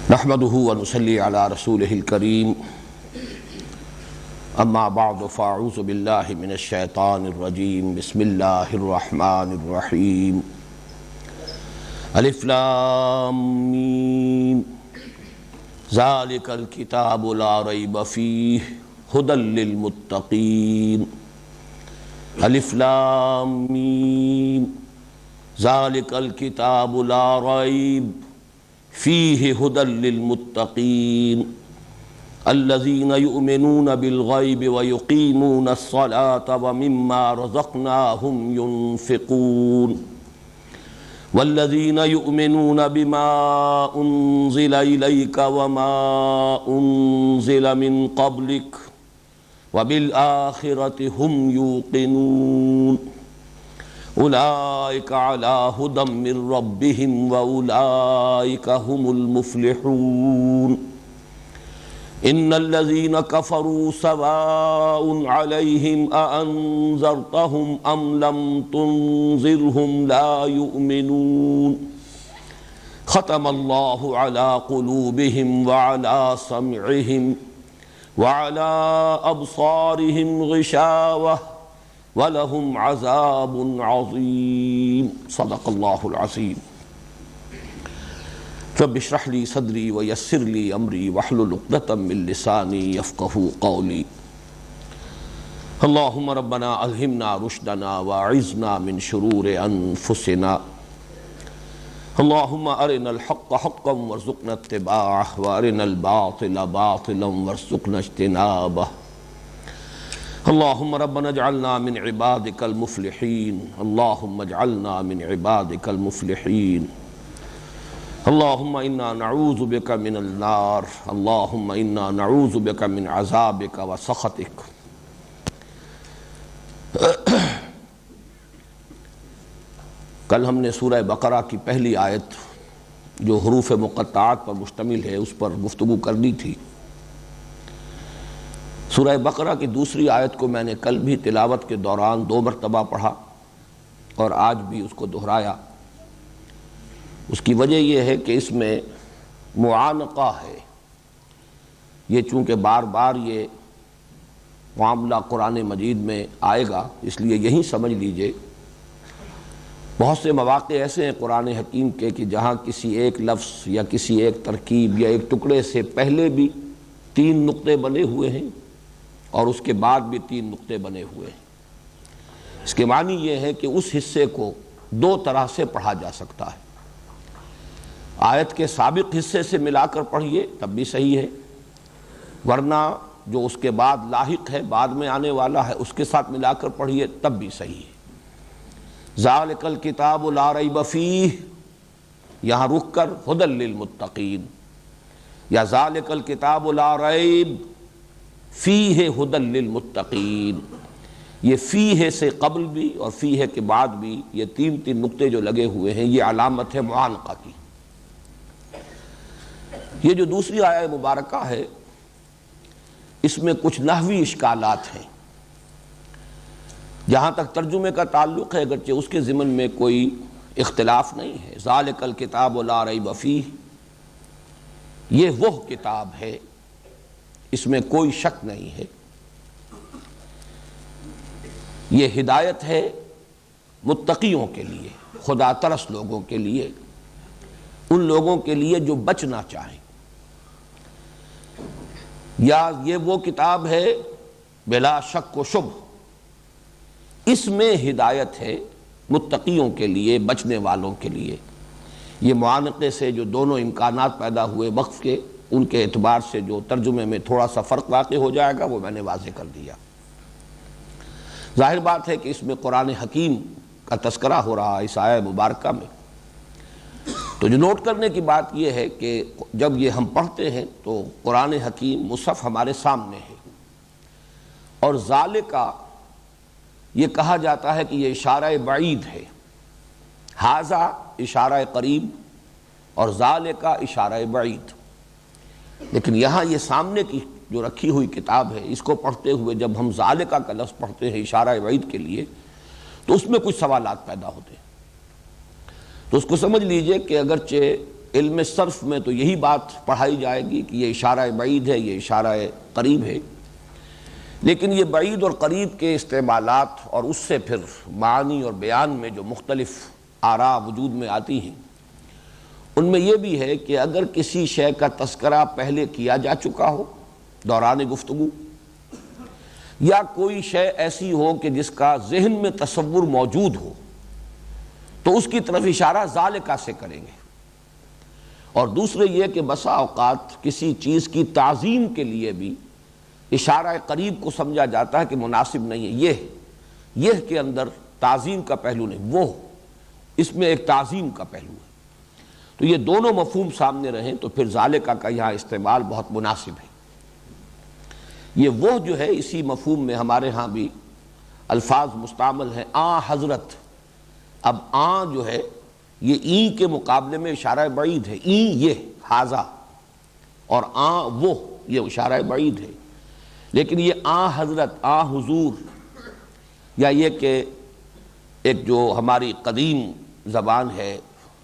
نحمده ونصلي على رسوله الكريم اما بعد فاعوذ بالله من الشيطان الرجيم بسم الله الرحمن الرحيم الف لام میم ذلك الكتاب لا ريب فيه هدى للمتقين الف لام میم ذلك الكتاب لا ريب فيه هدى للمتقين الذين يؤمنون بالغيب ويقيمون الصلاة ومما رزقناهم ينفقون والذين يؤمنون بما أنزل إليك وما أنزل من قبلك وبالآخرة هم يوقنون اولئک علی ھدی من ربہم واولئک ھم المفلحون ان الذین کفروا سواء علیہم اانذرتہم ام لم تنذرہم لا یؤمنون ختم اللہ علی قلوبہم وعلی سمعہم وعلی ابصارہم غشاوہ وَلَهُمْ عَذَابٌ عَظِيمٌ صدق اللہ العظیم رب اشرح لی صدری ویسر لی امری واحلل عقدۃ من لسانی یفقہوا قولی اللہم ربنا الہمنا رشدنا واعذنا من شرور انفسنا اللہم ارنا الحق حقا وارزقنا اتباعہ وارنا الباطل باطلا وارزقنا اجتنابہ اللہم ربنا اجعلنا من عبادک المفلحین اللہم اجعلنا من عبادک المفلحین اللہم انا نعوذ بک من النار اللہم انا نعوذ بک من عذابک وسخطک کل ہم نے سورہ بقرہ کی پہلی آیت جو حروف مقطعات پر مشتمل ہے اس پر گفتگو کرنی تھی۔ سورہ بقرہ کی دوسری آیت کو میں نے کل بھی تلاوت کے دوران 2 مرتبہ پڑھا اور آج بھی اس کو دہرایا۔ اس کی وجہ یہ ہے کہ اس میں معانقہ ہے، یہ چونکہ بار بار یہ معاملہ قرآن مجید میں آئے گا اس لیے یہی سمجھ لیجئے۔ بہت سے مواقع ایسے ہیں قرآن حکیم کے کہ جہاں کسی ایک لفظ یا کسی ایک ترکیب یا ایک ٹکڑے سے پہلے بھی 3 نقطے بنے ہوئے ہیں اور اس کے بعد بھی 3 نقطے بنے ہوئے ہیں۔ اس کے معنی یہ ہے کہ اس حصے کو 2 طرح سے پڑھا جا سکتا ہے۔ آیت کے سابق حصے سے ملا کر پڑھیے تب بھی صحیح ہے، ورنہ جو اس کے بعد لاحق ہے، بعد میں آنے والا ہے، اس کے ساتھ ملا کر پڑھیے تب بھی صحیح ہے۔ ذالک الکتاب لا ریب فیہ، یہاں رک کر ھدی للمتقین، یا ذالک الکتاب لا ریب فیہ ھدی للمتقین۔ یہ فیہ سے قبل بھی اور فیہ کے بعد بھی یہ 3 نقطے جو لگے ہوئے ہیں یہ علامت ہے معانقہ کی۔ یہ جو دوسری آیہ مبارکہ ہے اس میں کچھ نحوی اشکالات ہیں۔ جہاں تک ترجمے کا تعلق ہے اگرچہ اس کے ضمن میں کوئی اختلاف نہیں ہے۔ ذالک الکتاب لا ریب فیہ، یہ وہ کتاب ہے، اس میں کوئی شک نہیں ہے۔ یہ ہدایت ہے متقیوں کے لیے، خدا ترس لوگوں کے لیے، ان لوگوں کے لیے جو بچنا چاہیں۔ یا یہ وہ کتاب ہے بلا شک و شبہ، اس میں ہدایت ہے متقیوں کے لیے، بچنے والوں کے لیے۔ یہ معانقے سے جو دونوں امکانات پیدا ہوئے وقف کے، ان کے اعتبار سے جو ترجمے میں تھوڑا سا فرق واقع ہو جائے گا وہ میں نے واضح کر دیا۔ ظاہر بات ہے کہ اس میں قرآن حکیم کا تذکرہ ہو رہا ہے اس آیہ مبارکہ میں۔ تو جو نوٹ کرنے کی بات یہ ہے کہ جب یہ ہم پڑھتے ہیں تو قرآن حکیم مصحف ہمارے سامنے ہے، اور ذالکہ یہ کہا جاتا ہے کہ یہ اشارہ بعید ہے، ھذا اشارہ قریب اور ذالکہ اشارہ بعید۔ لیکن یہاں یہ سامنے کی جو رکھی ہوئی کتاب ہے اس کو پڑھتے ہوئے جب ہم ذالکہ کا لفظ پڑھتے ہیں اشارہ بعید کے لیے تو اس میں کچھ سوالات پیدا ہوتے ہیں۔ تو اس کو سمجھ لیجئے کہ اگرچہ علم صرف میں تو یہی بات پڑھائی جائے گی کہ یہ اشارہ بعید ہے، یہ اشارہ قریب ہے، لیکن یہ بعید اور قریب کے استعمالات اور اس سے پھر معنی اور بیان میں جو مختلف آراء وجود میں آتی ہیں، ان میں یہ بھی ہے کہ اگر کسی شے کا تذکرہ پہلے کیا جا چکا ہو دوران گفتگو، یا کوئی شے ایسی ہو کہ جس کا ذہن میں تصور موجود ہو، تو اس کی طرف اشارہ ذالکہ سے کریں گے۔ اور دوسرے یہ کہ بسا اوقات کسی چیز کی تعظیم کے لیے بھی اشارہ قریب کو سمجھا جاتا ہے کہ مناسب نہیں ہے، یہ کے اندر تعظیم کا پہلو نہیں، وہ اس میں ایک تعظیم کا پہلو ہے۔ تو یہ دونوں مفہوم سامنے رہیں تو پھر ذالکہ کا یہاں استعمال بہت مناسب ہے۔ یہ وہ جو ہے اسی مفہوم میں ہمارے ہاں بھی الفاظ مستعمل ہیں، آن حضرت۔ اب آن جو ہے یہ این کے مقابلے میں اشارہ بعید ہے، این یہ حاذا، اور آن وہ یہ اشارہ بعید ہے، لیکن یہ آن حضرت، آن حضور، یا یہ کہ ایک جو ہماری قدیم زبان ہے،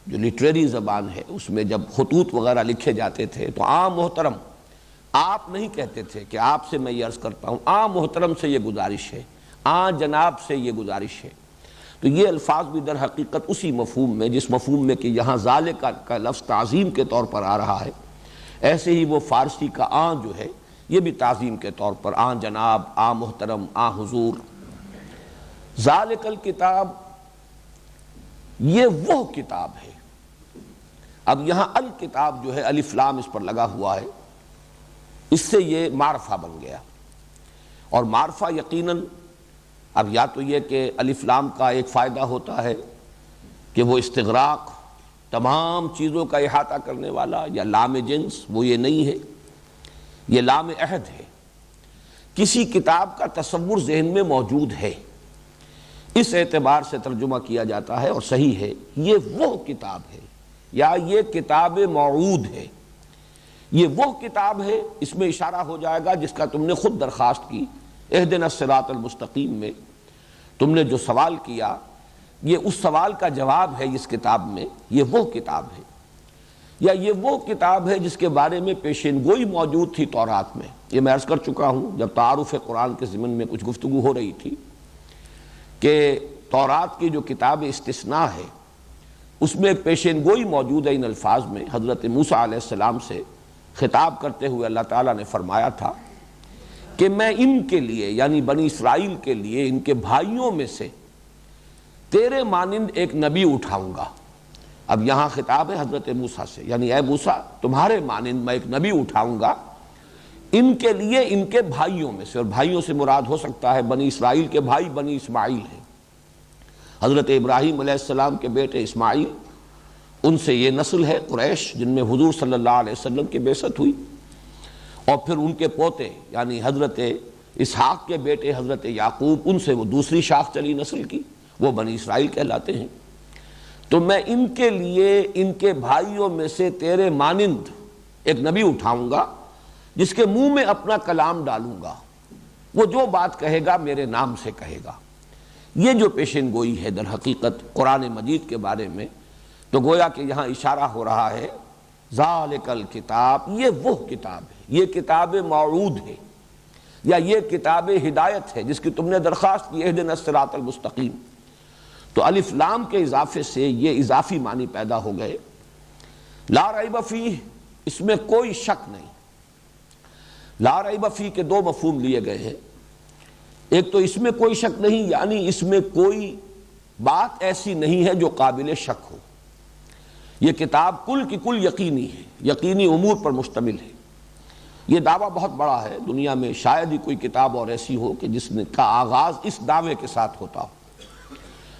جو لٹریری زبان ہے، اس میں جب خطوط وغیرہ لکھے جاتے تھے تو آن محترم آپ نہیں کہتے تھے کہ آپ سے میں یہ عرض کرتا ہوں، آن محترم سے یہ گزارش ہے، آن جناب سے یہ گزارش ہے۔ تو یہ الفاظ بھی در حقیقت اسی مفہوم میں، جس مفہوم میں کہ یہاں ذالکہ کا لفظ تعظیم کے طور پر آ رہا ہے، ایسے ہی وہ فارسی کا آن جو ہے یہ بھی تعظیم کے طور پر، آن جناب، آن محترم، آن حضور۔ ذالک الکتاب، یہ وہ کتاب ہے۔ اب یہاں الکتاب جو ہے الف لام اس پر لگا ہوا ہے، اس سے یہ معرفہ بن گیا، اور معرفہ یقیناً اب یا تو یہ کہ الف لام کا ایک فائدہ ہوتا ہے کہ وہ استغراق، تمام چیزوں کا احاطہ کرنے والا، یا لام جنس، وہ یہ نہیں ہے، یہ لام عہد ہے، کسی کتاب کا تصور ذہن میں موجود ہے، اس اعتبار سے ترجمہ کیا جاتا ہے، اور صحیح ہے یہ وہ کتاب ہے، یا یہ کتاب موعود ہے، یہ وہ کتاب ہے، اس میں اشارہ ہو جائے گا جس کا تم نے خود درخواست کی اہدنا الصراط المستقیم میں، تم نے جو سوال کیا، یہ اس سوال کا جواب ہے اس کتاب میں، یہ وہ کتاب ہے، یا یہ وہ کتاب ہے جس کے بارے میں پیشین گوئی موجود تھی تورات میں۔ یہ میں عرض کر چکا ہوں جب تعارف قرآن کے ضمن میں کچھ گفتگو ہو رہی تھی کہ تورات کی جو کتاب استثناء ہے اس میں ایک پیشین گوئی موجود ہے ان الفاظ میں۔ حضرت موسیٰ علیہ السلام سے خطاب کرتے ہوئے اللہ تعالیٰ نے فرمایا تھا کہ میں ان کے لیے، یعنی بنی اسرائیل کے لیے، ان کے بھائیوں میں سے تیرے مانند ایک نبی اٹھاؤں گا۔ اب یہاں خطاب ہے حضرت موسیٰ سے، یعنی اے موسیٰ تمہارے مانند میں ایک نبی اٹھاؤں گا ان کے لیے، ان کے بھائیوں میں سے، اور بھائیوں سے مراد ہو سکتا ہے بنی اسرائیل کے بھائی بنی اسماعیل ہیں، حضرت ابراہیم علیہ السلام کے بیٹے اسماعیل، ان سے یہ نسل ہے قریش جن میں حضور صلی اللہ علیہ وسلم کی بعثت ہوئی، اور پھر ان کے پوتے یعنی حضرت اسحاق کے بیٹے حضرت یعقوب، ان سے وہ دوسری شاخ چلی نسل کی، وہ بنی اسرائیل کہلاتے ہیں۔ تو میں ان کے لیے، ان کے بھائیوں میں سے تیرے مانند ایک نبی اٹھاؤں گا جس کے منہ میں اپنا کلام ڈالوں گا، وہ جو بات کہے گا میرے نام سے کہے گا۔ یہ جو پیشن گوئی ہے در حقیقت قرآن مجید کے بارے میں، تو گویا کہ یہاں اشارہ ہو رہا ہے ذالک الکتاب، یہ وہ کتاب ہے، یہ کتاب موعود ہے، یا یہ کتاب ہدایت ہے جس کی تم نے درخواست کی اہدنا الصراط المستقیم۔ تو الف لام کے اضافے سے یہ اضافی معنی پیدا ہو گئے۔ لا ریب فیہ، اس میں کوئی شک نہیں۔ لا ریب فیہ کے دو مفہوم لیے گئے ہیں، ایک تو اس میں کوئی شک نہیں، یعنی اس میں کوئی بات ایسی نہیں ہے جو قابل شک ہو، یہ کتاب کل کی کل یقینی ہے، یقینی امور پر مشتمل ہے۔ یہ دعویٰ بہت بڑا ہے، دنیا میں شاید ہی کوئی کتاب اور ایسی ہو کہ جس کا آغاز اس دعوے کے ساتھ ہوتا ہو،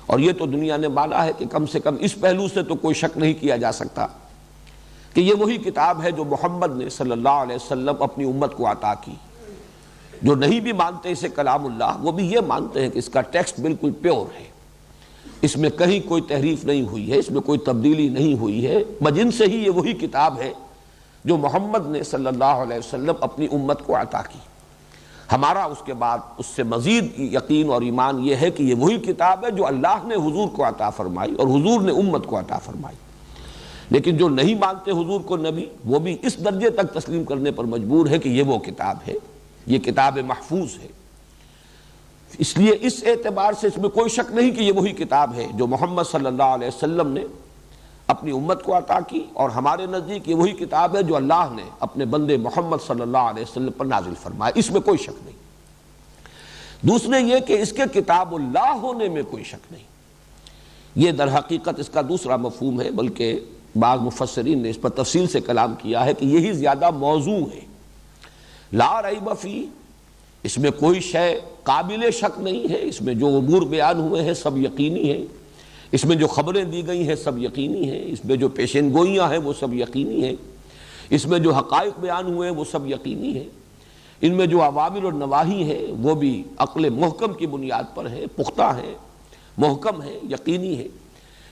اور یہ تو دنیا نے مانا ہے کہ کم سے کم اس پہلو سے تو کوئی شک نہیں کیا جا سکتا کہ یہ وہی کتاب ہے جو محمد نے صلی اللہ علیہ وسلم اپنی امت کو عطا کی۔ جو نہیں بھی مانتے اسے کلام اللہ، وہ بھی یہ مانتے ہیں کہ اس کا ٹیکسٹ بالکل پیور ہے، اس میں کہیں کوئی تحریف نہیں ہوئی ہے، اس میں کوئی تبدیلی نہیں ہوئی ہے، بجن سے ہی یہ وہی کتاب ہے جو محمد نے صلی اللہ علیہ وسلم اپنی امت کو عطا کی۔ ہمارا اس کے بعد اس سے مزید یقین اور ایمان یہ ہے کہ یہ وہی کتاب ہے جو اللہ نے حضور کو عطا فرمائی اور حضور نے امت کو عطا فرمائی۔ لیکن جو نہیں مانتے حضور کو نبی، وہ بھی اس درجے تک تسلیم کرنے پر مجبور ہے کہ یہ وہ کتاب ہے، یہ کتاب محفوظ ہے۔ اس لیے اس اعتبار سے اس میں کوئی شک نہیں کہ یہ وہی کتاب ہے جو محمد صلی اللہ علیہ وسلم نے اپنی امت کو عطا کی، اور ہمارے نزدیک یہ وہی کتاب ہے جو اللہ نے اپنے بندے محمد صلی اللہ علیہ وسلم پر نازل فرمایا، اس میں کوئی شک نہیں۔ دوسرے یہ کہ اس کے کتاب اللہ ہونے میں کوئی شک نہیں، یہ در حقیقت اس کا دوسرا مفہوم ہے، بلکہ بعض مفسرین نے اس پر تفصیل سے کلام کیا ہے کہ یہی زیادہ موضوع ہے۔ لا ریب فی، اس میں کوئی شے قابل شک نہیں ہے، اس میں جو امور بیان ہوئے ہیں سب یقینی ہیں، اس میں جو خبریں دی گئی ہیں سب یقینی ہیں، اس میں جو پیشین گوئیاں ہیں وہ سب یقینی ہیں، اس میں جو حقائق بیان ہوئے ہیں وہ سب یقینی ہیں، ان میں جو اوامر اور نواہی ہیں وہ بھی عقل محکم کی بنیاد پر ہیں، پختہ ہیں، محکم ہیں، یقینی ہیں۔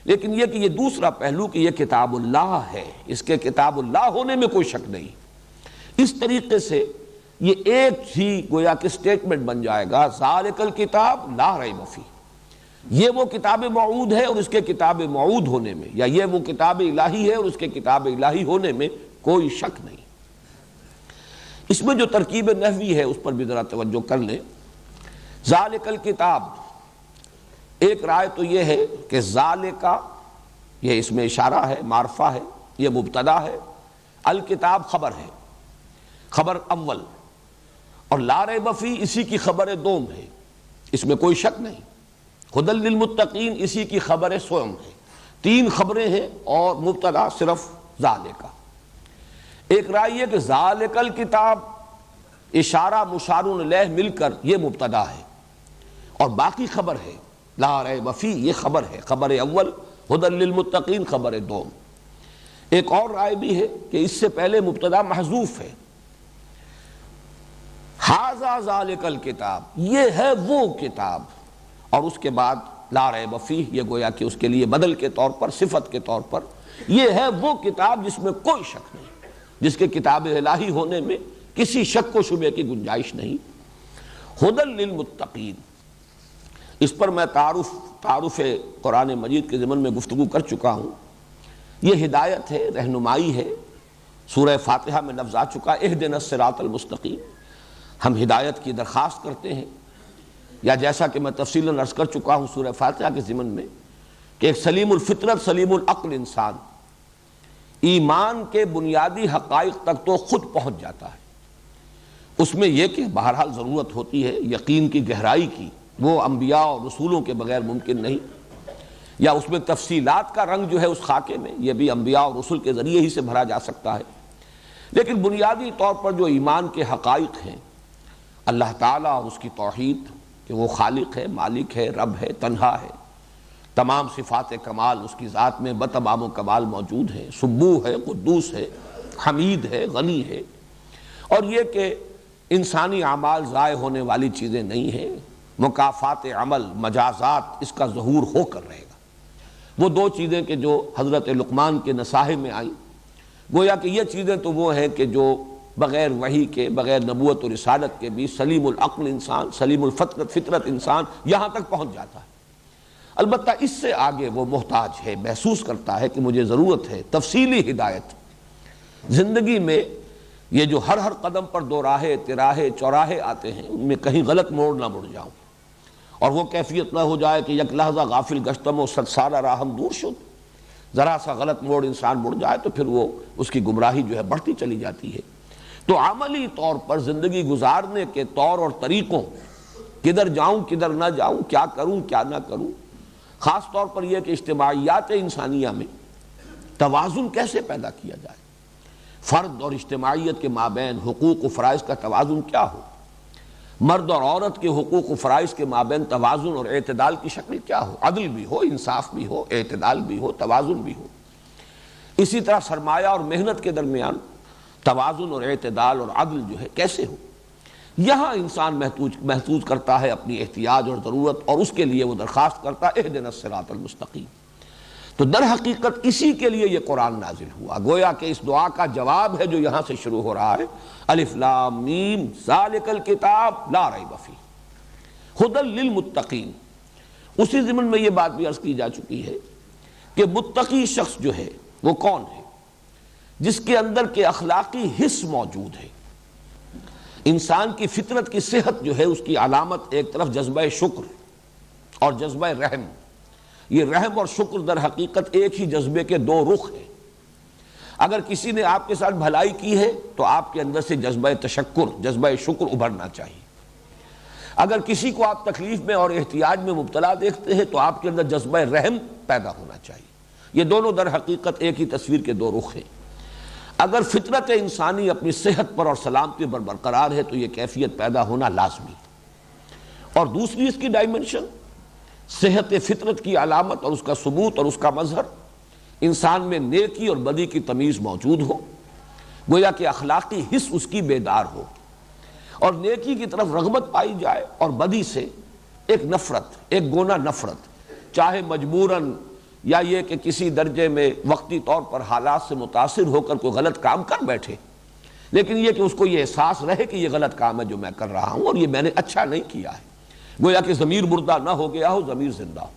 لیکن یہ کہ یہ دوسرا پہلو کہ یہ کتاب اللہ ہے، اس کے کتاب اللہ ہونے میں کوئی شک نہیں۔ اس طریقے سے یہ ایک ہی گویا کہ سٹیٹمنٹ بن جائے گا، ذالک الکتاب لا ریب فیہ، یہ وہ کتاب موعود ہے اور اس کے کتاب موعود ہونے میں، یا یہ وہ کتاب الہی ہے اور اس کے کتاب الہی ہونے میں کوئی شک نہیں۔ اس میں جو ترکیب نحوی ہے اس پر بھی ذرا توجہ کر لیں۔ ذالک الکتاب، ایک رائے تو یہ ہے کہ ذالک، یہ اس میں اشارہ ہے، معرفہ ہے، یہ مبتدا ہے، الکتاب خبر ہے، خبر اول، اور لا ریب فیہ اسی کی خبر دوم ہے، اس میں کوئی شک نہیں۔ ھدی للمتقین اسی کی خبر سوم ہے، تین خبریں ہیں اور مبتدا صرف ذالک۔ ایک رائے یہ کہ ذالک الکتاب، اشارہ مشار الیہ مل کر یہ مبتدا ہے اور باقی خبر ہے، لا ریب فیہ یہ خبر ہے، خبر اول، ھدی للمتقین خبر دوم۔ ایک اور رائے بھی ہے کہ اس سے پہلے مبتدا محذوف ہے، ھذا ذالک الکتاب، یہ ہے وہ کتاب، اور اس کے بعد لا ریب فیہ، یہ گویا کہ اس کے لیے بدل کے طور پر، صفت کے طور پر، یہ ہے وہ کتاب جس میں کوئی شک نہیں، جس کے کتاب الہی ہونے میں کسی شک و شبہ کی گنجائش نہیں۔ ھدی للمتقین، اس پر میں تعارف قرآن مجید کے ضمن میں گفتگو کر چکا ہوں۔ یہ ہدایت ہے، رہنمائی ہے، سورہ فاتحہ میں لفظ آ چکا اہدنا الصراط المستقیم، ہم ہدایت کی درخواست کرتے ہیں، یا جیسا کہ میں تفصیلاً عرض کر چکا ہوں سورہ فاتحہ کے ضمن میں کہ ایک سلیم الفطرت، سلیم العقل انسان ایمان کے بنیادی حقائق تک تو خود پہنچ جاتا ہے۔ اس میں یہ کہ بہرحال ضرورت ہوتی ہے یقین کی گہرائی کی، وہ انبیاء اور رسولوں کے بغیر ممکن نہیں، یا اس میں تفصیلات کا رنگ جو ہے اس خاکے میں، یہ بھی انبیاء اور رسول کے ذریعے ہی سے بھرا جا سکتا ہے۔ لیکن بنیادی طور پر جو ایمان کے حقائق ہیں، اللہ تعالیٰ اور اس کی توحید کہ وہ خالق ہے، مالک ہے، رب ہے، تنہا ہے، تمام صفات کمال اس کی ذات میں بتمام و کمال موجود ہیں، سبوح ہے، قدوس ہے، حمید ہے، غنی ہے، اور یہ کہ انسانی اعمال ضائع ہونے والی چیزیں نہیں ہیں، مکافات عمل، مجازات اس کا ظہور ہو کر رہے گا۔ وہ دو چیزیں کہ جو حضرت لقمان کے نصاحے میں آئیں، گویا کہ یہ چیزیں تو وہ ہیں کہ جو بغیر وحی کے، بغیر نبوت و رسالت کے بھی سلیم العقل انسان، سلیم فطرت انسان یہاں تک پہنچ جاتا ہے۔ البتہ اس سے آگے وہ محتاج ہے، محسوس کرتا ہے کہ مجھے ضرورت ہے تفصیلی ہدایت۔ زندگی میں یہ جو ہر قدم پر دو راہے، تراہے، چوراہے آتے ہیں، ان میں کہیں غلط موڑ نہ مڑ جاؤں، اور وہ کیفیت نہ ہو جائے کہ یک لحظہ غافل گشتم و صد سالہ راہم دور شد، ذرا سا غلط موڑ انسان مڑ جائے تو پھر وہ اس کی گمراہی جو ہے بڑھتی چلی جاتی ہے۔ تو عملی طور پر زندگی گزارنے کے طور اور طریقوں، کدھر جاؤں کدھر نہ جاؤں، کیا کروں کیا نہ کروں، خاص طور پر یہ کہ اجتماعیات انسانیہ میں توازن کیسے پیدا کیا جائے، فرد اور اجتماعیت کے مابین حقوق و فرائض کا توازن کیا ہو، مرد اور عورت کے حقوق و فرائض کے مابین توازن اور اعتدال کی شکل کیا ہو، عدل بھی ہو، انصاف بھی ہو، اعتدال بھی ہو، توازن بھی ہو۔ اسی طرح سرمایہ اور محنت کے درمیان توازن اور اعتدال اور عدل جو ہے کیسے ہو، یہاں انسان محسوس کرتا ہے اپنی احتیاج اور ضرورت، اور اس کے لیے وہ درخواست کرتا ہے اہدنا الصراط المستقیم۔ تو در حقیقت اسی کے لیے یہ قرآن نازل ہوا، گویا کہ اس دعا کا جواب ہے جو یہاں سے شروع ہو رہا ہے، الف لام میم ذالک الکتاب لا ریب فیہ ھدی للمتقین۔ اسی ضمن میں یہ بات بھی عرض کی جا چکی ہے کہ متقی شخص جو ہے وہ کون ہے؟ جس کے اندر کے اخلاقی حس موجود ہے۔ انسان کی فطرت کی صحت جو ہے اس کی علامت ایک طرف جذبہ شکر اور جذبہ رحم، یہ رحم اور شکر در حقیقت ایک ہی جذبے کے دو رخ ہیں۔ اگر کسی نے آپ کے ساتھ بھلائی کی ہے تو آپ کے اندر سے جذبہ تشکر، جذبہ شکر ابھرنا چاہیے۔ اگر کسی کو آپ تکلیف میں اور احتیاج میں مبتلا دیکھتے ہیں تو آپ کے اندر جذبہ رحم پیدا ہونا چاہیے۔ یہ دونوں در حقیقت ایک ہی تصویر کے دو رخ ہیں۔ اگر فطرت انسانی اپنی صحت پر اور سلامتی پر برقرار ہے تو یہ کیفیت پیدا ہونا لازمی ہے۔ اور دوسری اس کی ڈائمنشن، صحت فطرت کی علامت اور اس کا ثبوت اور اس کا مظہر، انسان میں نیکی اور بدی کی تمیز موجود ہو، گویا کہ اخلاقی حس اس کی بیدار ہو، اور نیکی کی طرف رغبت پائی جائے اور بدی سے ایک نفرت، ایک گونا نفرت، چاہے مجبوراً یا یہ کہ کسی درجے میں وقتی طور پر حالات سے متاثر ہو کر کوئی غلط کام کر بیٹھے، لیکن یہ کہ اس کو یہ احساس رہے کہ یہ غلط کام ہے جو میں کر رہا ہوں اور یہ میں نے اچھا نہیں کیا ہے، گویا کہ ضمیر مردہ نہ ہو گیا ہو، ضمیر زندہ ہو۔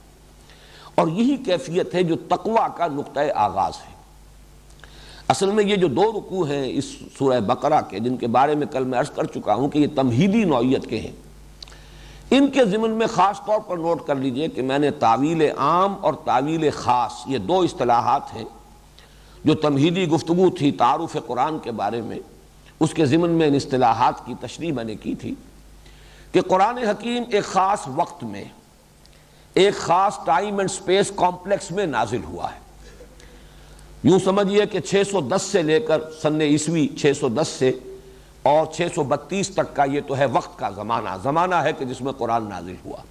اور یہی کیفیت ہے جو تقوی کا نقطہ آغاز ہے۔ اصل میں یہ جو دو رکوع ہیں اس سورہ بقرہ کے، جن کے بارے میں کل میں عرض کر چکا ہوں کہ یہ تمہیدی نوعیت کے ہیں، ان کے ضمن میں خاص طور پر نوٹ کر لیجئے کہ میں نے تعویل عام اور تعویل خاص، یہ دو اصطلاحات ہیں جو تمہیدی گفتگو تھی تعارف قرآن کے بارے میں، اس کے ضمن میں ان اصطلاحات کی تشریح میں نے کی تھی کہ قرآن حکیم ایک خاص وقت میں، ایک خاص ٹائم اینڈ سپیس کمپلیکس میں نازل ہوا ہے۔ یوں سمجھیے کہ 610 سے لے کر سن عیسوی 610 سے اور 632 تک کا یہ تو ہے وقت کا زمانہ ہے کہ جس میں قرآن نازل ہوا۔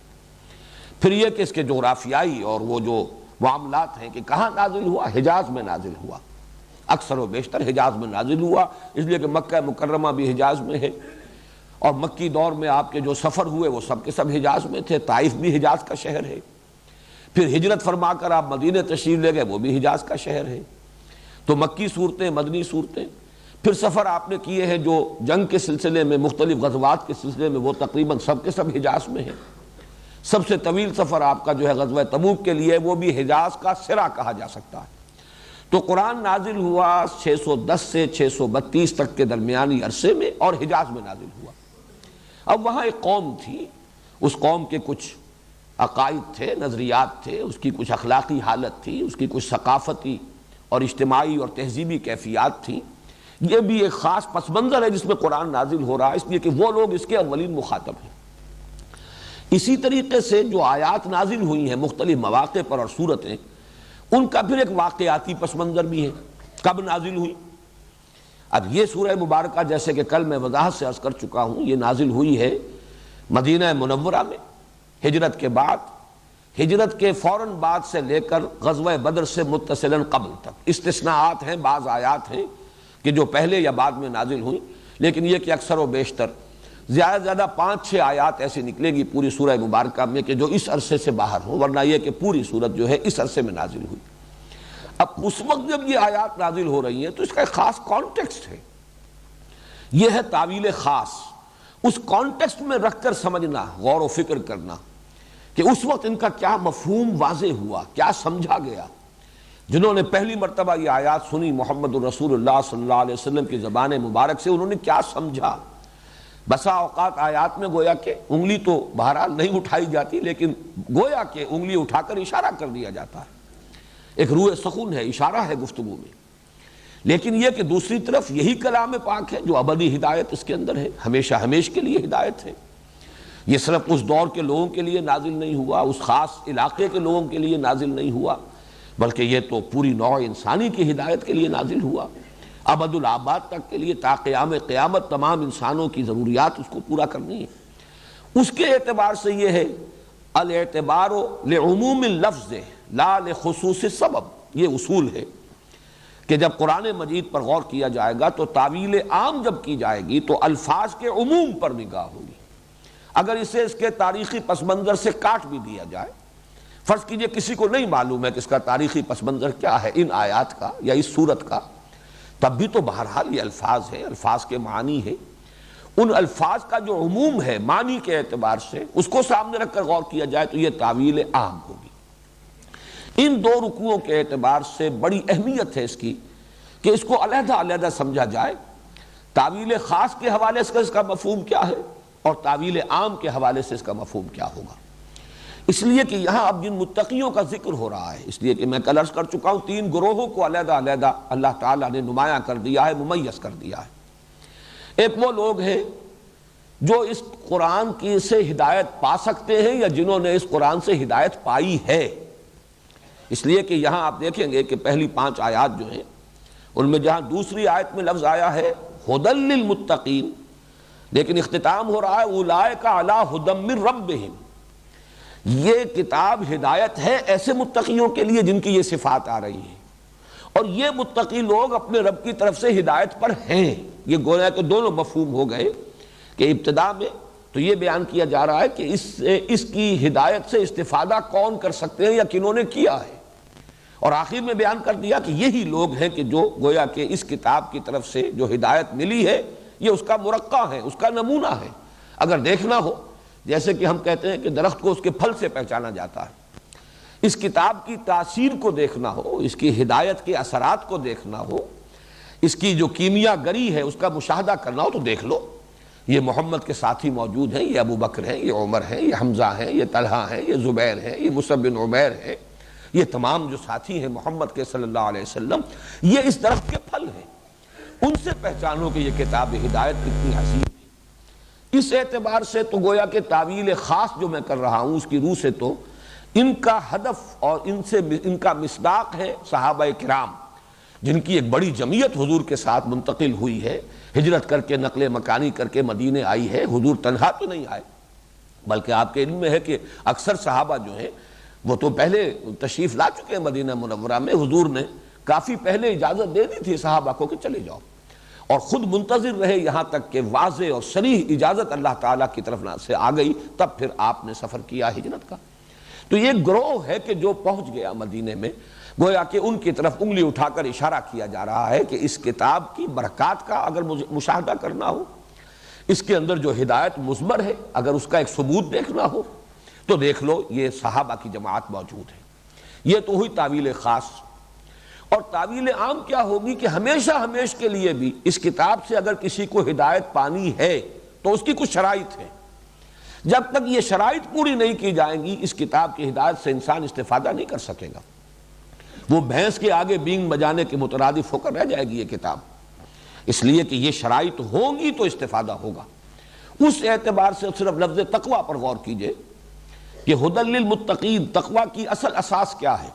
پھر یہ کہ اس کے جغرافیائی اور وہ جو معاملات ہیں کہ کہاں نازل ہوا، حجاز میں نازل ہوا، اکثر و بیشتر حجاز میں نازل ہوا، اس لیے کہ مکہ مکرمہ بھی حجاز میں ہے، اور مکی دور میں آپ کے جو سفر ہوئے وہ سب کے سب حجاز میں تھے، طائف بھی حجاز کا شہر ہے۔ پھر ہجرت فرما کر آپ مدینہ تشریف لے گئے، وہ بھی حجاز کا شہر ہے۔ تو مکی صورتیں، مدنی صورتیں، پھر سفر آپ نے کیے ہیں جو جنگ کے سلسلے میں، مختلف غزوات کے سلسلے میں، وہ تقریباً سب کے سب حجاز میں ہیں۔ سب سے طویل سفر آپ کا جو ہے غزوہ تبوک کے لیے، وہ بھی حجاز کا سرا کہا جا سکتا ہے۔ تو قرآن نازل ہوا 610 سے 632 تک کے درمیانی عرصے میں، اور حجاز میں نازل ہوا۔ اب وہاں ایک قوم تھی، اس قوم کے کچھ عقائد تھے، نظریات تھے، اس کی کچھ اخلاقی حالت تھی، اس کی کچھ ثقافتی اور اجتماعی اور تہذیبی کیفیات تھیں۔ یہ بھی ایک خاص پس منظر ہے جس میں قرآن نازل ہو رہا ہے، اس لیے کہ وہ لوگ اس کے اولین مخاطب ہیں۔ اسی طریقے سے جو آیات نازل ہوئی ہیں مختلف مواقع پر اور صورتیں، ان کا پھر ایک واقعاتی پس منظر بھی ہے، کب نازل ہوئی۔ اب یہ سورہ مبارکہ جیسے کہ کل میں وضاحت سے عرض کر چکا ہوں، یہ نازل ہوئی ہے مدینہ منورہ میں ہجرت کے بعد، ہجرت کے فوراً بعد سے لے کر غزوہ بدر سے متصلاً قبل تک۔ استثناءات ہیں، بعض آیات ہیں کہ جو پہلے یا بعد میں نازل ہوئیں، لیکن یہ کہ اکثر و بیشتر زیادہ زیادہ 5-6 آیات ایسی نکلے گی پوری سورہ مبارکہ میں کہ جو اس عرصے سے باہر ہوں، ورنہ یہ کہ پوری سورت جو ہے اس عرصے میں نازل ہوئی۔ اب اس وقت جب یہ آیات نازل ہو رہی ہیں تو اس کا ایک خاص کانٹیکسٹ ہے، یہ ہے تعویل خاص۔ اس کانٹیکسٹ میں رکھ کر سمجھنا، غور و فکر کرنا کہ اس وقت ان کا کیا مفہوم واضح ہوا، کیا سمجھا گیا۔ جنہوں نے پہلی مرتبہ یہ آیات سنی محمد الرسول اللہ صلی اللہ علیہ وسلم کی زبان مبارک سے، انہوں نے کیا سمجھا۔ بسا اوقات آیات میں گویا کہ انگلی تو بہرحال نہیں اٹھائی جاتی، لیکن گویا کہ انگلی اٹھا کر اشارہ کر دیا جاتا ہے، ایک روح سخن ہے، اشارہ ہے گفتگو میں۔ لیکن یہ کہ دوسری طرف یہی کلام پاک ہے جو ابدی ہدایت اس کے اندر ہے، ہمیشہ ہمیش کے لیے ہدایت ہے۔ یہ صرف اس دور کے لوگوں کے لیے نازل نہیں ہوا، اس خاص علاقے کے لوگوں کے لیے نازل نہیں ہوا، بلکہ یہ تو پوری نوع انسانی کی ہدایت کے لیے نازل ہوا، ابد الآباد تک کے لیے، تا قیام قیامت تمام انسانوں کی ضروریات اس کو پورا کرنی ہے۔ اس کے اعتبار سے یہ ہے الاعتبار لعموم اللفظ لا لخصوص السبب، یہ اصول ہے کہ جب قرآن مجید پر غور کیا جائے گا تو تعویل عام جب کی جائے گی تو الفاظ کے عموم پر نگاہ ہوگی۔ اگر اسے اس کے تاریخی پس منظر سے کاٹ بھی دیا جائے، فرض کیجئے کسی کو نہیں معلوم ہے کہ اس کا تاریخی پس منظر کیا ہے ان آیات کا یا اس صورت کا، تب بھی تو بہرحال یہ الفاظ ہے، الفاظ کے معنی ہے، ان الفاظ کا جو عموم ہے معنی کے اعتبار سے اس کو سامنے رکھ کر غور کیا جائے تو یہ تعویل عام ہوگی۔ ان دو رکوعوں کے اعتبار سے بڑی اہمیت ہے اس کی کہ اس کو علیحدہ علیحدہ سمجھا جائے. تعویل خاص کے حوالے سے اس کا مفہوم کیا ہے اور تعویل عام کے حوالے سے اس کا مفہوم کیا ہوگا. اس لیے کہ یہاں اب جن متقیوں کا ذکر ہو رہا ہے، اس لیے کہ میں کل عرض کر چکا ہوں 3 گروہوں کو علیحدہ علیحدہ اللہ تعالیٰ نے نمایاں کر دیا ہے، ممیز کر دیا ہے. ایک وہ لوگ ہیں جو اس قرآن کی سے ہدایت پا سکتے ہیں یا جنہوں نے اس قرآن سے ہدایت پائی ہے. اس لیے کہ یہاں آپ دیکھیں گے کہ پہلی 5 آیات جو ہیں ان میں جہاں دوسری آیت میں لفظ آیا ہے ھدی للمتقین، لیکن اختتام ہو رہا ہے اولئک علی ھدی من ربہم. یہ کتاب ہدایت ہے ایسے متقیوں کے لیے جن کی یہ صفات آ رہی ہیں، اور یہ متقی لوگ اپنے رب کی طرف سے ہدایت پر ہیں. یہ گویا کہ دونوں مفہوم ہو گئے کہ ابتدا میں تو یہ بیان کیا جا رہا ہے کہ اس کی ہدایت سے استفادہ کون کر سکتے ہیں یا کنہوں نے کیا ہے، اور آخر میں بیان کر دیا کہ یہی لوگ ہیں کہ جو گویا کہ اس کتاب کی طرف سے جو ہدایت ملی ہے یہ اس کا مرقع ہے، اس کا نمونہ ہے. اگر دیکھنا ہو جیسے کہ ہم کہتے ہیں کہ درخت کو اس کے پھل سے پہچانا جاتا ہے، اس کتاب کی تاثیر کو دیکھنا ہو، اس کی ہدایت کے اثرات کو دیکھنا ہو، اس کی جو کیمیا گری ہے اس کا مشاہدہ کرنا ہو تو دیکھ لو. یہ محمد کے ساتھی موجود ہیں، یہ ابو بکر ہیں، یہ عمر ہیں، یہ حمزہ ہیں، یہ طلحہ ہیں، یہ زبیر ہیں، یہ مصعب بن عمیر ہیں. یہ تمام جو ساتھی ہیں محمد کے صلی اللہ علیہ وسلم، یہ اس درخت کے پھل ہیں. ان سے پہچانو کہ یہ کتاب ہدایت کتنی حسین ہے. اس اعتبار سے تو گویا کہ تعویل خاص جو میں کر رہا ہوں اس کی روح سے تو ان کا ہدف اور ان کا مصداق ہے صحابہ کرام، جن کی ایک بڑی جمعیت حضور کے ساتھ منتقل ہوئی ہے، ہجرت کر کے نقل مکانی کر کے مدینے آئی ہے. حضور تنہا تو نہیں آئے، بلکہ آپ کے علم میں ہے کہ اکثر صحابہ جو ہیں وہ تو پہلے تشریف لا چکے ہیں مدینہ منورہ میں. حضور نے کافی پہلے اجازت دے دی تھی صحابہ کو کہ چلے جاؤ، اور خود منتظر رہے یہاں تک کہ واضح اور صریح اجازت اللہ تعالیٰ کی طرف سے آ گئی، تب پھر آپ نے سفر کیا ہجرت کا. تو یہ گروہ ہے کہ جو پہنچ گیا مدینے میں، گویا کہ ان کی طرف انگلی اٹھا کر اشارہ کیا جا رہا ہے کہ اس کتاب کی برکات کا اگر مشاہدہ کرنا ہو، اس کے اندر جو ہدایت مضمر ہے اگر اس کا ایک ثبوت دیکھنا ہو تو دیکھ لو یہ صحابہ کی جماعت موجود ہے. یہ تو ہوئی تعویل خاص. اور تعویل عام کیا ہوگی کہ ہمیشہ ہمیشہ کے لیے بھی اس کتاب سے اگر کسی کو ہدایت پانی ہے تو اس کی کچھ شرائط ہیں. جب تک یہ شرائط پوری نہیں کی جائیں گی اس کتاب کی ہدایت سے انسان استفادہ نہیں کر سکے گا. وہ بھینس کے آگے بینگ بجانے کے مترادف ہو کر رہ جائے گی یہ کتاب. اس لیے کہ یہ شرائط ہوں گی تو استفادہ ہوگا. اس اعتبار سے صرف لفظ تقوی پر غور کیجئے کہ ھدی للمتقین، تقوی کی اصل اساس کیا ہے؟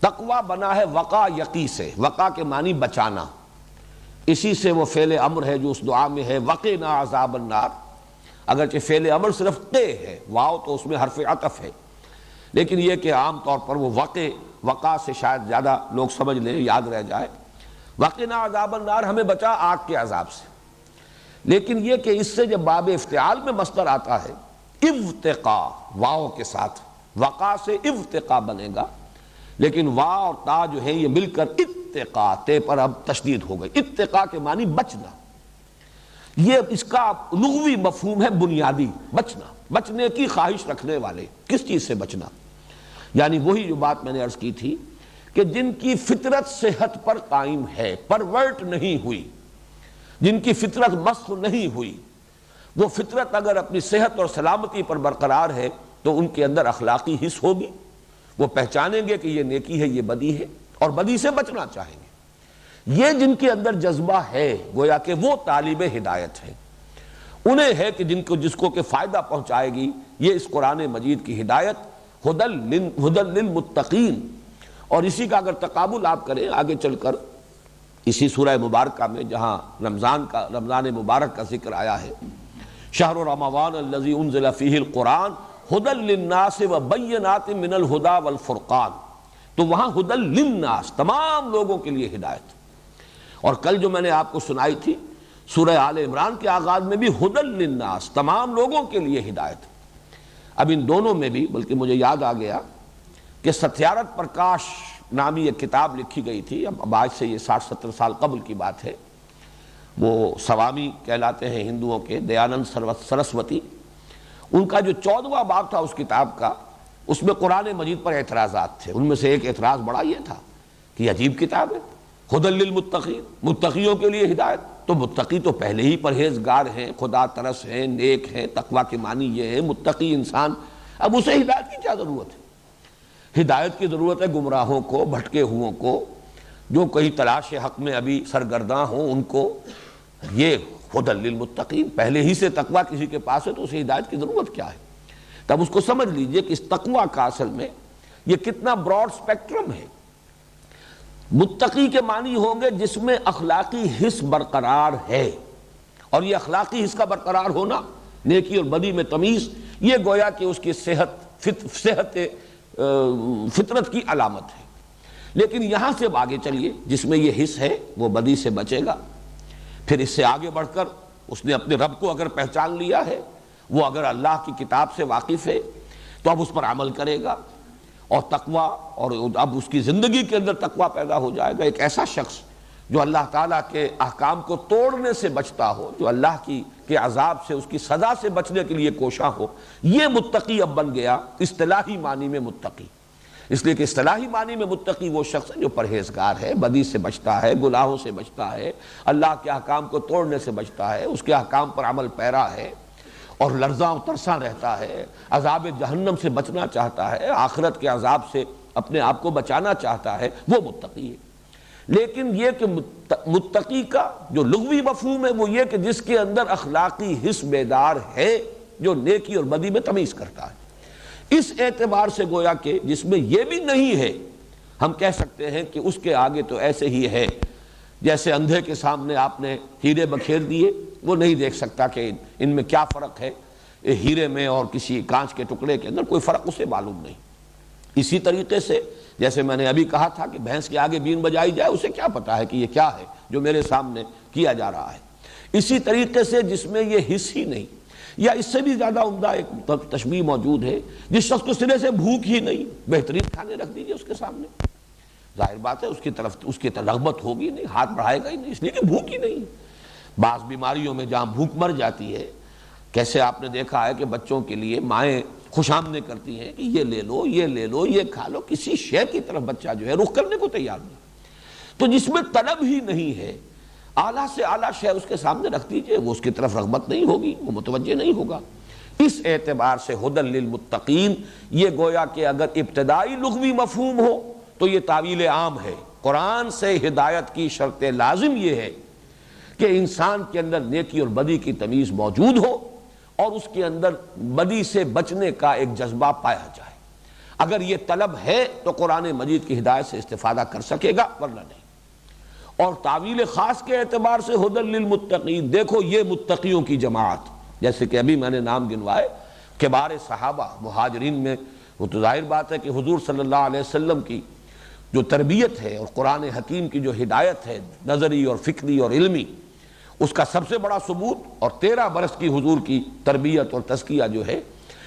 تقوی بنا ہے وقا یقی سے. وقا کے معنی بچانا، اسی سے وہ فعل امر ہے جو اس دعا میں ہے وقنا عذاب النار. اگرچہ فعل امر صرف قے ہے، واو تو اس میں حرف عطف ہے، لیکن یہ کہ عام طور پر وہ وقا سے شاید زیادہ لوگ سمجھ لیں، یاد رہ جائے. وقنا عذاب النار ہمیں بچا آگ کے عذاب سے. لیکن یہ کہ اس سے جب باب افتعال میں مصدر آتا ہے ابتقا واو کے ساتھ، وقا سے ابتقا بنے گا، لیکن وا اور تا جو ہے یہ مل کر اتقا، تے پر اب تشدید ہو گئی. اتقا کے معنی بچنا. یہ اس کا لغوی مفہوم ہے بنیادی، بچنا، بچنے کی خواہش رکھنے والے. کس چیز سے بچنا؟ یعنی وہی جو بات میں نے عرض کی تھی کہ جن کی فطرت صحت پر قائم ہے، پرورٹ نہیں ہوئی، جن کی فطرت مسخ نہیں ہوئی، وہ فطرت اگر اپنی صحت اور سلامتی پر برقرار ہے تو ان کے اندر اخلاقی حس ہوگی. وہ پہچانیں گے کہ یہ نیکی ہے، یہ بدی ہے، اور بدی سے بچنا چاہیں گے. یہ جن کے اندر جذبہ ہے گویا کہ وہ طالب ہدایت ہے. انہیں ہے کہ جس کو کہ فائدہ پہنچائے گی یہ اس قرآن مجید کی ہدایت ھدی للمتقین. اور اسی کا اگر تقابل آپ کریں آگے چل کر اسی سورہ مبارکہ میں جہاں رمضان مبارک کا ذکر آیا ہے، شہر رمضان الذی انزل فیہ القرآن ھدی للناس وبینات من الھدی والفرقان، تو وہاں ھدی للناس تمام لوگوں کے لیے ہدایت. اور کل جو میں نے آپ کو سنائی تھی سورہ آل عمران کے آغاز میں بھی ھدی للناس تمام لوگوں کے لیے ہدایت. اب ان دونوں میں بھی بلکہ مجھے یاد آ گیا کہ ستیارتھ پرکاش نامی ایک کتاب لکھی گئی تھی، اب آج سے یہ 60-70 سال قبل کی بات ہے. وہ سوامی کہلاتے ہیں ہندوؤں کے، دیانند سرسوتی. ان کا جو 14واں باب تھا اس کتاب کا، اس میں قرآن مجید پر اعتراضات تھے. ان میں سے ایک اعتراض بڑا یہ تھا کہ یہ عجیب کتاب ہے، ہدی للمتقین، متقیوں کے لیے ہدایت. تو متقی تو پہلے ہی پرہیزگار ہیں، خدا ترس ہیں، نیک ہیں. تقویٰ کے معنی یہ ہے متقی انسان. اب اسے ہدایت کی کیا ضرورت ہے؟ ہدایت کی ضرورت ہے گمراہوں کو، بھٹکے ہوئوں کو، جو کہیں تلاش حق میں ابھی سرگرداں ہوں ان کو. یہ ہدی للمتقین، پہلے ہی سے تقویٰ کسی کے پاس ہے تو اسے ہدایت کی ضرورت کیا ہے؟ تب اس کو سمجھ لیجئے کہ اس تقویٰ کا اصل میں یہ کتنا براڈ سپیکٹرم ہے. متقی کے معنی ہوں گے جس میں اخلاقی حس برقرار ہے، اور یہ اخلاقی حس کا برقرار ہونا، نیکی اور بدی میں تمیز، یہ گویا کہ اس کی صحت فطرت کی علامت ہے. لیکن یہاں سے آگے چلیے، جس میں یہ حس ہے وہ بدی سے بچے گا. پھر اس سے آگے بڑھ کر اس نے اپنے رب کو اگر پہچان لیا ہے، وہ اگر اللہ کی کتاب سے واقف ہے تو اب اس پر عمل کرے گا، اور تقویٰ، اور اب اس کی زندگی کے اندر تقویٰ پیدا ہو جائے گا. ایک ایسا شخص جو اللہ تعالیٰ کے احکام کو توڑنے سے بچتا ہو، جو اللہ کے عذاب سے، اس کی سزا سے بچنے کے لیے کوشاں ہو، یہ متقی اب بن گیا اصطلاحی معنی میں متقی. اس لیے کہ اصطلاحی معنی میں متقی وہ شخص ہے جو پرہیزگار ہے، بدی سے بچتا ہے، گناہوں سے بچتا ہے، اللہ کے احکام کو توڑنے سے بچتا ہے، اس کے احکام پر عمل پیرا ہے، اور لرزاں و ترساں رہتا ہے، عذاب جہنم سے بچنا چاہتا ہے، آخرت کے عذاب سے اپنے آپ کو بچانا چاہتا ہے، وہ متقی ہے. لیکن یہ کہ متقی کا جو لغوی مفہوم ہے وہ یہ کہ جس کے اندر اخلاقی حس بیدار ہے، جو نیکی اور بدی میں تمیز کرتا ہے. اس اعتبار سے گویا کہ جس میں یہ بھی نہیں ہے، ہم کہہ سکتے ہیں کہ اس کے آگے تو ایسے ہی ہے جیسے اندھے کے سامنے آپ نے ہیرے بکھیر دیے، وہ نہیں دیکھ سکتا کہ ان میں کیا فرق ہے، ہیرے میں اور کسی کانچ کے ٹکڑے کے اندر کوئی فرق اسے معلوم نہیں. اسی طریقے سے جیسے میں نے ابھی کہا تھا کہ بھینس کے آگے بین بجائی جائے، اسے کیا پتا ہے کہ یہ کیا ہے جو میرے سامنے کیا جا رہا ہے. اسی طریقے سے جس میں یہ حس ہی نہیں، یا اس سے بھی زیادہ عمدہ ایک تشبیہ موجود ہے، جس شخص کو سرے سے بھوک ہی نہیں، بہترین کھانے رکھ دیجئے اس کے سامنے، ظاہر بات ہے اس کی رغبت ہوگی نہیں، ہاتھ بڑھائے گا ہی نہیں، اس لیے کہ بھوک ہی نہیں. بعض بیماریوں میں جہاں بھوک مر جاتی ہے، کیسے آپ نے دیکھا ہے کہ بچوں کے لیے مائیں خوش آمدید کرتی ہیں کہ یہ لے لو، یہ لے لو، یہ کھا لو، کسی شے کی طرف بچہ جو ہے رخ کرنے کو تیار نہیں. تو جس میں طلب ہی نہیں ہے، اعلیٰ سے اعلیٰ شے اس کے سامنے رکھ دیجئے، وہ اس کی طرف رغبت نہیں ہوگی، وہ متوجہ نہیں ہوگا. اس اعتبار سے ہدی للمتقین یہ گویا کہ اگر ابتدائی لغوی مفہوم ہو تو یہ تعویل عام ہے. قرآن سے ہدایت کی شرط لازم یہ ہے کہ انسان کے اندر نیکی اور بدی کی تمیز موجود ہو، اور اس کے اندر بدی سے بچنے کا ایک جذبہ پایا جائے. اگر یہ طلب ہے تو قرآن مجید کی ہدایت سے استفادہ کر سکے گا، ورنہ نہیں. اور تعویل خاص کے اعتبار سے ہدی للمتقین، دیکھو یہ متقیوں کی جماعت، جیسے کہ ابھی میں نے نام گنوائے کبار صحابہ مہاجرین میں، وہ تو ظاہر بات ہے کہ حضور صلی اللہ علیہ وسلم کی جو تربیت ہے اور قرآن حکیم کی جو ہدایت ہے نظری اور فکری اور علمی، اس کا سب سے بڑا ثبوت، اور 13 برس کی حضور کی تربیت اور تزکیہ جو ہے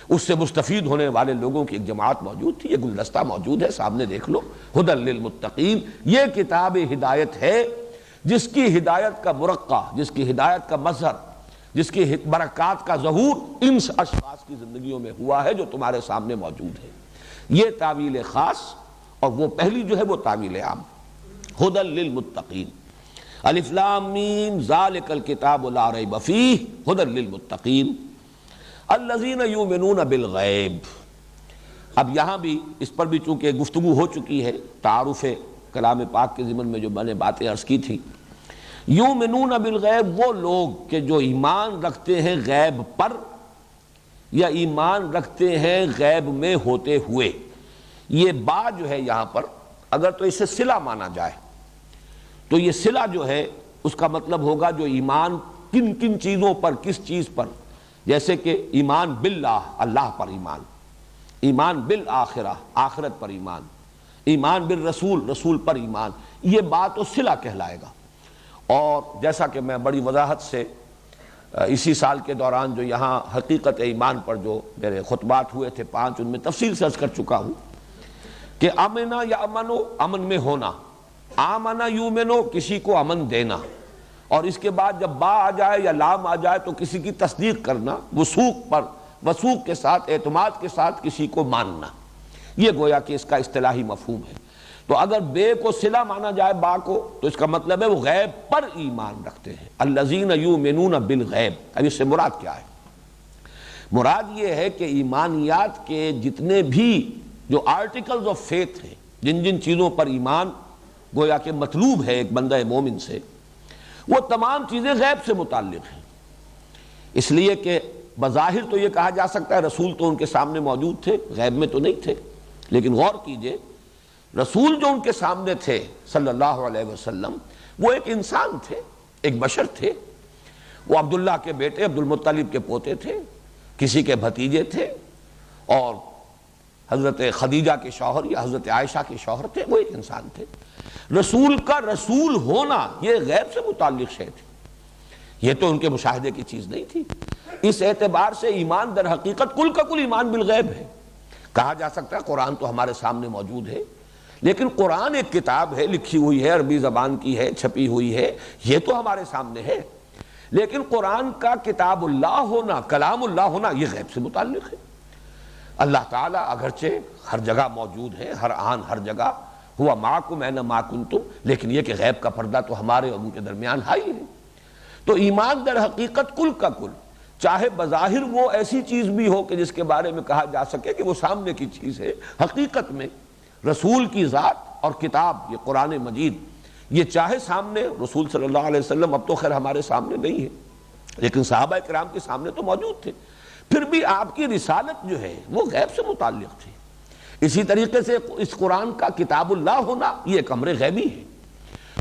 اس سے مستفید ہونے والے لوگوں کی ایک جماعت موجود تھی. یہ گلدستہ موجود ہے، سامنے دیکھ لو. ہدی للمتقین یہ کتاب ہدایت ہے جس کی ہدایت کا مرقع، جس کی ہدایت کا مظہر، جس کی برکات کا ظہور ان اشخاص کی زندگیوں میں ہوا ہے جو تمہارے سامنے موجود ہے. یہ تعویل خاص، اور وہ پہلی جو ہے وہ تعویل عام. ہدی للمتقین، الف لام میم ذالک الکتاب لا ریب فیہ ہدی للمتقین الذین یؤمنون بالغیب. اب یہاں بھی اس پر بھی چونکہ گفتگو ہو چکی ہے تعارف کلام پاک کے ضمن میں جو میں نے باتیں عرض کی تھی. یؤمنون بالغیب وہ لوگ کہ جو ایمان رکھتے ہیں غیب پر، یا ایمان رکھتے ہیں غیب میں ہوتے ہوئے. یہ با جو ہے یہاں پر اگر تو اسے صلہ مانا جائے تو یہ صلہ جو ہے اس کا مطلب ہوگا جو ایمان کن کن چیزوں پر، کس چیز پر، جیسے کہ ایمان باللہ اللہ پر ایمان، ایمان بالآخرہ آخرت پر ایمان، ایمان بالرسول رسول پر ایمان. یہ بات و صلہ کہلائے گا. اور جیسا کہ میں بڑی وضاحت سے اسی سال کے دوران جو یہاں حقیقت ایمان پر جو میرے خطبات ہوئے تھے 5، ان میں تفصیل سے عرض کر چکا ہوں کہ امنا یا امنو امن میں ہونا، آمنا یومنو کسی کو امن دینا، اور اس کے بعد جب با آ جائے یا لام آ جائے تو کسی کی تصدیق کرنا، وثوق پر، وثوق کے ساتھ، اعتماد کے ساتھ کسی کو ماننا. یہ گویا کہ اس کا اصطلاحی مفہوم ہے۔ تو اگر بے کو صلہ مانا جائے با کو تو اس کا مطلب ہے وہ غیب پر ایمان رکھتے ہیں، الذین یؤمنون بالغیب۔ اب اس سے مراد کیا ہے؟ مراد یہ ہے کہ ایمانیات کے جتنے بھی جو آرٹیکلز آف فیتھ ہیں، جن جن چیزوں پر ایمان گویا کہ مطلوب ہے ایک بندہ مومن سے، وہ تمام چیزیں غیب سے متعلق ہیں۔ اس لیے کہ بظاہر تو یہ کہا جا سکتا ہے رسول تو ان کے سامنے موجود تھے، غیب میں تو نہیں تھے، لیکن غور کیجئے رسول جو ان کے سامنے تھے صلی اللہ علیہ وسلم، وہ ایک انسان تھے، ایک بشر تھے۔ وہ عبداللہ کے بیٹے عبد المطلب کے پوتے تھے، کسی کے بھتیجے تھے، اور حضرت خدیجہ کے شوہر یا حضرت عائشہ کے شوہر تھے۔ وہ ایک انسان تھے۔ رسول کا رسول ہونا یہ غیب سے متعلق شے تھی، یہ تو ان کے مشاہدے کی چیز نہیں تھی۔ اس اعتبار سے ایمان در حقیقت کل کا کل ایمان بالغیب ہے۔ کہا جا سکتا ہے قرآن تو ہمارے سامنے موجود ہے، لیکن قرآن ایک کتاب ہے، لکھی ہوئی ہے، عربی زبان کی ہے، چھپی ہوئی ہے، یہ تو ہمارے سامنے ہے، لیکن قرآن کا کتاب اللہ ہونا، کلام اللہ ہونا، یہ غیب سے متعلق ہے۔ اللہ تعالیٰ اگرچہ ہر جگہ موجود ہے، ہر آن ہر جگہ، ہوا معکم اینما کنتم، لیکن یہ کہ غیب کا پردہ تو ہمارے اور ان کے درمیان ہائی ہے۔ تو ایمان در حقیقت کل کا کل، چاہے بظاہر وہ ایسی چیز بھی ہو کہ جس کے بارے میں کہا جا سکے کہ وہ سامنے کی چیز ہے، حقیقت میں رسول کی ذات اور کتاب یہ قرآن مجید، یہ چاہے سامنے رسول صلی اللہ علیہ وسلم، اب تو خیر ہمارے سامنے نہیں ہے، لیکن صحابہ کرام کے سامنے تو موجود تھے، پھر بھی آپ کی رسالت جو ہے وہ غیب سے متعلق تھی۔ اسی طریقے سے اس قرآن کا کتاب اللہ ہونا یہ ایک امر غیبی ہے۔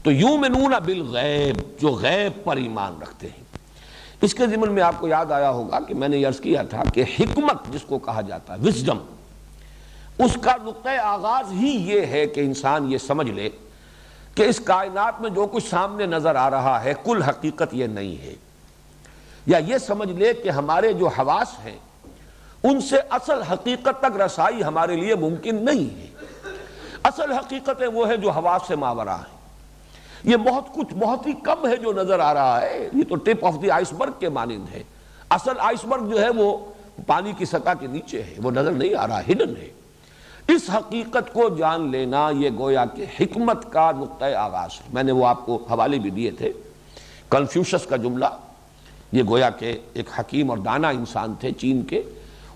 تو یؤمنون بالغیب، جو غیب پر ایمان رکھتے ہیں۔ اس کے ضمن میں آپ کو یاد آیا ہوگا کہ میں نے عرض کیا تھا کہ حکمت جس کو کہا جاتا ہے، وزڈم، اس کا نقطۂ آغاز ہی یہ ہے کہ انسان یہ سمجھ لے کہ اس کائنات میں جو کچھ سامنے نظر آ رہا ہے کل حقیقت یہ نہیں ہے، یا یہ سمجھ لے کہ ہمارے جو حواس ہیں ان سے اصل حقیقت تک رسائی ہمارے لیے ممکن نہیں ہے۔ اصل حقیقتیں وہ ہے جو حواس سے ماورا ہے۔ یہ بہت کچھ بہت ہی کم ہے جو نظر آ رہا ہے، یہ تو ٹپ آف دی آئس برگ کے مانند ہے۔ اصل آئس برگ جو ہے وہ پانی کی سطح کے نیچے ہے، وہ نظر نہیں آ رہا، ہڈن ہے۔ اس حقیقت کو جان لینا یہ گویا کہ حکمت کا نقطۂ آغاز ہے۔ میں نے وہ آپ کو حوالے بھی دیے تھے، کنفیوشس کا جملہ، یہ گویا کہ ایک حکیم اور دانا انسان تھے چین کے،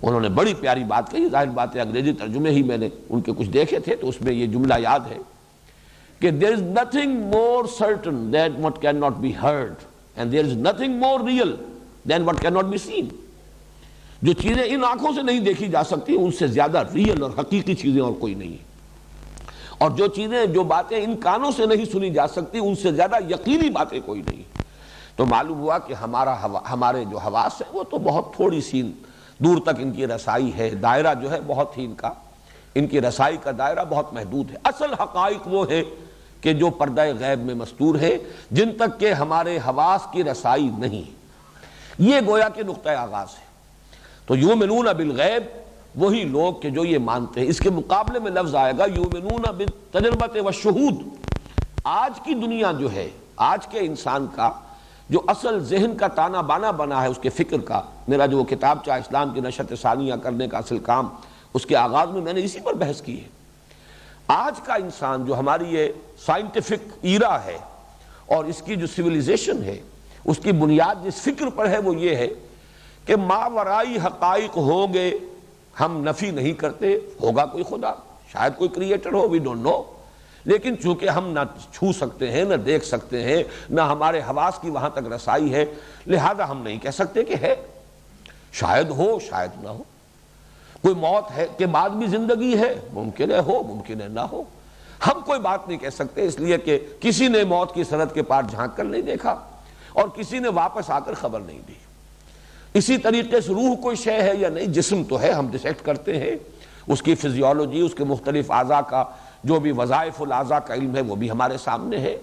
انہوں نے بڑی پیاری بات کہی۔ ظاہر بات ہے انگریزی ترجمے ہی میں نے ان کے کچھ دیکھے تھے تو اس میں یہ جملہ یاد ہے کہ there is nothing more certain than what cannot be heard and there is nothing more real than what cannot be seen۔ جو چیزیں ان آنکھوں سے نہیں دیکھی جا سکتی ان سے زیادہ ریئل اور حقیقی چیزیں اور کوئی نہیں ہے، اور جو چیزیں جو باتیں ان کانوں سے نہیں سنی جا سکتی ان سے زیادہ یقینی باتیں کوئی نہیں۔ تو معلوم ہوا کہ ہمارے جو حواس ہیں وہ تو بہت تھوڑی سی دور تک ان کی رسائی ہے، دائرہ جو ہے بہت ہی ان کی رسائی کا دائرہ بہت محدود ہے۔ اصل حقائق وہ ہے کہ جو پردہ غیب میں مستور ہے، جن تک کہ ہمارے حواس کی رسائی نہیں، یہ گویا کہ نقطۂ آغاز ہے۔ تو یؤمنون بالغیب وہی لوگ کہ جو یہ مانتے ہیں۔ اس کے مقابلے میں لفظ آئے گا یؤمنون بالتجربۃ والشہود۔ آج کی دنیا جو ہے، آج کے انسان کا جو اصل ذہن کا تانا بانا بنا ہے اس کے فکر کا، میرا جو کتاب چاہ اسلام کی نشرت ثانیہ کرنے کا اصل کام، اس کے آغاز میں نے اسی پر بحث کی ہے۔ آج کا انسان جو ہماری یہ سائنٹیفک ایرا ہے اور اس کی جو سویلائزیشن ہے، اس کی بنیاد جس فکر پر ہے وہ یہ ہے کہ ماورائی حقائق ہوں گے، ہم نفی نہیں کرتے، ہوگا کوئی خدا، شاید کوئی creator who, we don't know, لیکن چونکہ ہم نہ چھو سکتے ہیں، نہ دیکھ سکتے ہیں، نہ ہمارے حواس کی وہاں تک رسائی ہے، لہذا ہم نہیں کہہ سکتے کہ ہے، شاید ہو شاید نہ ہو۔ کوئی موت ہے کے بعد بھی زندگی ہے، ممکن ہے ہو ممکن ہے نہ ہو، ہم کوئی بات نہیں کہہ سکتے، اس لیے کہ کسی نے موت کی سرحد کے پار جھانک کر نہیں دیکھا اور کسی نے واپس آ کر خبر نہیں دی۔ اسی طریقے سے روح کوئی شے ہے یا نہیں، جسم تو ہے، ہم ڈسیکٹ کرتے ہیں، اس کی فزیولوجی، اس کے مختلف اعضاء کا جو بھی وظائف الاعضاء کا علم ہے وہ بھی ہمارے سامنے ہے،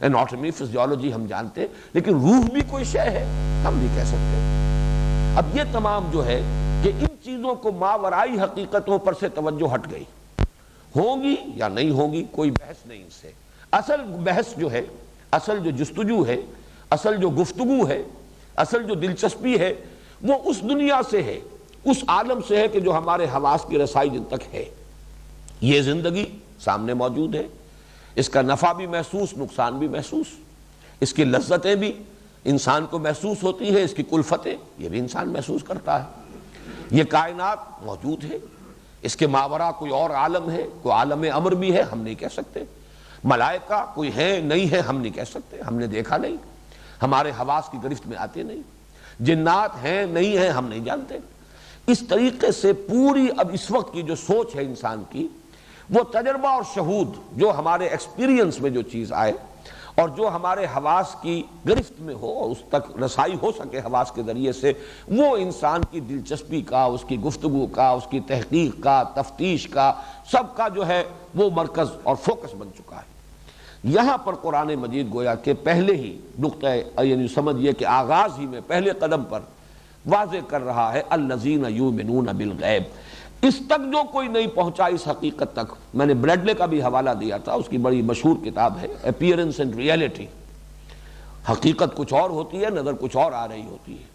اناٹمی فزیولوجی ہم جانتے ہیں، لیکن روح بھی کوئی شے ہے ہم نہیں کہہ سکتے۔ اب یہ تمام جو ہے کہ ان چیزوں کو ماورائی حقیقتوں پر سے توجہ ہٹ گئی، ہوں گی یا نہیں ہوں گی کوئی بحث نہیں ان سے۔ اصل بحث جو ہے، اصل جو جستجو ہے، اصل جو گفتگو ہے، اصل جو دلچسپی ہے وہ اس دنیا سے ہے، اس عالم سے ہے کہ جو ہمارے حواس کی رسائی جن تک ہے۔ یہ زندگی سامنے موجود ہے، اس کا نفع بھی محسوس، نقصان بھی محسوس، اس کی لذتیں بھی انسان کو محسوس ہوتی ہیں، اس کی کلفتیں یہ بھی انسان محسوس کرتا ہے۔ یہ کائنات موجود ہے، اس کے ماورا کوئی اور عالم ہے، کوئی عالم امر بھی ہے، ہم نہیں کہہ سکتے۔ ملائکہ کوئی ہے نہیں ہے، ہم نہیں کہہ سکتے، ہم نے دیکھا نہیں، ہمارے حواس کی گرفت میں آتے نہیں۔ جنات ہیں نہیں ہیں، ہم نہیں جانتے۔ اس طریقے سے پوری اب اس وقت کی جو سوچ ہے انسان کی، وہ تجربہ اور شہود جو ہمارے ایکسپیرینس میں جو چیز آئے اور جو ہمارے حواس کی گرفت میں ہو، اس تک رسائی ہو سکے حواس کے ذریعے سے، وہ انسان کی دلچسپی کا، اس کی گفتگو کا، اس کی تحقیق کا، تفتیش کا، سب کا جو ہے وہ مرکز اور فوکس بن چکا ہے۔ یہاں پر قرآن مجید گویا کہ پہلے ہی نقطہ یعنی سمجھیے کہ آغاز ہی میں پہلے قدم پر واضح کر رہا ہے الذین یؤمنون بالغیب۔ اس تک جو کوئی نہیں پہنچا اس حقیقت تک، میں نے بریڈلے کا بھی حوالہ دیا تھا، اس کی بڑی مشہور کتاب ہے اپیئرنس اینڈ ریئلٹی، حقیقت کچھ اور ہوتی ہے، نظر کچھ اور آ رہی ہوتی ہے۔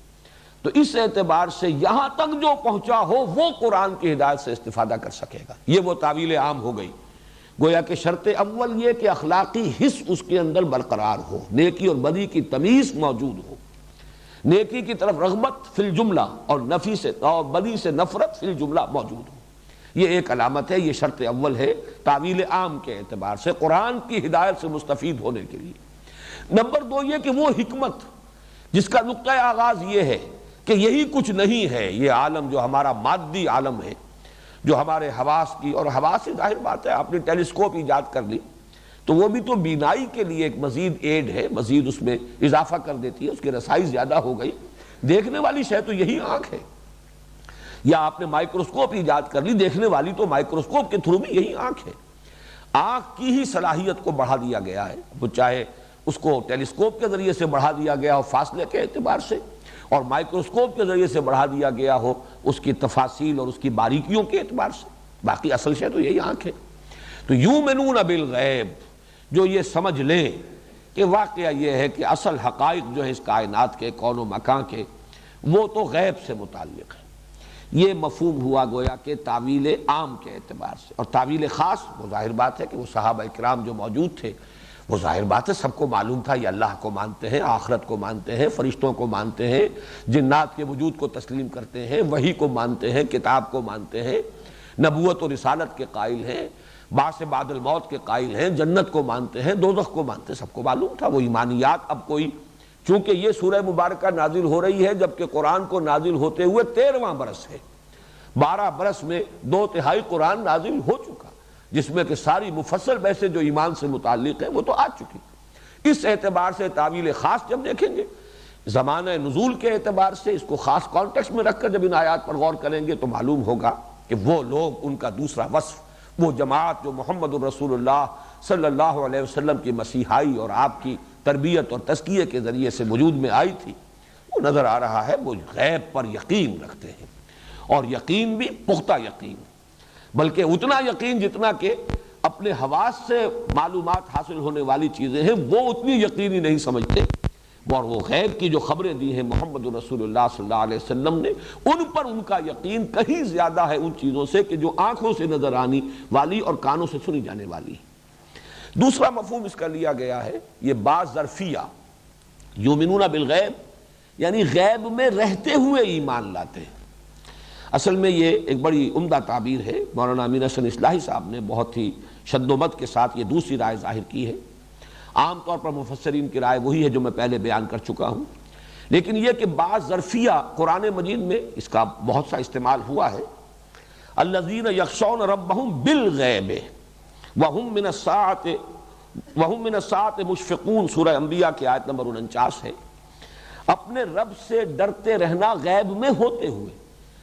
تو اس اعتبار سے یہاں تک جو پہنچا ہو وہ قرآن کی ہدایت سے استفادہ کر سکے گا، یہ وہ تعویل عام ہو گئی۔ گویا کہ شرط اول یہ کہ اخلاقی حس اس کے اندر برقرار ہو، نیکی اور بدی کی تمیز موجود ہو، نیکی کی طرف رغبت فی الجملہ اور نفی سے اور بدی سے نفرت فی الجملہ موجود ہو۔ یہ ایک علامت ہے، یہ شرط اول ہے تعویل عام کے اعتبار سے قرآن کی ہدایت سے مستفید ہونے کے لیے۔ نمبر دو یہ کہ وہ حکمت جس کا نقطہ آغاز یہ ہے کہ یہی کچھ نہیں ہے، یہ عالم جو ہمارا مادی عالم ہے، جو ہمارے حواس کی، اور حواس سے ظاہر بات ہے آپ نے ٹیلیسکوپ ایجاد کر لی تو وہ بھی تو بینائی کے لیے ایک مزید ایڈ ہے، مزید اس میں اضافہ کر دیتی ہے، اس کی رسائی زیادہ ہو گئی۔ دیکھنے والی شے تو یہی آنکھ ہے، یا آپ نے مائکروسکوپ ایجاد کر لی، دیکھنے والی تو مائکروسکوپ کے تھرو بھی یہی آنکھ ہے۔ آنکھ کی ہی صلاحیت کو بڑھا دیا گیا ہے، وہ چاہے اس کو ٹیلیسکوپ کے ذریعے سے بڑھا دیا گیا ہو فاصلے کے اعتبار سے، اور مائکروسکوپ کے ذریعے سے بڑھا دیا گیا ہو اس کی تفاصیل اور اس کی باریکیوں کے اعتبار سے، باقی اصل شے تو یہی آنکھ ہے۔ تو یؤمنون بالغیب، جو یہ سمجھ لیں کہ واقعہ یہ ہے کہ اصل حقائق جو ہے اس کائنات کے، کون و مکان کے، وہ تو غیب سے متعلق ہے۔ یہ مفہوم ہوا گویا کہ تعویل عام کے اعتبار سے، اور تعویل خاص وہ ظاہر بات ہے کہ وہ صحابہ کرام جو موجود تھے، وہ ظاہر بات ہے سب کو معلوم تھا یہ اللہ کو مانتے ہیں، آخرت کو مانتے ہیں، فرشتوں کو مانتے ہیں، جنات کے وجود کو تسلیم کرتے ہیں، وحی کو مانتے ہیں، کتاب کو مانتے ہیں، نبوت و رسالت کے قائل ہیں، بعث بعد الموت کے قائل ہیں، جنت کو مانتے ہیں، دوزخ کو مانتے ہیں، سب کو معلوم تھا وہ ایمانیات۔ اب کوئی چونکہ یہ سورہ مبارکہ نازل ہو رہی ہے جبکہ قرآن کو نازل ہوتے ہوئے 13واں برس ہے، 12 برس میں 2/3 قرآن نازل ہو چکا، جس میں کہ ساری مفصل بحثیں جو ایمان سے متعلق ہیں وہ تو آ چکی۔ اس اعتبار سے تعویل خاص جب دیکھیں گے، زمانہ نزول کے اعتبار سے اس کو خاص کانٹیکسٹ میں رکھ کر جب ان آیات پر غور کریں گے تو معلوم ہوگا کہ وہ لوگ، ان کا دوسرا وصف، وہ جماعت جو محمد الرسول اللہ صلی اللہ علیہ وسلم کی مسیحائی اور آپ کی تربیت اور تزکیے کے ذریعے سے وجود میں آئی تھی، وہ نظر آ رہا ہے وہ غیب پر یقین رکھتے ہیں، اور یقین بھی پختہ یقین، بلکہ اتنا یقین جتنا کہ اپنے حواس سے معلومات حاصل ہونے والی چیزیں ہیں وہ اتنی یقینی نہیں سمجھتے، اور وہ غیب کی جو خبریں دی ہیں محمد رسول اللہ صلی اللہ علیہ وسلم نے، ان پر ان کا یقین کہیں زیادہ ہے ان چیزوں سے کہ جو آنکھوں سے نظر آنے والی اور کانوں سے سنی جانے والی۔ دوسرا مفہوم اس کا لیا گیا ہے یہ بعض ظرفیہ، یؤمنون بالغیب یعنی غیب میں رہتے ہوئے ایمان لاتے ہیں۔ اصل میں یہ ایک بڑی عمدہ تعبیر ہے، مولانا امین حسن اصلاحی صاحب نے بہت ہی شد و مد کے ساتھ یہ دوسری رائے ظاہر کی ہے۔ عام طور پر مفسرین کی رائے وہی ہے جو میں پہلے بیان کر چکا ہوں، لیکن یہ کہ بعض ظرفیہ قرآن مجید میں اس کا بہت سا استعمال ہوا ہے۔ الذین یخشون ربہم بالغیب وہم من الساعۃ مشفقون، سورہ انبیاء کی آیت نمبر 49 ہے، اپنے رب سے ڈرتے رہنا غیب میں ہوتے ہوئے۔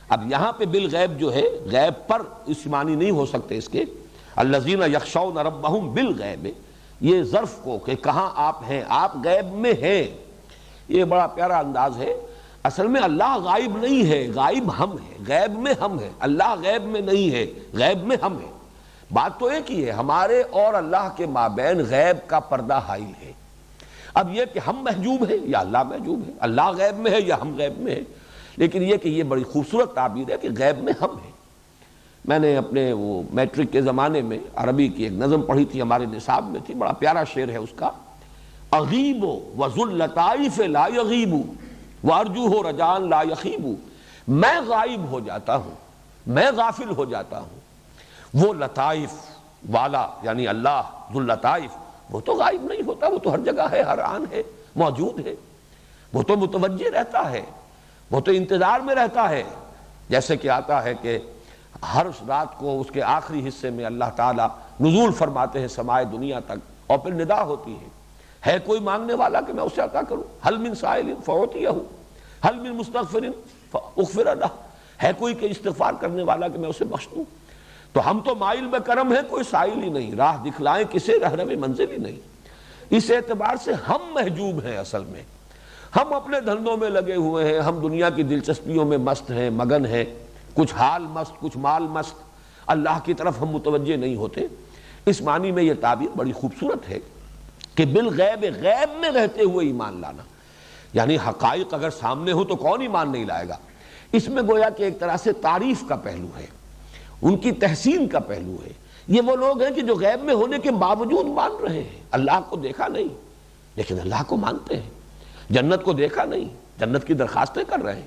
اب یہاں پہ بالغیب جو ہے غیب پر اس معنی نہیں ہو سکتے اس کے، الذین یخشون ربہم بالغیب، یہ ظرف کو کہ کہاں آپ ہیں، آپ غیب میں ہیں، یہ بڑا پیارا انداز ہے۔ اصل میں اللہ غائب نہیں ہے، غائب ہم ہیں، غیب میں ہم ہیں، اللہ غیب میں نہیں ہے، غیب میں ہم ہیں۔ بات تو ایک ہی ہے، ہمارے اور اللہ کے مابین غیب کا پردہ حائل ہے۔ اب یہ کہ ہم محجوب ہیں یا اللہ محجوب ہے، اللہ غیب میں ہے یا ہم غیب میں ہیں، لیکن یہ کہ یہ بڑی خوبصورت تعبیر ہے کہ غیب میں ہم ہیں۔ میں نے اپنے وہ میٹرک کے زمانے میں عربی کی ایک نظم پڑھی تھی، ہمارے نصاب میں تھی، بڑا پیارا شعر ہے اس کا، اغیب وذو اللطائف لا یغیب وارجوہ رجان لا یخیب، میں غائب ہو جاتا ہوں، میں غافل ہو جاتا ہوں، وہ لطائف والا یعنی اللہ ذو اللطائف وہ تو غائب نہیں ہوتا، وہ تو ہر جگہ ہے، ہر آن ہے، موجود ہے، وہ تو متوجہ رہتا ہے، وہ تو انتظار میں رہتا ہے۔ جیسے کہ آتا ہے کہ ہر رات کو اس کے آخری حصے میں اللہ تعالیٰ نزول فرماتے ہیں سمائے دنیا تک، اور پھر ندا ہوتی ہے کوئی مانگنے والا کہ میں اسے عطا کروں، حل من سائل فأعطیہ، حل من مستغفر فاغفر لہ، ہے کوئی کہ استغفار کرنے والا کہ میں اسے بخش دوں۔ تو ہم تو مائل میں کرم ہے، کوئی سائل ہی نہیں، راہ دکھلائیں کسے رہنم منزل ہی نہیں۔ اس اعتبار سے ہم محجوب ہیں، اصل میں ہم اپنے دھندوں میں لگے ہوئے ہیں، ہم دنیا کی دلچسپیوں میں مست ہیں، مگن ہیں، کچھ حال مست کچھ مال مست، اللہ کی طرف ہم متوجہ نہیں ہوتے۔ اس معنی میں یہ تعبیر بڑی خوبصورت ہے کہ بالغیب، غیب میں رہتے ہوئے ایمان لانا، یعنی حقائق اگر سامنے ہو تو کون ایمان نہیں لائے گا۔ اس میں گویا کہ ایک طرح سے تعریف کا پہلو ہے، ان کی تحسین کا پہلو ہے۔ یہ وہ لوگ ہیں کہ جو غیب میں ہونے کے باوجود مان رہے ہیں، اللہ کو دیکھا نہیں لیکن اللہ کو مانتے ہیں، جنت کو دیکھا نہیں جنت کی درخواستیں کر رہے ہیں،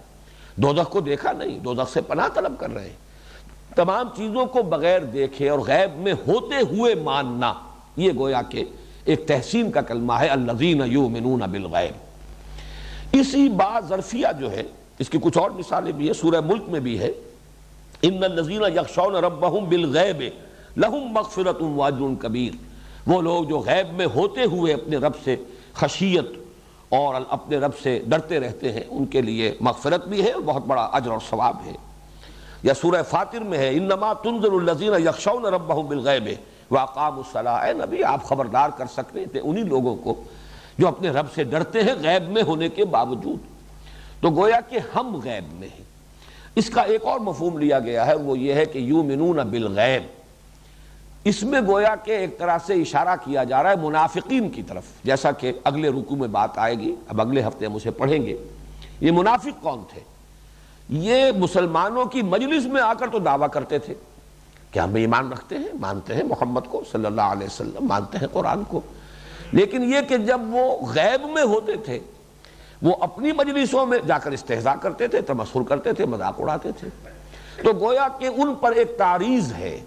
دوزخ کو دیکھا نہیں دوزخ سے پناہ طلب کر رہے ہیں۔ تمام چیزوں کو بغیر دیکھے اور غیب میں ہوتے ہوئے ماننا، یہ گویا کہ ایک تحسین کا کلمہ ہے، الذین یؤمنون بالغیب۔ اسی بات ظرفیہ جو ہے، اس کی کچھ اور مثالیں بھی ہیں، سورہ ملک میں بھی ہے، ان الذین یخشون ربہم بالغیب لہم مغفرۃ واجر کبیر، وہ لوگ جو غیب میں ہوتے ہوئے اپنے رب سے خشیت اور اپنے رب سے ڈرتے رہتے ہیں، ان کے لیے مغفرت بھی ہے اور بہت بڑا اجر اور ثواب ہے۔ یا سورہ فاطر میں ہے، انما تنذر الذین یخشون ربہم بالغیب واقاموا الصلاۃ، اے نبی آپ خبردار کر سکتے تھے انہی لوگوں کو جو اپنے رب سے ڈرتے ہیں غیب میں ہونے کے باوجود۔ تو گویا کہ ہم غیب میں ہیں۔ اس کا ایک اور مفہوم لیا گیا ہے، وہ یہ ہے کہ یؤمنون بالغیب، اس میں گویا کہ ایک طرح سے اشارہ کیا جا رہا ہے منافقین کی طرف، جیسا کہ اگلے رکوع میں بات آئے گی، اب اگلے ہفتے ہم اسے پڑھیں گے۔ یہ منافق کون تھے؟ یہ مسلمانوں کی مجلس میں آ کر تو دعویٰ کرتے تھے کہ ہم ایمان رکھتے ہیں، مانتے ہیں محمد کو صلی اللہ علیہ وسلم، مانتے ہیں قرآن کو، لیکن یہ کہ جب وہ غیب میں ہوتے تھے وہ اپنی مجلسوں میں جا کر استہزاء کرتے تھے، تمسخر کرتے تھے، مذاق اڑاتے تھے۔ تو گویا کہ ان پر ایک تعریض ہے،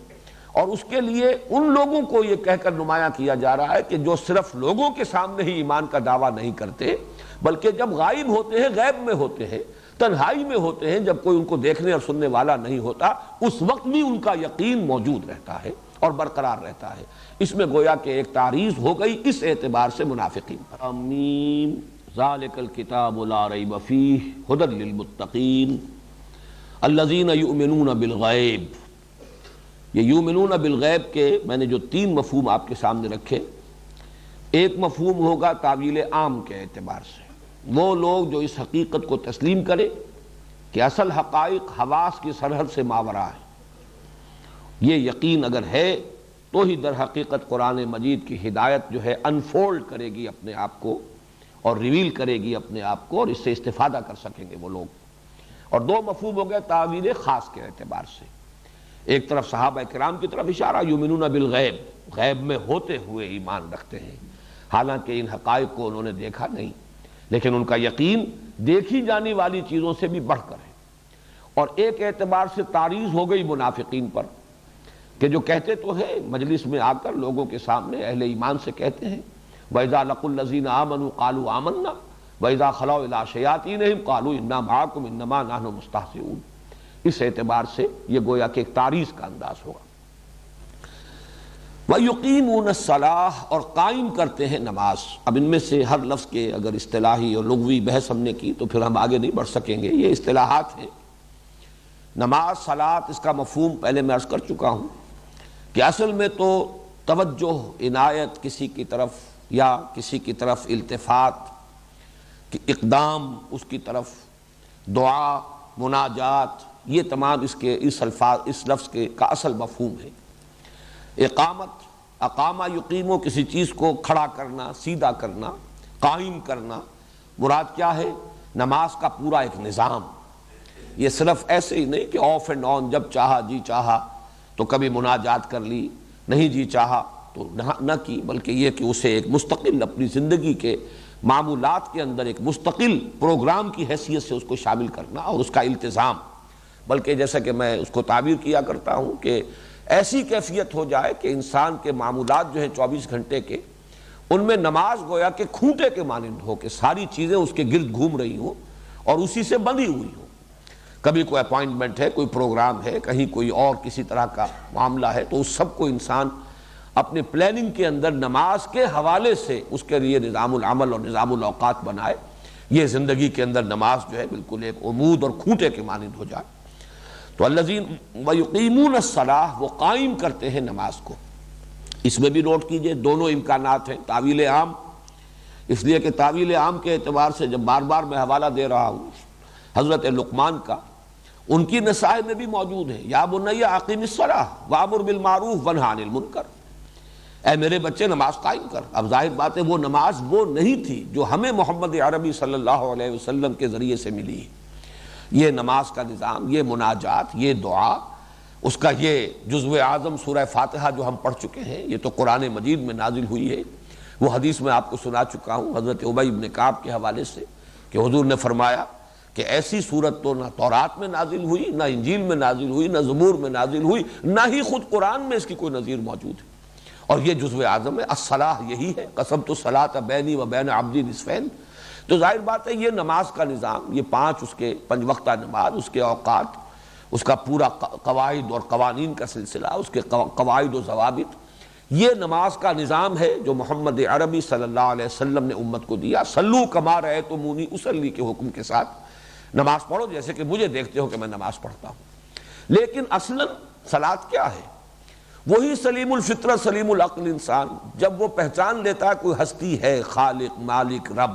اور اس کے لیے ان لوگوں کو یہ کہہ کر نمایاں کیا جا رہا ہے کہ جو صرف لوگوں کے سامنے ہی ایمان کا دعویٰ نہیں کرتے، بلکہ جب غائب ہوتے ہیں، غیب میں ہوتے ہیں، تنہائی میں ہوتے ہیں، جب کوئی ان کو دیکھنے اور سننے والا نہیں ہوتا، اس وقت بھی ان کا یقین موجود رہتا ہے اور برقرار رہتا ہے۔ اس میں گویا کہ ایک تعریض ہو گئی اس اعتبار سے منافقین پر۔ آمین ذالک الکتاب لا ریب فیہ ھدی للمتقین الذین یؤمنون بالغیب۔ یہ یؤمنون بالغیب کے میں نے جو 3 مفہوم آپ کے سامنے رکھے، ایک مفہوم ہوگا تعویل عام کے اعتبار سے، وہ لوگ جو اس حقیقت کو تسلیم کرے کہ اصل حقائق حواس کی سرحد سے ماورا ہے، یہ یقین اگر ہے تو ہی در حقیقت قرآن مجید کی ہدایت جو ہے انفولڈ کرے گی اپنے آپ کو اور ریویل کرے گی اپنے آپ کو، اور اس سے استفادہ کر سکیں گے وہ لوگ۔ اور 2 مفہوم ہو گئے تعویل خاص کے اعتبار سے، ایک طرف صحابہ کرام کی طرف اشارہ، یؤمنون بالغیب، غیب میں ہوتے ہوئے ایمان رکھتے ہیں، حالانکہ ان حقائق کو انہوں نے دیکھا نہیں، لیکن ان کا یقین دیکھی جانے والی چیزوں سے بھی بڑھ کر ہے۔ اور ایک اعتبار سے تعریض ہو گئی منافقین پر کہ جو کہتے تو ہیں مجلس میں آ کر لوگوں کے سامنے اہل ایمان سے کہتے ہیں، وَإِذَا لَقُوا الَّذِينَ آمَنُوا قَالُوا آمَنَّا وَإِذَا خَلَوْا إِلَىٰ شَيَاطِينِهِمْ قَالُوا إِنَّا مَعَكُمْ إِنَّمَا نَحْنُ مُسْتَهْزِئُونَ۔ اس اعتبار سے یہ گویا کہ ایک تعریض کا انداز ہوگا۔ وَيُقِيمُونَ الصَّلَاةَ، اور قائم کرتے ہیں نماز۔ اب ان میں سے ہر لفظ کے اگر اصطلاحی اور لغوی بحث ہم نے کی تو پھر ہم آگے نہیں بڑھ سکیں گے، یہ اصطلاحات ہیں۔ نماز، صلاۃ، اس کا مفہوم پہلے میں عرض کر چکا ہوں کہ اصل میں تو توجہ، عنایت کسی کی طرف یا کسی کی طرف التفات، اقدام اس کی طرف، دعا، مناجات، یہ تمام اس لفظ کے کا اصل مفہوم ہے۔ اقامت، اقامہ یقیمو، کسی چیز کو کھڑا کرنا، سیدھا کرنا، قائم کرنا، مراد کیا ہے؟ نماز کا پورا ایک نظام۔ یہ صرف ایسے ہی نہیں کہ آف اینڈ آن، جب چاہا جی چاہا تو کبھی مناجات کر لی، نہیں جی چاہا تو نہ کی، بلکہ یہ کہ اسے ایک مستقل اپنی زندگی کے معمولات کے اندر ایک مستقل پروگرام کی حیثیت سے اس کو شامل کرنا اور اس کا التزام، بلکہ جیسا کہ میں اس کو تعبیر کیا کرتا ہوں کہ ایسی کیفیت ہو جائے کہ انسان کے معمولات جو ہیں 24 گھنٹے کے، ان میں نماز گویا کہ کھوٹے کے مانند ہو کہ ساری چیزیں اس کے گرد گھوم رہی ہوں اور اسی سے بندھی ہوئی ہوں۔ کبھی کوئی اپائنٹمنٹ ہے، کوئی پروگرام ہے، کہیں کوئی اور کسی طرح کا معاملہ ہے، تو اس سب کو انسان اپنے پلاننگ کے اندر نماز کے حوالے سے اس کے لیے نظام العمل اور نظام الاوقات بنائے۔ یہ زندگی کے اندر نماز جو ہے بالکل ایک عمود اور کھوٹے کے مانند ہو جائے۔ تو الذین ویقیمون الصلاۃ، وہ قائم کرتے ہیں نماز کو۔ اس میں بھی نوٹ کیجئے دونوں امکانات ہیں، تعویل عام، اس لیے کہ تعویل عام کے اعتبار سے جب بار بار میں حوالہ دے رہا ہوں حضرت لقمان کا، ان کی نصائح میں بھی موجود ہے، یا بنی اقیم الصلاۃ وامر بالمعروف وانہی عن المنکر، اے میرے بچے نماز قائم کر۔ اب ظاہر بات ہے وہ نماز وہ نہیں تھی جو ہمیں محمد عربی صلی اللہ علیہ وسلم کے ذریعے سے ملی ہے۔ یہ نماز کا نظام، یہ مناجات، یہ دعا، اس کا یہ جزو اعظم سورہ فاتحہ جو ہم پڑھ چکے ہیں، یہ تو قرآن مجید میں نازل ہوئی ہے۔ وہ حدیث میں آپ کو سنا چکا ہوں حضرت ابی بن کعب کے حوالے سے کہ حضور نے فرمایا کہ ایسی صورت تو نہ تورات میں نازل ہوئی، نہ انجیل میں نازل ہوئی، نہ زبور میں نازل ہوئی، نہ ہی خود قرآن میں اس کی کوئی نظیر موجود ہے۔ اور یہ جزو اعظم ہے، الصلاۃ یہی ہے، قسمت الصلاۃ بینی و بین عبدی نصفین۔ تو ظاہر بات ہے یہ نماز کا نظام، یہ اس کے 5 وقتہ نماز، اس کے اوقات، اس کا پورا قواعد اور قوانین کا سلسلہ، اس کے قواعد و ضوابط، یہ نماز کا نظام ہے جو محمد عربی صلی اللہ علیہ وسلم نے امت کو دیا۔ صلو کما رأیتمونی اصلی کے حکم کے ساتھ نماز پڑھو جیسے کہ مجھے دیکھتے ہو کہ میں نماز پڑھتا ہوں۔ لیکن اصلاً صلاۃ کیا ہے؟ وہی سلیم الفطرت سلیم العقل انسان جب وہ پہچان لیتا ہے کوئی ہستی ہے، خالق مالک رب،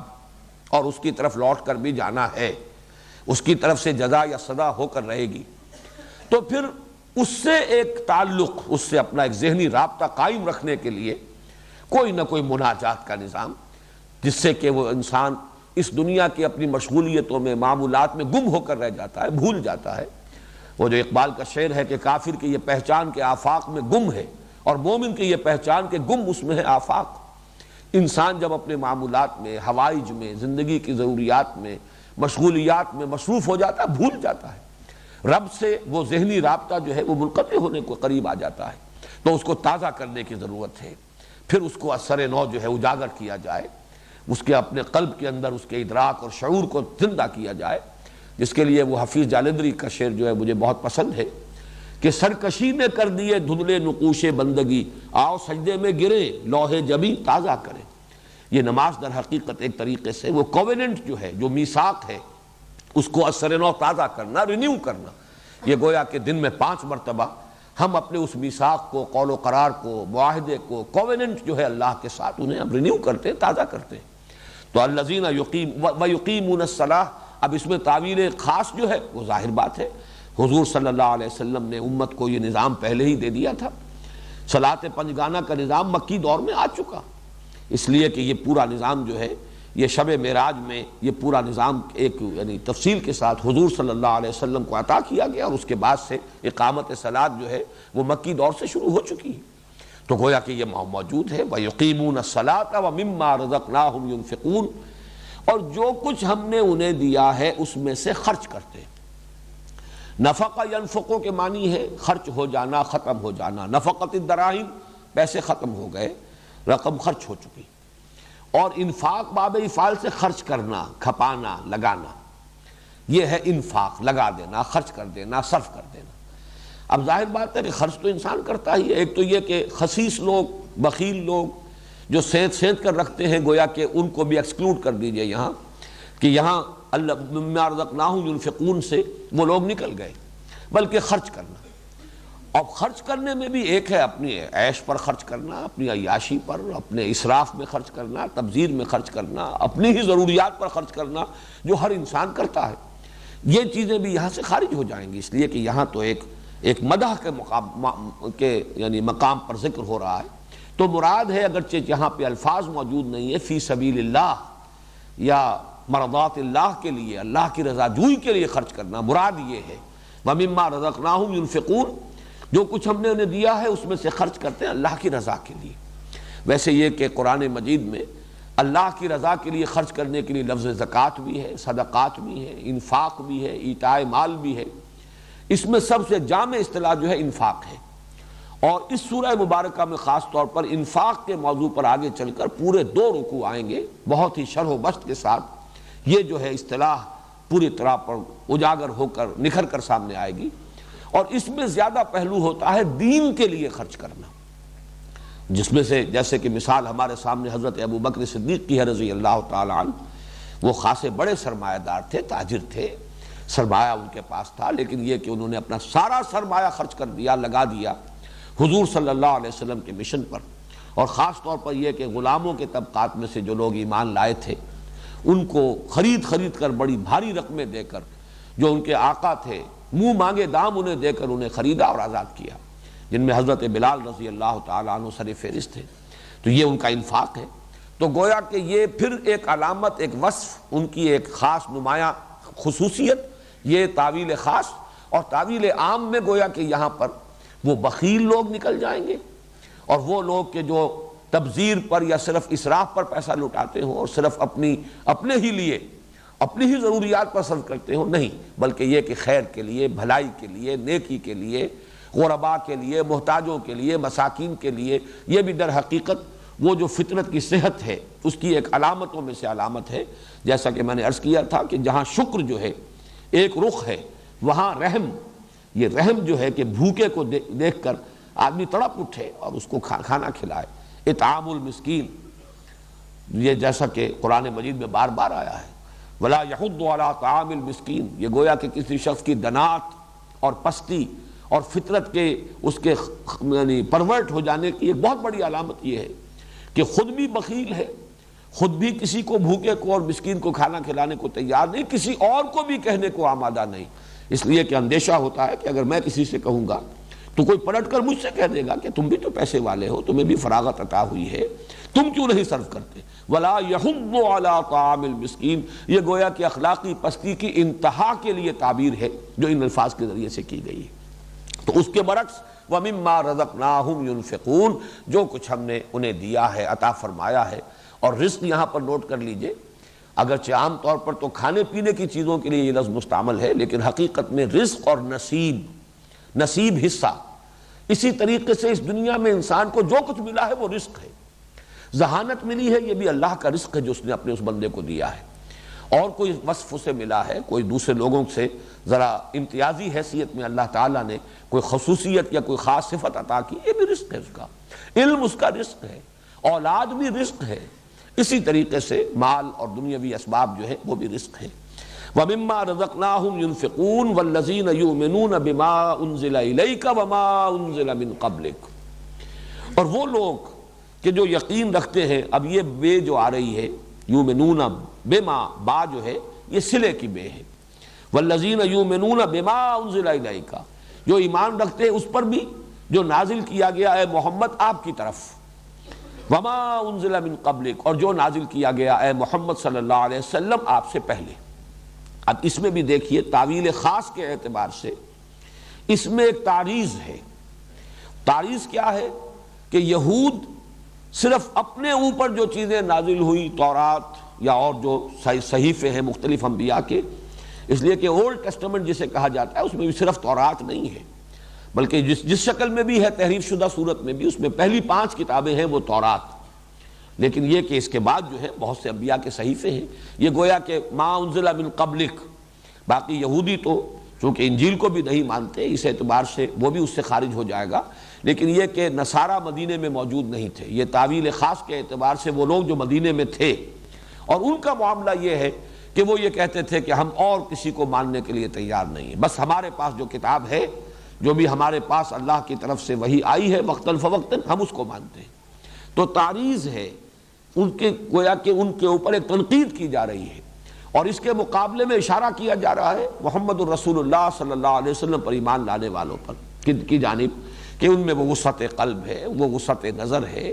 اور اس کی طرف لوٹ کر بھی جانا ہے، اس کی طرف سے جزا یا سزا ہو کر رہے گی، تو پھر اس سے ایک تعلق، اس سے اپنا ایک ذہنی رابطہ قائم رکھنے کے لیے کوئی نہ کوئی مناجات کا نظام، جس سے کہ وہ انسان اس دنیا کی اپنی مشغولیتوں میں معمولات میں گم ہو کر رہ جاتا ہے، بھول جاتا ہے۔ وہ جو اقبال کا شعر ہے کہ کافر کی یہ پہچان کے آفاق میں گم ہے اور مومن کی یہ پہچان کے گم اس میں ہے آفاق۔ انسان جب اپنے معمولات میں، حوائج میں، زندگی کی ضروریات میں، مشغولیات میں مصروف ہو جاتا ہے، بھول جاتا ہے، رب سے وہ ذہنی رابطہ جو ہے وہ منقطع ہونے کو قریب آ جاتا ہے۔ تو اس کو تازہ کرنے کی ضرورت ہے، پھر اس کو اثر نو جو ہے اجاگر کیا جائے، اس کے اپنے قلب کے اندر اس کے ادراک اور شعور کو زندہ کیا جائے، جس کے لیے وہ حفیظ جالندری کا شعر جو ہے مجھے بہت پسند ہے کہ سرکشی نے کر دیے دھندلے نقوش بندگی، آؤ سجدے میں گرے لوح جبیں تازہ کریں۔ یہ نماز در حقیقت ایک طریقے سے وہ کووننٹ جو ہے، جو میثاق ہے، اس کو اثر نو تازہ کرنا، رینیو کرنا۔ یہ گویا کہ دن میں 5 مرتبہ ہم اپنے اس میثاق کو، قول و قرار کو، معاہدے کو، کووننٹ جو ہے اللہ کے ساتھ، انہیں ہم رینیو کرتے ہیں، تازہ کرتے ہیں۔ تو الذین یقیمون الصلاۃ، اب اس میں تعویل خاص جو ہے وہ ظاہر بات ہے، حضور صلی اللہ علیہ وسلم نے امت کو یہ نظام پہلے ہی دے دیا تھا۔ صلاۃ 5 گانہ کا نظام مکی دور میں آ چکا، اس لیے کہ یہ پورا نظام جو ہے یہ شب معراج میں یہ پورا نظام ایک یعنی تفصیل کے ساتھ حضور صلی اللہ علیہ وسلم کو عطا کیا گیا، اور اس کے بعد سے اقامت صلاۃ جو ہے وہ مکی دور سے شروع ہو چکی ہے۔ تو گویا کہ یہ موجود ہے، وَيُقِيمُونَ الصَّلَاةَ وَمِمَّا رَزَقْنَاهُمْ يُنْفِقُونَ، اور جو کچھ ہم نے انہیں دیا ہے اس میں سے خرچ کرتے ہیں۔ نفقہ ینفقو کے معنی ہے خرچ ہو جانا، ختم ہو جانا۔ نفقت الدراہم، پیسے ختم ہو گئے، رقم خرچ ہو چکی۔ اور انفاق باب افعال سے خرچ کرنا، کھپانا، لگانا، یہ ہے انفاق، لگا دینا، خرچ کر دینا، صرف کر دینا۔ اب ظاہر بات ہے کہ خرچ تو انسان کرتا ہی ہے۔ ایک تو یہ کہ خسیس لوگ، بخیل لوگ جو سینت کر رکھتے ہیں، گویا کہ ان کو بھی ایکسکلوڈ کر دیجئے یہاں، کہ یہاں اللہ مما رزقناہم ينفقون سے وہ لوگ نکل گئے، بلکہ خرچ کرنا۔ اور خرچ کرنے میں بھی ایک ہے اپنی عیش پر خرچ کرنا، اپنی عیاشی پر، اپنے اسراف میں خرچ کرنا، تبذیر میں خرچ کرنا، اپنی ہی ضروریات پر خرچ کرنا جو ہر انسان کرتا ہے۔ یہ چیزیں بھی یہاں سے خارج ہو جائیں گی، اس لیے کہ یہاں تو ایک مدح کے یعنی مقام پر ذکر ہو رہا ہے۔ تو مراد ہے، اگرچہ یہاں پہ الفاظ موجود نہیں ہے فی سبیل اللہ یا مرضات اللہ کے لیے، اللہ کی رضا جوئی کے لیے خرچ کرنا، مراد یہ ہے وَمِمَّا رَزَقْنَاهُمْ يُنْفِقُونَ، جو کچھ ہم نے انہیں دیا ہے اس میں سے خرچ کرتے ہیں اللہ کی رضا کے لیے۔ ویسے یہ کہ قرآن مجید میں اللہ کی رضا کے لیے خرچ کرنے کے لیے لفظ زکوٰۃ بھی ہے، صدقات بھی ہے، انفاق بھی ہے، ایتاء مال بھی ہے۔ اس میں سب سے جامع اصطلاح جو ہے انفاق ہے، اور اس سورہ مبارکہ میں خاص طور پر انفاق کے موضوع پر آگے چل کر پورے 2 رکوع آئیں گے بہت ہی شرح و بسط کے ساتھ۔ یہ جو ہے اصطلاح پوری طرح پر اجاگر ہو کر نکھر کر سامنے آئے گی، اور اس میں زیادہ پہلو ہوتا ہے دین کے لیے خرچ کرنا، جس میں سے جیسے کہ مثال ہمارے سامنے حضرت ابو بکر صدیق کی ہے رضی اللہ تعالی عنہ۔ وہ خاصے بڑے سرمایہ دار تھے، تاجر تھے، سرمایہ ان کے پاس تھا، لیکن یہ کہ انہوں نے اپنا سارا سرمایہ خرچ کر دیا، لگا دیا حضور صلی اللہ علیہ وسلم کے مشن پر، اور خاص طور پر یہ کہ غلاموں کے طبقات میں سے جو لوگ ایمان لائے تھے ان کو خرید کر بڑی بھاری رقمیں دے کر، جو ان کے آقا تھے منہ مانگے دام انہیں دے کر انہیں خریدا اور آزاد کیا، جن میں حضرت بلال رضی اللہ تعالیٰ عنہ سر فہرست تھے۔ تو یہ ان کا انفاق ہے۔ تو گویا کہ یہ پھر ایک علامت، ایک وصف، ان کی ایک خاص نمایاں خصوصیت، یہ تعویل خاص، اور تعویل عام میں گویا کہ یہاں پر وہ بخیل لوگ نکل جائیں گے، اور وہ لوگ کہ جو تبذیر پر یا صرف اسراف پر پیسہ لٹاتے ہوں اور صرف اپنے ہی لیے، اپنی ہی ضروریات پر صرف کرتے ہوں، نہیں، بلکہ یہ کہ خیر کے لیے، بھلائی کے لیے، نیکی کے لیے، غرباء کے لیے، محتاجوں کے لیے، مساکین کے لیے۔ یہ بھی در حقیقت وہ جو فطرت کی صحت ہے اس کی ایک علامتوں میں سے علامت ہے۔ جیسا کہ میں نے عرض کیا تھا کہ جہاں شکر جو ہے ایک رخ ہے، وہاں رحم، یہ رحم جو ہے کہ بھوکے کو دیکھ کر آدمی تڑپ اٹھے اور اس کو کھانا کھلائے۔ اطعام المسکین، یہ جیسا کہ قرآن مجید میں بار بار آیا ہے، ولا یحض علی طعام المسکین، یہ گویا کہ کسی شخص کی دنات اور پستی اور فطرت کے اس کے یعنی پرورٹ ہو جانے کی ایک بہت بڑی علامت یہ ہے کہ خود بھی بخیل ہے، خود بھی کسی کو بھوکے کو اور مسکین کو کھانا کھلانے کو تیار نہیں، کسی اور کو بھی کہنے کو آمادہ نہیں، اس لیے کہ اندیشہ ہوتا ہے کہ اگر میں کسی سے کہوں گا تو کوئی پلٹ کر مجھ سے کہہ دے گا کہ تم بھی تو پیسے والے ہو، تمہیں بھی فراغت عطا ہوئی ہے، تم کیوں نہیں صرف کرتے۔ ولا یحض علی طعام المسکین، یہ گویا کہ اخلاقی پستی کی انتہا کے لیے تعبیر ہے جو ان الفاظ کے ذریعے سے کی گئی ہے۔ تو اس کے برعکس وَمِمَّا رَزَقْنَاهُمْ يُنْفِقُونَ، جو کچھ ہم نے انہیں دیا ہے، عطا فرمایا ہے، اور رزق یہاں پر نوٹ کر لیجئے، اگرچہ عام طور پر تو کھانے پینے کی چیزوں کے لیے یہ لفظ مستعمل ہے، لیکن حقیقت میں رزق اور نصیب حصہ، اسی طریقے سے اس دنیا میں انسان کو جو کچھ ملا ہے وہ رزق ہے۔ ذہانت ملی ہے، یہ بھی اللہ کا رزق ہے جو اس نے اپنے اس بندے کو دیا ہے، اور کوئی وصف اسے ملا ہے، کوئی دوسرے لوگوں سے ذرا امتیازی حیثیت میں اللہ تعالیٰ نے کوئی خصوصیت یا کوئی خاص صفت عطا کی، یہ بھی رزق ہے اس کا، علم اس کا رزق ہے، اولاد بھی رزق ہے، اسی طریقے سے مال اور دنیاوی اسباب جو ہے وہ بھی رزق ہے۔ وَمِمَّا رَزَقْنَاهُمْ يُنْفِقُونَ وَالَّذِينَ يُؤْمِنُونَ بِمَا أُنزِلَ إِلَيْكَ وَمَا أُنزِلَ مِن قَبْلِكَ، اور وہ لوگ کہ جو یقین رکھتے ہیں، اب یہ بے جو آ رہی ہے یؤمنون بما، با جو ہے یہ صلے کی بے ہے، والذین یؤمنون بما انزل الیک، جو ایمان رکھتے ہیں اس پر بھی جو نازل کیا گیا ہے محمد آپ کی طرف، وما انزل من قبلک، اور جو نازل کیا گیا ہے محمد صلی اللہ علیہ وسلم آپ سے پہلے۔ اب اس میں بھی دیکھیے تعویل خاص کے اعتبار سے اس میں ایک تعریض ہے۔ تعریض کیا ہے کہ یہود صرف اپنے اوپر جو چیزیں نازل ہوئی، تورات یا اور جو صحیفے ہیں مختلف انبیاء کے، اس لیے کہ اولڈ ٹیسٹمنٹ جسے کہا جاتا ہے اس میں بھی صرف تورات نہیں ہے، بلکہ جس شکل میں بھی ہے تحریف شدہ صورت میں بھی، اس میں پہلی 5 کتابیں ہیں وہ تورات، لیکن یہ کہ اس کے بعد جو ہے بہت سے انبیاء کے صحیفے ہیں، یہ گویا کہ ما انزل من قبلک۔ باقی یہودی تو چونکہ انجیل کو بھی نہیں مانتے، اس اعتبار سے وہ بھی اس سے خارج ہو جائے گا، لیکن یہ کہ نصارہ مدینے میں موجود نہیں تھے، یہ تعویل خاص کے اعتبار سے وہ لوگ جو مدینے میں تھے، اور ان کا معاملہ یہ ہے کہ وہ یہ کہتے تھے کہ ہم اور کسی کو ماننے کے لیے تیار نہیں ہیں، بس ہمارے پاس جو کتاب ہے، جو بھی ہمارے پاس اللہ کی طرف سے وحی آئی ہے وقتاً فوقتاً، ہم اس کو مانتے ہیں۔ تو تعریض ہے ان کے، گویا کہ ان کے اوپر ایک تنقید کی جا رہی ہے، اور اس کے مقابلے میں اشارہ کیا جا رہا ہے محمد الرسول اللہ صلی اللہ علیہ وسلم پر ایمان لانے والوں پر کی جانب، کہ ان میں وہ وسعت قلب ہے، وہ وسعت نظر ہے،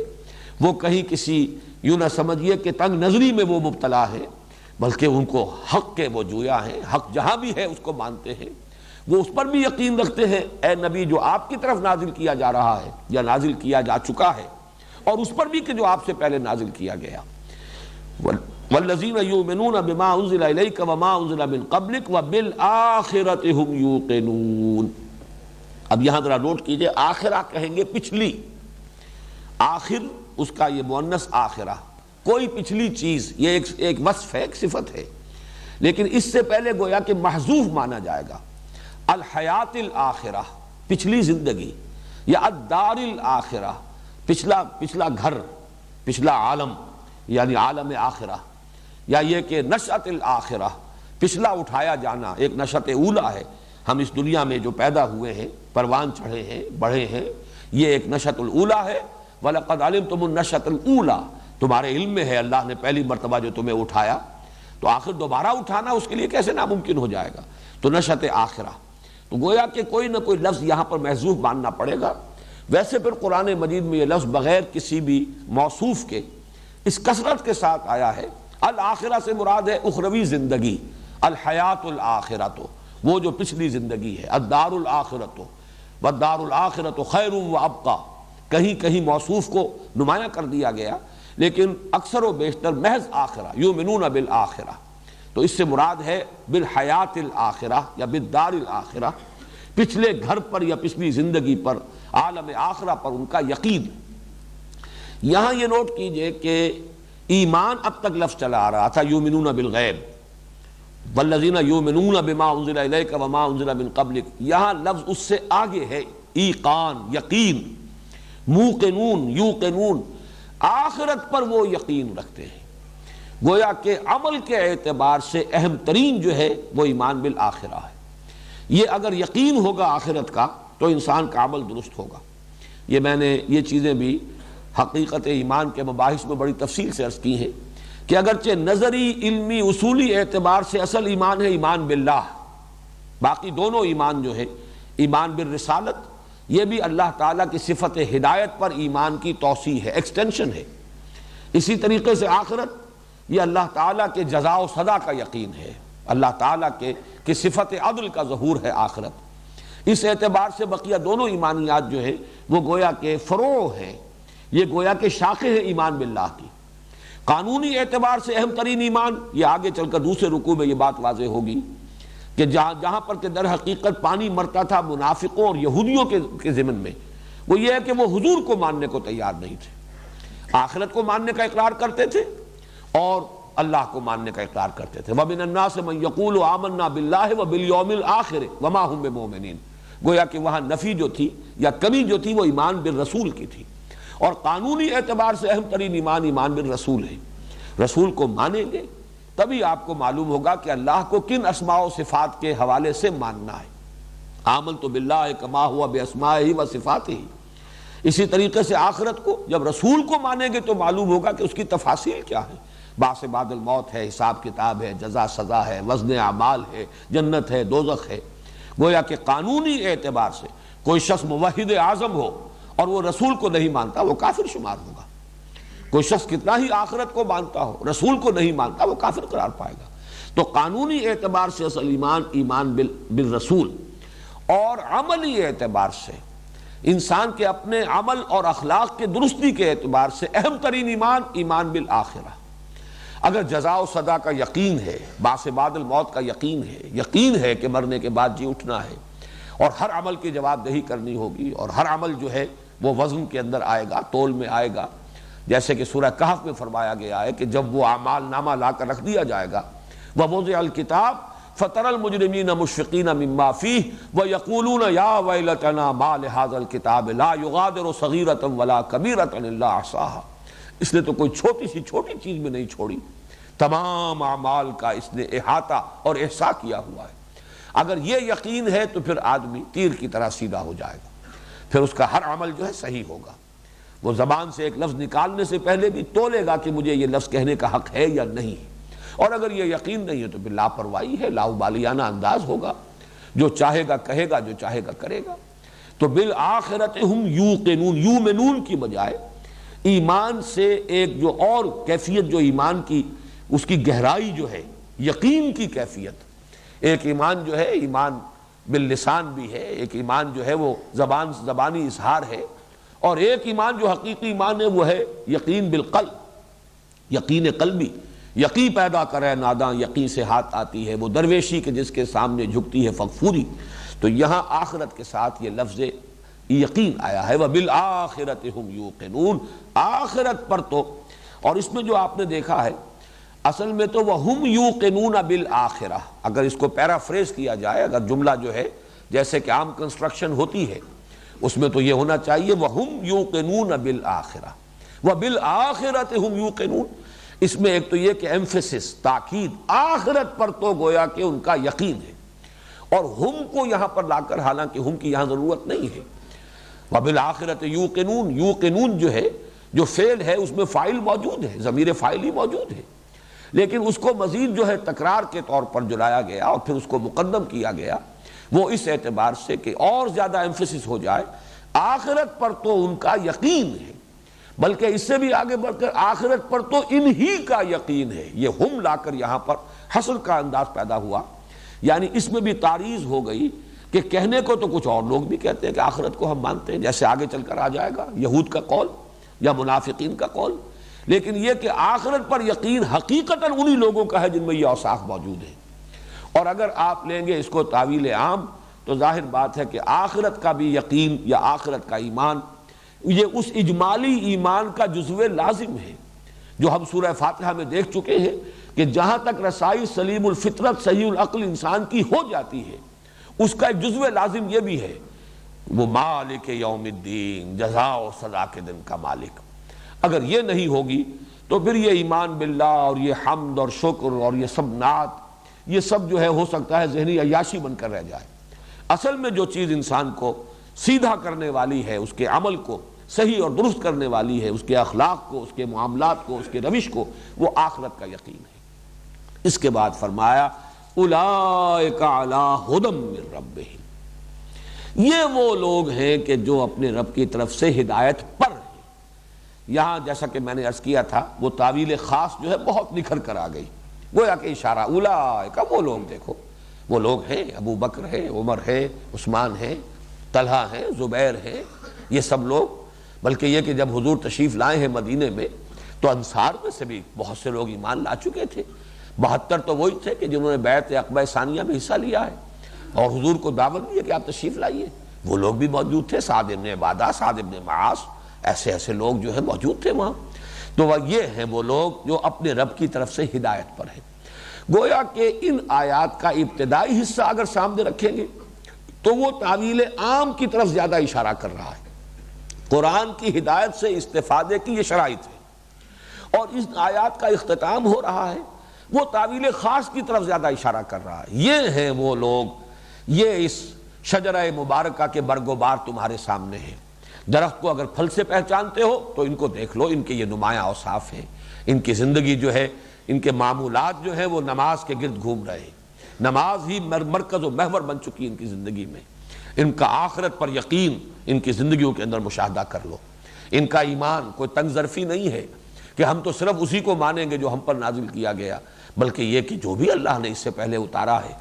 وہ کہیں کسی یوں نہ سمجھیے کہ تنگ نظری میں وہ مبتلا ہے، بلکہ ان کو حق کے وہ جویا ہیں، حق جہاں بھی ہے اس کو مانتے ہیں۔ وہ اس پر بھی یقین رکھتے ہیں اے نبی جو آپ کی طرف نازل کیا جا رہا ہے یا نازل کیا جا چکا ہے، اور اس پر بھی کہ جو آپ سے پہلے نازل کیا گیا۔ والذین یؤمنون بما انزل الیک وما انزل من قبلک وبالآخرۃ ھم یوقنون۔ اب یہاں ذرا نوٹ کیجئے، آخرہ کہیں گے پچھلی، آخر اس کا یہ مؤنث آخرہ، کوئی پچھلی چیز، یہ ایک وصف ہے، ایک صفت ہے، لیکن اس سے پہلے گویا کہ محذوف مانا جائے گا۔ الحیات الآخرہ، پچھلی زندگی، یا الدار الآخرہ، پچھلا گھر، پچھلا عالم، یعنی عالم آخرہ، یا یہ کہ نشأۃ الآخرہ، پچھلا اٹھایا جانا، ایک نشأۃ اولیٰ ہے، ہم اس دنیا میں جو پیدا ہوئے ہیں، پروان چڑھے ہیں، بڑھے ہیں، یہ ایک نشأۃ الاولیٰ ہے۔ وَلَقَدْ عَلِمْتُمُ النَّشْأَةَ الْأُولَىٰ، تمہارے علم میں ہے اللہ نے پہلی مرتبہ جو تمہیں اٹھایا، تو آخر دوبارہ اٹھانا اس کے لیے کیسے ناممکن ہو جائے گا؟ تو نشأۃ آخرہ، تو گویا کہ کوئی نہ کوئی لفظ یہاں پر محذوف ماننا پڑے گا۔ ویسے پھر قرآن مجید میں یہ لفظ بغیر کسی بھی موصوف کے اس کثرت کے ساتھ آیا ہے۔ الآخرہ سے مراد ہے اخروی زندگی، الحیات الآخرہ، تو وہ جو پچھلی زندگی ہے، الدار الآخرۃ والدار الآخرۃ خیر وابقیٰ، کہیں کہیں موصوف کو نمایاں کر دیا گیا، لیکن اکثر و بیشتر محض آخرہ، یؤمنون بالآخرہ، تو اس سے مراد ہے بالحیات الآخرہ یا بالدار الآخرہ، پچھلے گھر پر یا پچھلی زندگی پر، عالم آخرہ پر ان کا یقین۔ یہاں یہ نوٹ کیجئے کہ ایمان اب تک لفظ چلا آ رہا تھا یؤمنون بالغیب، والذین یؤمنون بما انزل الیک وما انزل من قبلک، یہاں لفظ اس سے آگے ہے، ایقان، یقین، موقنون، یوقنون، آخرت پر وہ یقین رکھتے ہیں۔ گویا کہ عمل کے اعتبار سے اہم ترین جو ہے وہ ایمان بالآخرہ ہے۔ یہ اگر یقین ہوگا آخرت کا تو انسان کا عمل درست ہوگا۔ یہ میں نے یہ چیزیں بھی حقیقت ایمان کے مباحث میں بڑی تفصیل سے عرض کی ہیں کہ اگرچہ نظری، علمی، اصولی اعتبار سے اصل ایمان ہے ایمان باللہ، باقی دونوں ایمان جو ہے، ایمان بالرسالت، یہ بھی اللہ تعالیٰ کی صفت ہدایت پر ایمان کی توسیع ہے، ایکسٹینشن ہے۔ اسی طریقے سے آخرت، یہ اللہ تعالیٰ کے جزا و سزا کا یقین ہے، اللہ تعالیٰ کی صفت عدل کا ظہور ہے آخرت۔ اس اعتبار سے بقیہ دونوں ایمانیات جو ہے وہ گویا کہ فروع ہیں، یہ گویا کہ شاخیں ہیں ایمان باللہ کی۔ قانونی اعتبار سے اہم ترین ایمان، یہ آگے چل کر دوسرے رکوع میں یہ بات واضح ہوگی کہ جہاں پر کہ در حقیقت پانی مرتا تھا منافقوں اور یہودیوں کے ضمن میں، وہ یہ ہے کہ وہ حضور کو ماننے کو تیار نہیں تھے، آخرت کو ماننے کا اقرار کرتے تھے اور اللہ کو ماننے کا اقرار کرتے تھے۔ وَمِنَ النَّاسِ مَن يَقُولُ آمَنَّا بِاللَّهِ وَبِالْيَوْمِ الْآخِرِ وَمَا هُم بِمُؤْمِنِينَ، گویا کہ وہاں نفی جو تھی یا کمی جو تھی وہ ایمان بالرسول کی تھی، اور قانونی اعتبار سے اہم ترین ایمان ایمان بالرسول ہے۔ رسول کو مانیں گے تبھی آپ کو معلوم ہوگا کہ اللہ کو کن اسماء و صفات کے حوالے سے ماننا ہے۔ آمنت باللہ کما ہوا باسمائہ و صفاتہ۔ اسی طریقے سے آخرت کو جب رسول کو مانیں گے تو معلوم ہوگا کہ اس کی تفاصیل کیا ہے، بعث بعد الموت ہے، حساب کتاب ہے، جزا سزا ہے، وزن اعمال ہے، جنت ہے، دوزخ ہے۔ گویا کہ قانونی اعتبار سے کوئی شخص موحد اعظم ہو اور وہ رسول کو نہیں مانتا وہ کافر شمار ہوگا۔ کوئی شخص کتنا ہی آخرت کو مانتا ہو رسول کو نہیں مانتا وہ کافر قرار پائے گا۔ تو قانونی اعتبار سے اصل ایمان بالرسول، اور عملی اعتبار سے انسان کے اپنے عمل اور اخلاق کے درستی کے اعتبار سے اہم ترین ایمان بالآخرہ۔ اگر جزا و سزا کا یقین ہے، بعث بعد الموت کا یقین ہے کہ مرنے کے بعد جی اٹھنا ہے، اور ہر عمل کی جواب دہی کرنی ہوگی، اور ہر عمل جو ہے وہ وزن کے اندر آئے گا، تول میں آئے گا، جیسے کہ سورہ کہف میں فرمایا گیا ہے کہ جب وہ اعمال نامہ لا کر رکھ دیا جائے گا، وَوُضِعَ الْكِتَابُ فَتَرَى الْمُجْرِمِينَ مُشْفِقِينَ مِمَّا فِيهِ وَيَقُولُونَ يَا وَيْلَتَنَا مَا لِهَذَا الْكِتَابِ لَا يُغَادِرُ صَغِيرَةً وَلَا كَبِيرَةً إِلَّا أَحْصَاهَا، اس نے تو کوئی چھوٹی چیز میں نہیں چھوڑی، تمام اعمال کا اس نے احاطہ اور احصاء کیا ہوا ہے۔ اگر یہ یقین ہے تو پھر آدمی تیر کی طرح سیدھا ہو جائے گا، پھر اس کا ہر عمل جو ہے صحیح ہوگا۔ وہ زبان سے ایک لفظ نکالنے سے پہلے بھی تولے گا کہ مجھے یہ لفظ کہنے کا حق ہے یا نہیں، اور اگر یہ یقین نہیں ہے تو پھر لاپرواہی ہے، لاؤبالیانہ انداز ہوگا، جو چاہے گا کہے گا، جو چاہے گا کرے گا۔ تو بالآخرت ہم یوقنون، یؤمنون کی بجائے ایمان سے ایک جو اور کیفیت جو ایمان کی اس کی گہرائی جو ہے، یقین کی کیفیت، ایک ایمان جو ہے ایمان باللسان بھی ہے، ایک ایمان جو ہے وہ زبانی اظہار ہے، اور ایک ایمان جو حقیقی ایمان ہے وہ ہے یقین بالقلب، یقین قلبی، یقین پیدا کرے ناداں یقین سے ہاتھ آتی ہے، وہ درویشی کے جس کے سامنے جھکتی ہے فغفوری۔ تو یہاں آخرت کے ساتھ یہ لفظ یقین آیا ہے، وَبِالْآخِرَةِ هُمْ يُوقِنُونَ، آخرت پر تو، اور اس میں جو آپ نے دیکھا ہے اصل میں تو وَهُمْ يُوقِنُونَ بِالْآخِرَةِ، اگر اس کو پیرافریز کیا جائے، اگر جملہ جو ہے جیسے کہ عام کنسٹرکشن ہوتی ہے اس میں تو یہ ہونا چاہیے وَهُمْ يُوقِنُونَ بِالْآخِرَةِ وَبِالْآخِرَةِ هُمْ يُوقِنُونَ۔ اس میں ایک تو یہ کہ ایمفیسس، تاکید، آخرت پر تو گویا کہ ان کا یقین ہے، اور ہم کو یہاں پر لا کر، حالانکہ ہم کی یہاں ضرورت نہیں ہے، وَبِالْآخِرَةِ يُوقِنُونَ، یوقنون جو ہے، جو فعل ہے اس میں فاعل موجود ہے، ضمیر فاعل ہی موجود ہے، لیکن اس کو مزید جو ہے تکرار کے طور پر جلایا گیا اور پھر اس کو مقدم کیا گیا، وہ اس اعتبار سے کہ اور زیادہ ایمفیسس ہو جائے، آخرت پر تو ان کا یقین ہے، بلکہ اس سے بھی آگے بڑھ کر آخرت پر تو انہی کا یقین ہے، یہ ہم لا کر یہاں پر حصر کا انداز پیدا ہوا، یعنی اس میں بھی تعریض ہو گئی کہ کہنے کو تو کچھ اور لوگ بھی کہتے ہیں کہ آخرت کو ہم مانتے ہیں، جیسے آگے چل کر آ جائے گا یہود کا قول یا منافقین کا قول، لیکن یہ کہ آخرت پر یقین حقیقتاً انہی لوگوں کا ہے جن میں یہ اوصاف موجود ہیں۔ اور اگر آپ لیں گے اس کو تعویل عام تو ظاہر بات ہے کہ آخرت کا بھی یقین یا آخرت کا ایمان یہ اس اجمالی ایمان کا جزو لازم ہے جو ہم سورہ فاتحہ میں دیکھ چکے ہیں کہ جہاں تک رسائی سلیم الفطرت صحیح العقل انسان کی ہو جاتی ہے اس کا ایک جزو لازم یہ بھی ہے وہ مالک یوم الدین، جزا و سزا کے دن کا مالک۔ اگر یہ نہیں ہوگی تو پھر یہ ایمان باللہ اور یہ حمد اور شکر اور یہ سب نعت یہ سب جو ہے ہو سکتا ہے ذہنی عیاشی بن کر رہ جائے۔ اصل میں جو چیز انسان کو سیدھا کرنے والی ہے، اس کے عمل کو صحیح اور درست کرنے والی ہے، اس کے اخلاق کو، اس کے معاملات کو، اس کے روش کو، وہ آخرت کا یقین ہے۔ اس کے بعد فرمایا اولئک علی ھدی من ربہم، یہ وہ لوگ ہیں کہ جو اپنے رب کی طرف سے ہدایت پر ہیں۔ یہاں جیسا کہ میں نے عرض کیا تھا وہ تعویل خاص جو ہے بہت نکھر کر آ گئی، گویا کہ اشارہ اولئک، وہ لوگ دیکھو وہ لوگ ہیں، ابو بکر ہے، عمر ہے، عثمان ہے، طلحہ ہیں، زبیر ہیں، یہ سب لوگ، بلکہ یہ کہ جب حضور تشریف لائے ہیں مدینے میں تو انصار میں سے بھی بہت سے لوگ ایمان لا چکے تھے، 72 تو وہی تھے کہ جنہوں نے بیعت عقبہ ثانیہ میں حصہ لیا ہے اور حضور کو دعوت دی ہے کہ آپ تشریف لائیے، وہ لوگ بھی موجود تھے، سعد بن عبادہ، سعد بن معاذ، ایسے لوگ جو ہیں موجود تھے وہاں۔ تو یہ ہیں وہ لوگ جو اپنے رب کی طرف سے ہدایت پر ہیں۔ گویا کہ ان آیات کا ابتدائی حصہ اگر سامنے رکھیں گے تو وہ تعویل عام کی طرف زیادہ اشارہ کر رہا ہے، قرآن کی ہدایت سے استفادے کی یہ شرائط ہے، اور اس آیات کا اختتام ہو رہا ہے وہ تعویل خاص کی طرف زیادہ اشارہ کر رہا ہے۔ یہ ہیں وہ لوگ، یہ اس شجرہ مبارکہ کے برگ و بار تمہارے سامنے ہیں، درخت کو اگر پھل سے پہچانتے ہو تو ان کو دیکھ لو، ان کے یہ نمایاں اوصاف ہیں، ان کی زندگی جو ہے، ان کے معمولات جو ہیں وہ نماز کے گرد گھوم رہے ہیں، نماز ہی مرکز و محور بن چکی ان کی زندگی میں، ان کا آخرت پر یقین ان کی زندگیوں کے اندر مشاہدہ کر لو، ان کا ایمان کوئی تنگ ظرفی نہیں ہے کہ ہم تو صرف اسی کو مانیں گے جو ہم پر نازل کیا گیا، بلکہ یہ کہ جو بھی اللہ نے اس سے پہلے اتارا ہے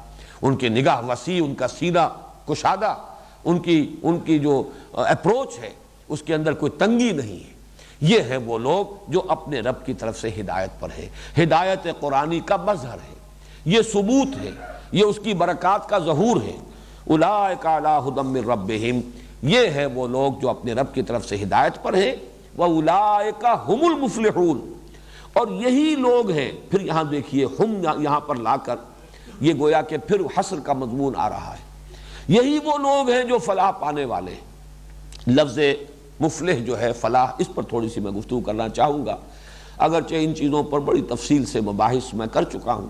ان کی نگاہ وسیع، ان کا سینہ کشادہ، ان کی جو اپروچ ہے اس کے اندر کوئی تنگی نہیں ہے۔ یہ ہیں وہ لوگ جو اپنے رب کی طرف سے ہدایت پر ہے، ہدایت قرآنی کا مظہر ہے، یہ ثبوت ہے، یہ اس کی برکات کا ظہور ہے۔ اولئک علی ھدی من ربہم، یہ ہیں وہ لوگ جو اپنے رب کی طرف سے ہدایت پر ہیں، واولئک ھم المفلحون، اور یہی لوگ ہیں۔ پھر یہاں دیکھیے ہم یہاں پر لا کر یہ گویا کہ پھر حصر کا مضمون آ رہا ہے، یہی وہ لوگ ہیں جو فلاح پانے والے ہیں۔ لفظ مفلح جو ہے فلاح، اس پر تھوڑی سی میں گفتگو کرنا چاہوں گا، اگرچہ ان چیزوں پر بڑی تفصیل سے مباحث میں کر چکا ہوں،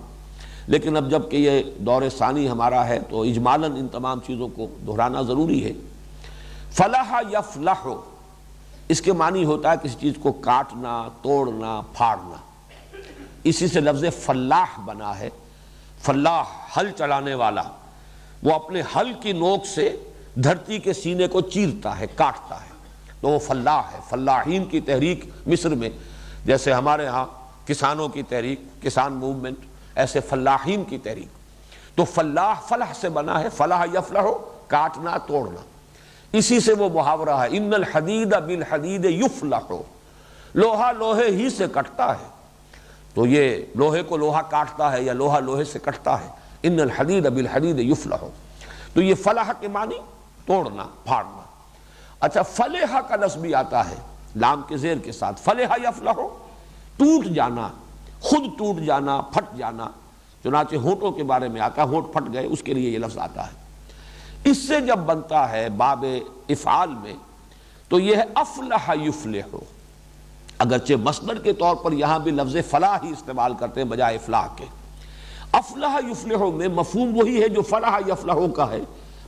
لیکن اب جب کہ یہ دور ثانی ہمارا ہے تو اجمالاً ان تمام چیزوں کو دہرانا ضروری ہے۔ فلاح یفلح، اس کے معنی ہوتا ہے کسی چیز کو کاٹنا، توڑنا، پھاڑنا، اسی سے لفظ فلاح بنا ہے۔ فلاح ہل چلانے والا، وہ اپنے ہل کی نوک سے دھرتی کے سینے کو چیرتا ہے، کاٹتا ہے، تو وہ فلاح ہے۔ فلاحین کی تحریک مصر میں، جیسے ہمارے ہاں کسانوں کی تحریک، کسان موومنٹ، ایسے فلاحین کی تحریک۔ تو فلاح فلاح سے بنا ہے، فلاح یفلح، کاٹنا توڑنا، اسی سے وہ محاورہ ہے ان الحدید بالحدید یفلح، لوہا لوہے ہی سے کٹتا ہے، تو یہ لوہے کو لوہا کاٹتا ہے یا لوہا لوہے سے کٹتا ہے، ان الحدید بالحدید یفلح، تو یہ فلاح کے معنی توڑنا پھاڑنا۔ اچھا فلح کا لفظ بھی آتا ہے لام کے زیر کے ساتھ، فلح یفلح، ٹوٹ جانا، خود ٹوٹ جانا، پھٹ جانا، چنانچہ ہونٹوں کے بارے میں آتا ہے، ہونٹ پھٹ گئے، اس کے لیے یہ لفظ آتا ہے۔ اس سے جب بنتا ہے باب افعال میں تو یہ ہے افلح یفلح، اگرچہ مصدر کے طور پر یہاں بھی لفظ فلاح ہی استعمال کرتے ہیں بجائے افلاح کے۔ افلح یفلح میں مفہوم وہی ہے جو فلاح یفلح کا ہے،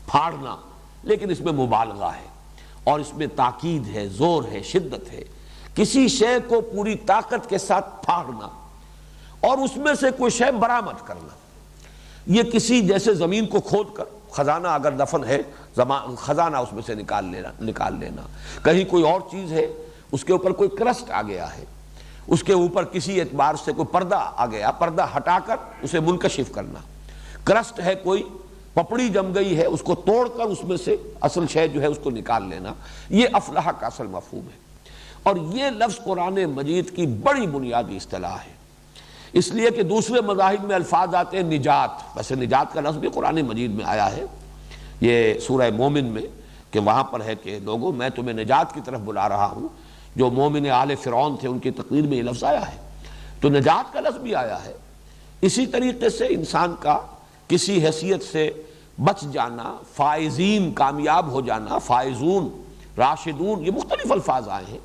پھاڑنا، لیکن اس میں مبالغہ ہے اور اس میں تاکید ہے، زور ہے، شدت ہے، کسی شے کو پوری طاقت کے ساتھ پھاڑنا اور اس میں سے کوئی شے برآمد کرنا۔ یہ کسی جیسے زمین کو کھود کر خزانہ اگر دفن ہے، خزانہ اس میں سے نکال لینا، کہیں کوئی اور چیز ہے اس کے اوپر کوئی کرسٹ آ گیا ہے، اس کے اوپر کسی اعتبار سے کوئی پردہ آ گیا، پردہ ہٹا کر اسے منکشف کرنا، کرسٹ ہے کوئی، پپڑی جم گئی ہے، اس کو توڑ کر اس میں سے اصل شے جو ہے اس کو نکال لینا، یہ افلاح کا اصل مفہوم ہے۔ اور یہ لفظ قرآن مجید کی بڑی بنیادی اصطلاح ہے، اس لیے کہ دوسرے مذاہب میں الفاظ آتے ہیں نجات، ویسے نجات کا لفظ بھی قرآن مجید میں آیا ہے، یہ سورہ مومن میں، کہ وہاں پر ہے کہ لوگوں میں تمہیں نجات کی طرف بلا رہا ہوں، جو مومن آل فرعون تھے ان کی تقریر میں یہ لفظ آیا ہے، تو نجات کا لفظ بھی آیا ہے۔ اسی طریقے سے انسان کا کسی حیثیت سے بچ جانا، فائزین کامیاب ہو جانا، فائزون راشدون، یہ مختلف الفاظ آئے ہیں،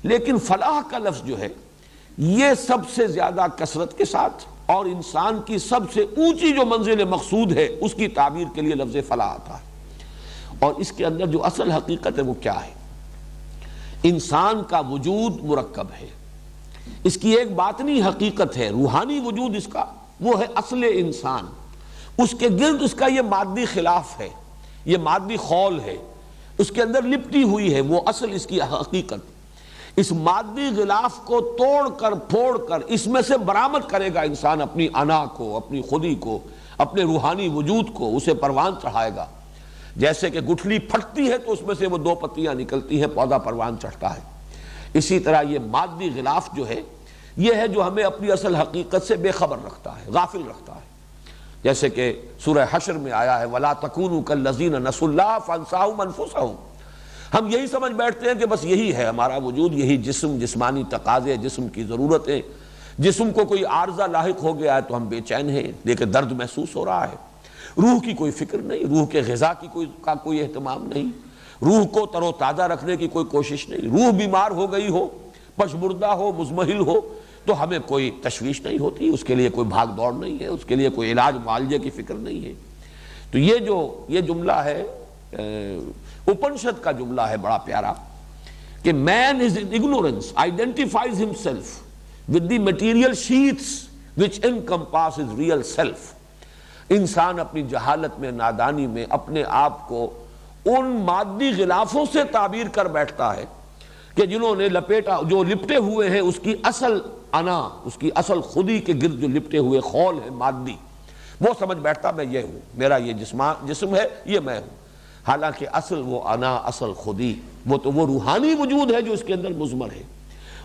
لیکن فلاح کا لفظ جو ہے یہ سب سے زیادہ کثرت کے ساتھ اور انسان کی سب سے اونچی جو منزل مقصود ہے اس کی تعبیر کے لیے لفظ فلاح آتا ہے۔ اور اس کے اندر جو اصل حقیقت ہے وہ کیا ہے؟ انسان کا وجود مرکب ہے، اس کی ایک باطنی حقیقت ہے، روحانی وجود اس کا، وہ ہے اصل انسان، اس کے گرد اس کا یہ مادی خلاف ہے، یہ مادی خول ہے، اس کے اندر لپٹی ہوئی ہے وہ اصل اس کی حقیقت۔ اس مادی غلاف کو توڑ کر پھوڑ کر اس میں سے برآمد کرے گا انسان اپنی انا کو، اپنی خودی کو، اپنے روحانی وجود کو، اسے پروان چڑھائے گا۔ جیسے کہ گٹھلی پھٹتی ہے تو اس میں سے وہ دو پتیاں نکلتی ہیں، پودا پروان چڑھتا ہے، اسی طرح یہ مادی غلاف جو ہے یہ ہے جو ہمیں اپنی اصل حقیقت سے بے خبر رکھتا ہے، غافل رکھتا ہے۔ جیسے کہ سورہ حشر میں آیا ہے وَلَا تَكُونُوا كَالَّذِينَ نَسُوا اللَّهَ فَأَنسَاهُمْ أَنفُسَهُمْ، ہم یہی سمجھ بیٹھتے ہیں کہ بس یہی ہے ہمارا وجود، یہی جسم، جسمانی تقاضے، جسم کی ضرورتیں، جسم کو کوئی عارضہ لاحق ہو گیا ہے تو ہم بے چین ہیں، لیکن درد محسوس ہو رہا ہے، روح کی کوئی فکر نہیں، روح کے غذا کی کوئی اہتمام نہیں، روح کو تر و تازہ رکھنے کی کوئی کوشش نہیں، روح بیمار ہو گئی ہو، پشمردہ ہو، مزمحل ہو تو ہمیں کوئی تشویش نہیں ہوتی، اس کے لیے کوئی بھاگ دوڑ نہیں ہے، اس کے لیے کوئی علاج معالجے کی فکر نہیں ہے۔ تو یہ جملہ ہے اپنشد کا جملہ ہے بڑا پیارا کہ man is in ignorance identifies himself with the material sheaths which encompass his real self۔ انسان اپنی جہالت میں، نادانی میں اپنے آپ کو ان مادی غلافوں سے تعبیر کر بیٹھتا ہے کہ جنہوں نے جو لپٹے ہوئے ہیں اس کی اصل انا، اس کی اصل خودی کے گرد جو لپٹے ہوئے خول ہے مادی، وہ سمجھ بیٹھتا میں یہ ہوں، میرا یہ جسم ہے، یہ میں ہوں، حالانکہ اصل وہ انا، اصل خودی، وہ تو وہ روحانی وجود ہے جو اس کے اندر مضمر ہے،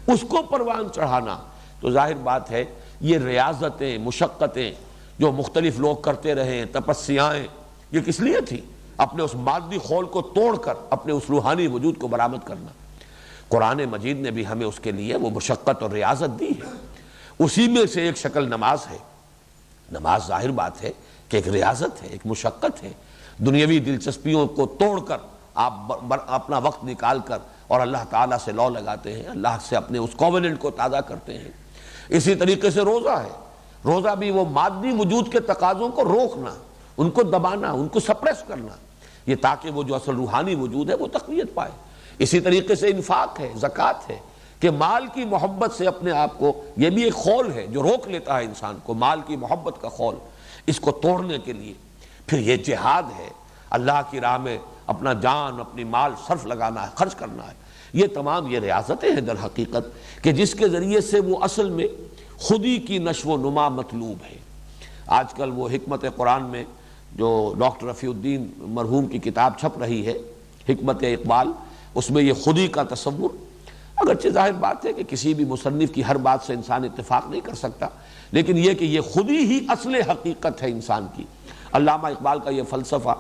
اس کو پروان چڑھانا۔ تو ظاہر بات ہے یہ ریاضتیں، مشقتیں جو مختلف لوگ کرتے رہے، تپسیائیں، یہ کس لیے تھی؟ اپنے اس مادی خول کو توڑ کر اپنے اس روحانی وجود کو برآمد کرنا۔ قرآن مجید نے بھی ہمیں اس کے لیے وہ مشقت اور ریاضت دی ہے، اسی میں سے ایک شکل نماز ہے۔ نماز ظاہر بات ہے کہ ایک ریاضت ہے، ایک مشقت ہے، دنیاوی دلچسپیوں کو توڑ کر آپ اپنا وقت نکال کر اور اللہ تعالیٰ سے لو لگاتے ہیں، اللہ سے اپنے اس کووننٹ کو تازہ کرتے ہیں۔ اسی طریقے سے روزہ ہے، روزہ بھی وہ مادی وجود کے تقاضوں کو روکنا، ان کو دبانا، ان کو سپریس کرنا، یہ تاکہ وہ جو اصل روحانی وجود ہے وہ تقویت پائے۔ اسی طریقے سے انفاق ہے، زکوٰۃ ہے، کہ مال کی محبت سے اپنے آپ کو، یہ بھی ایک خول ہے جو روک لیتا ہے انسان کو، مال کی محبت کا خول، اس کو توڑنے کے لیے۔ پھر یہ جہاد ہے، اللہ کی راہ میں اپنا جان، اپنی مال صرف لگانا ہے، خرچ کرنا ہے۔ یہ تمام یہ ریاضتیں ہیں در حقیقت کہ جس کے ذریعے سے وہ اصل میں خودی کی نشو و نما مطلوب ہے۔ آج کل وہ حکمت قرآن میں جو ڈاکٹر رفیع الدین مرحوم کی کتاب چھپ رہی ہے حکمت اقبال، اس میں یہ خودی کا تصور، اگرچہ ظاہر بات ہے کہ کسی بھی مصنف کی ہر بات سے انسان اتفاق نہیں کر سکتا، لیکن یہ کہ یہ خودی ہی اصل حقیقت ہے انسان کی۔ علامہ اقبال کا یہ فلسفہ،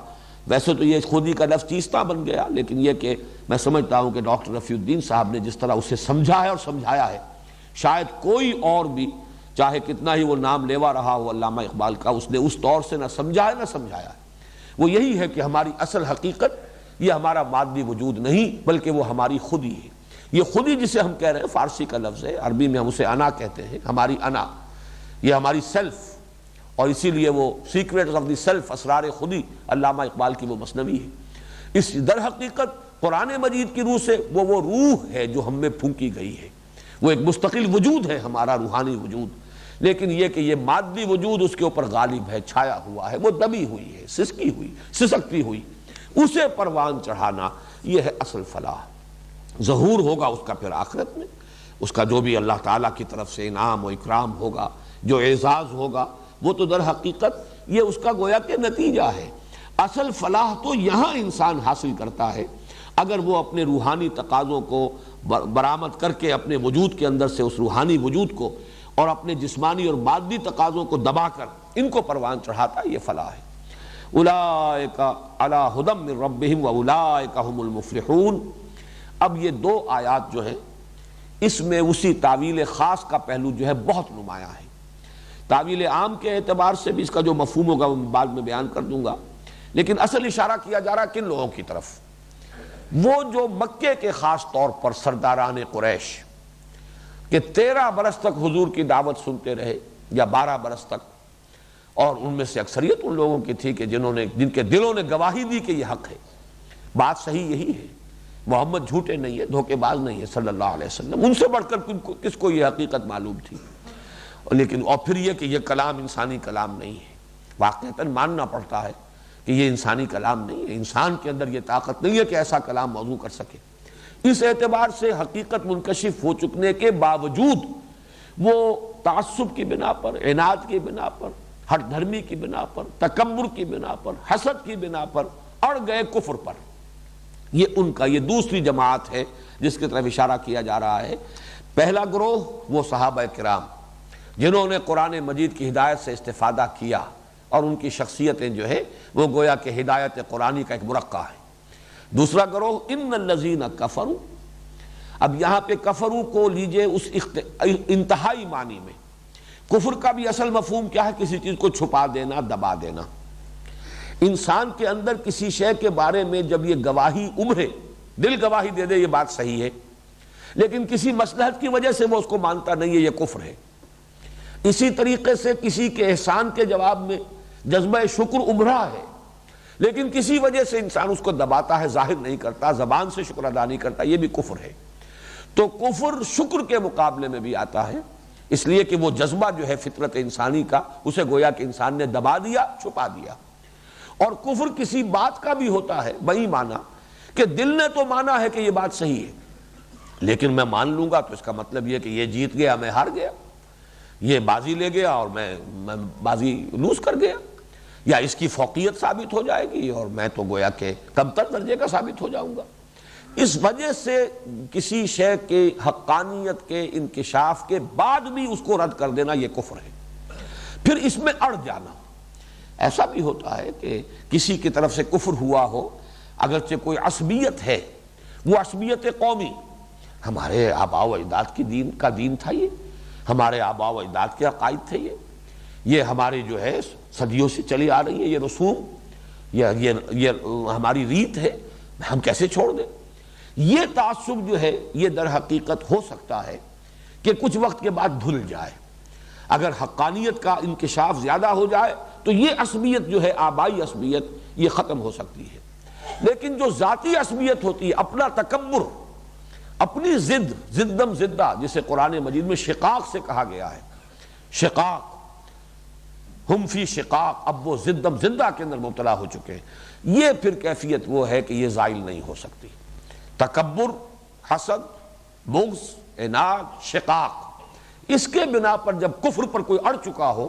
ویسے تو یہ خودی کا لفظ چیستہ بن گیا، لیکن یہ کہ میں سمجھتا ہوں کہ ڈاکٹر رفیع الدین صاحب نے جس طرح اسے سمجھا ہے اور سمجھایا ہے، شاید کوئی اور بھی چاہے کتنا ہی وہ نام لیوا رہا ہو علامہ اقبال کا، اس نے اس طور سے نہ سمجھا ہے نہ سمجھایا ہے۔ وہ یہی ہے کہ ہماری اصل حقیقت یہ ہمارا مادی وجود نہیں بلکہ وہ ہماری خودی ہے۔ یہ خودی جسے ہم کہہ رہے ہیں فارسی کا لفظ ہے، عربی میں ہم اسے انا کہتے ہیں، ہماری انا، یہ ہماری سیلف، اور اسی لیے وہ سیکریٹس آف دی سیلف، اسرار خودی، علامہ اقبال کی وہ مثنوی ہے۔ اس در حقیقت قرآن مجید کی روح سے وہ روح ہے جو ہم میں پھونکی گئی ہے، وہ ایک مستقل وجود ہے ہمارا روحانی وجود، لیکن یہ کہ یہ مادی وجود اس کے اوپر غالب ہے، چھایا ہوا ہے، وہ دبی ہوئی ہے، سسکی ہوئی، سسکتی ہوئی، اسے پروان چڑھانا یہ ہے اصل فلاح۔ ظہور ہوگا اس کا پھر آخرت میں، اس کا جو بھی اللہ تعالیٰ کی طرف سے انعام و اکرام ہوگا، جو اعزاز ہوگا، وہ تو در حقیقت یہ اس کا گویا کہ نتیجہ ہے۔ اصل فلاح تو یہاں انسان حاصل کرتا ہے اگر وہ اپنے روحانی تقاضوں کو برآمد کر کے اپنے وجود کے اندر سے اس روحانی وجود کو اور اپنے جسمانی اور مادی تقاضوں کو دبا کر ان کو پروان چڑھاتا ہے، یہ فلاح ہے۔ اولئک علی ھدی من ربہم واولئک ھم المفلحون۔ اب یہ دو آیات جو ہیں اس میں اسی تعویل خاص کا پہلو جو ہے بہت نمایاں ہے۔ تعویل عام کے اعتبار سے بھی اس کا جو مفہوم ہوگا وہ بعد میں بیان کر دوں گا، لیکن اصل اشارہ کیا جا رہا کن لوگوں کی طرف؟ وہ جو مکے کے خاص طور پر سرداران قریش کہ 13 برس تک حضور کی دعوت سنتے رہے یا 12 برس تک، اور ان میں سے اکثریت ان لوگوں کی تھی کہ جن کے دلوں نے گواہی دی کہ یہ حق ہے، بات صحیح یہی ہے، محمد جھوٹے نہیں ہے، دھوکے باز نہیں ہے صلی اللہ علیہ وسلم، ان سے بڑھ کر کس کو یہ حقیقت معلوم تھی؟ لیکن اور پھر یہ کہ یہ کلام انسانی کلام نہیں ہے، واقعتاً ماننا پڑتا ہے کہ یہ انسانی کلام نہیں ہے، انسان کے اندر یہ طاقت نہیں ہے کہ ایسا کلام موضوع کر سکے۔ اس اعتبار سے حقیقت منکشف ہو چکنے کے باوجود وہ تعصب کی بنا پر، عناد کی بنا پر، ہٹ دھرمی کی بنا پر، تکبر کی بنا پر، حسد کی بنا پر اڑ گئے کفر پر۔ یہ ان کا یہ دوسری جماعت ہے جس کی طرف اشارہ کیا جا رہا ہے۔ پہلا گروہ وہ صحابہ کرام جنہوں نے قرآن مجید کی ہدایت سے استفادہ کیا، اور ان کی شخصیتیں جو ہے وہ گویا کہ ہدایت قرآنی کا ایک مرقع ہے۔ دوسرا گروہ ان الذین کفروا، اب یہاں پہ کفروا کو لیجئے اس انتہائی معنی میں۔ کفر کا بھی اصل مفہوم کیا ہے؟ کسی چیز کو چھپا دینا، دبا دینا۔ انسان کے اندر کسی شے کے بارے میں جب یہ گواہی ابھرے، دل گواہی دے دے یہ بات صحیح ہے، لیکن کسی مصلحت کی وجہ سے وہ اس کو مانتا نہیں ہے، یہ کفر ہے۔ اسی طریقے سے کسی کے احسان کے جواب میں جذبہ شکر ابھرا ہے، لیکن کسی وجہ سے انسان اس کو دباتا ہے، ظاہر نہیں کرتا، زبان سے شکر ادا نہیں کرتا، یہ بھی کفر ہے۔ تو کفر شکر کے مقابلے میں بھی آتا ہے، اس لیے کہ وہ جذبہ جو ہے فطرت انسانی کا، اسے گویا کہ انسان نے دبا دیا، چھپا دیا۔ اور کفر کسی بات کا بھی ہوتا ہے بئی معنی کہ دل نے تو مانا ہے کہ یہ بات صحیح ہے، لیکن میں مان لوں گا تو اس کا مطلب یہ کہ یہ جیت گیا، میں ہار گیا، یہ بازی لے گیا اور میں بازی لوز کر گیا، یا اس کی فوقیت ثابت ہو جائے گی اور میں تو گویا کہ کمتر درجے کا ثابت ہو جاؤں گا۔ اس وجہ سے کسی شے کے حقانیت کے انکشاف کے بعد بھی اس کو رد کر دینا یہ کفر ہے۔ پھر اس میں اڑ جانا، ایسا بھی ہوتا ہے کہ کسی کی طرف سے کفر ہوا ہو، اگرچہ کوئی عصبیت ہے، وہ عصبیت قومی، ہمارے آباء و اجداد کی دین تھا، یہ ہمارے آباء و اجداد کے عقائد تھے، یہ ہماری جو ہے صدیوں سے چلی آ رہی ہے یہ رسوم، یہ ہماری ریت ہے، ہم کیسے چھوڑ دیں؟ یہ تعصب جو ہے یہ در حقیقت ہو سکتا ہے کہ کچھ وقت کے بعد دھل جائے، اگر حقانیت کا انکشاف زیادہ ہو جائے تو یہ عصبیت جو ہے آبائی عصبیت یہ ختم ہو سکتی ہے۔ لیکن جو ذاتی عصبیت ہوتی ہے، اپنا تکبر، اپنی زدم زدہ، جسے قرآن مجید میں شقاق سے کہا گیا ہے، شقاق، ہم فی شقاق، اب وہ زدم زدہ کے اندر مبتلا ہو چکے ہیں، یہ پھر کیفیت وہ ہے کہ یہ زائل نہیں ہو سکتی۔ تکبر، حسد، بغض، عناد، شقاق، اس کے بنا پر جب کفر پر کوئی اڑ چکا ہو،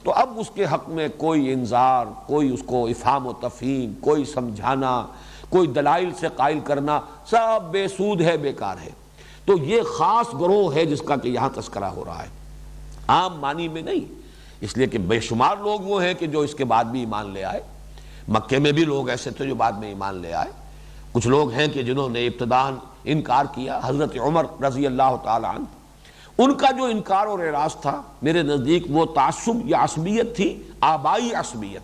تو اب اس کے حق میں کوئی انذار، کوئی اس کو افہام و تفہیم، کوئی سمجھانا، کوئی دلائل سے قائل کرنا، سب بے سود ہے، بیکار ہے۔ تو یہ خاص گروہ ہے جس کا کہ یہاں تذکرہ ہو رہا ہے، عام معنی میں نہیں، اس لیے کہ بے شمار لوگ وہ ہیں کہ جو اس کے بعد بھی ایمان لے آئے۔ مکے میں بھی لوگ ایسے تھے جو بعد میں ایمان لے آئے، کچھ لوگ ہیں کہ جنہوں نے ابتداءً انکار کیا۔ حضرت عمر رضی اللہ تعالی عنہ، ان کا جو انکار اور اعراض تھا میرے نزدیک وہ تعصب یا عصبیت تھی، آبائی عصبیت،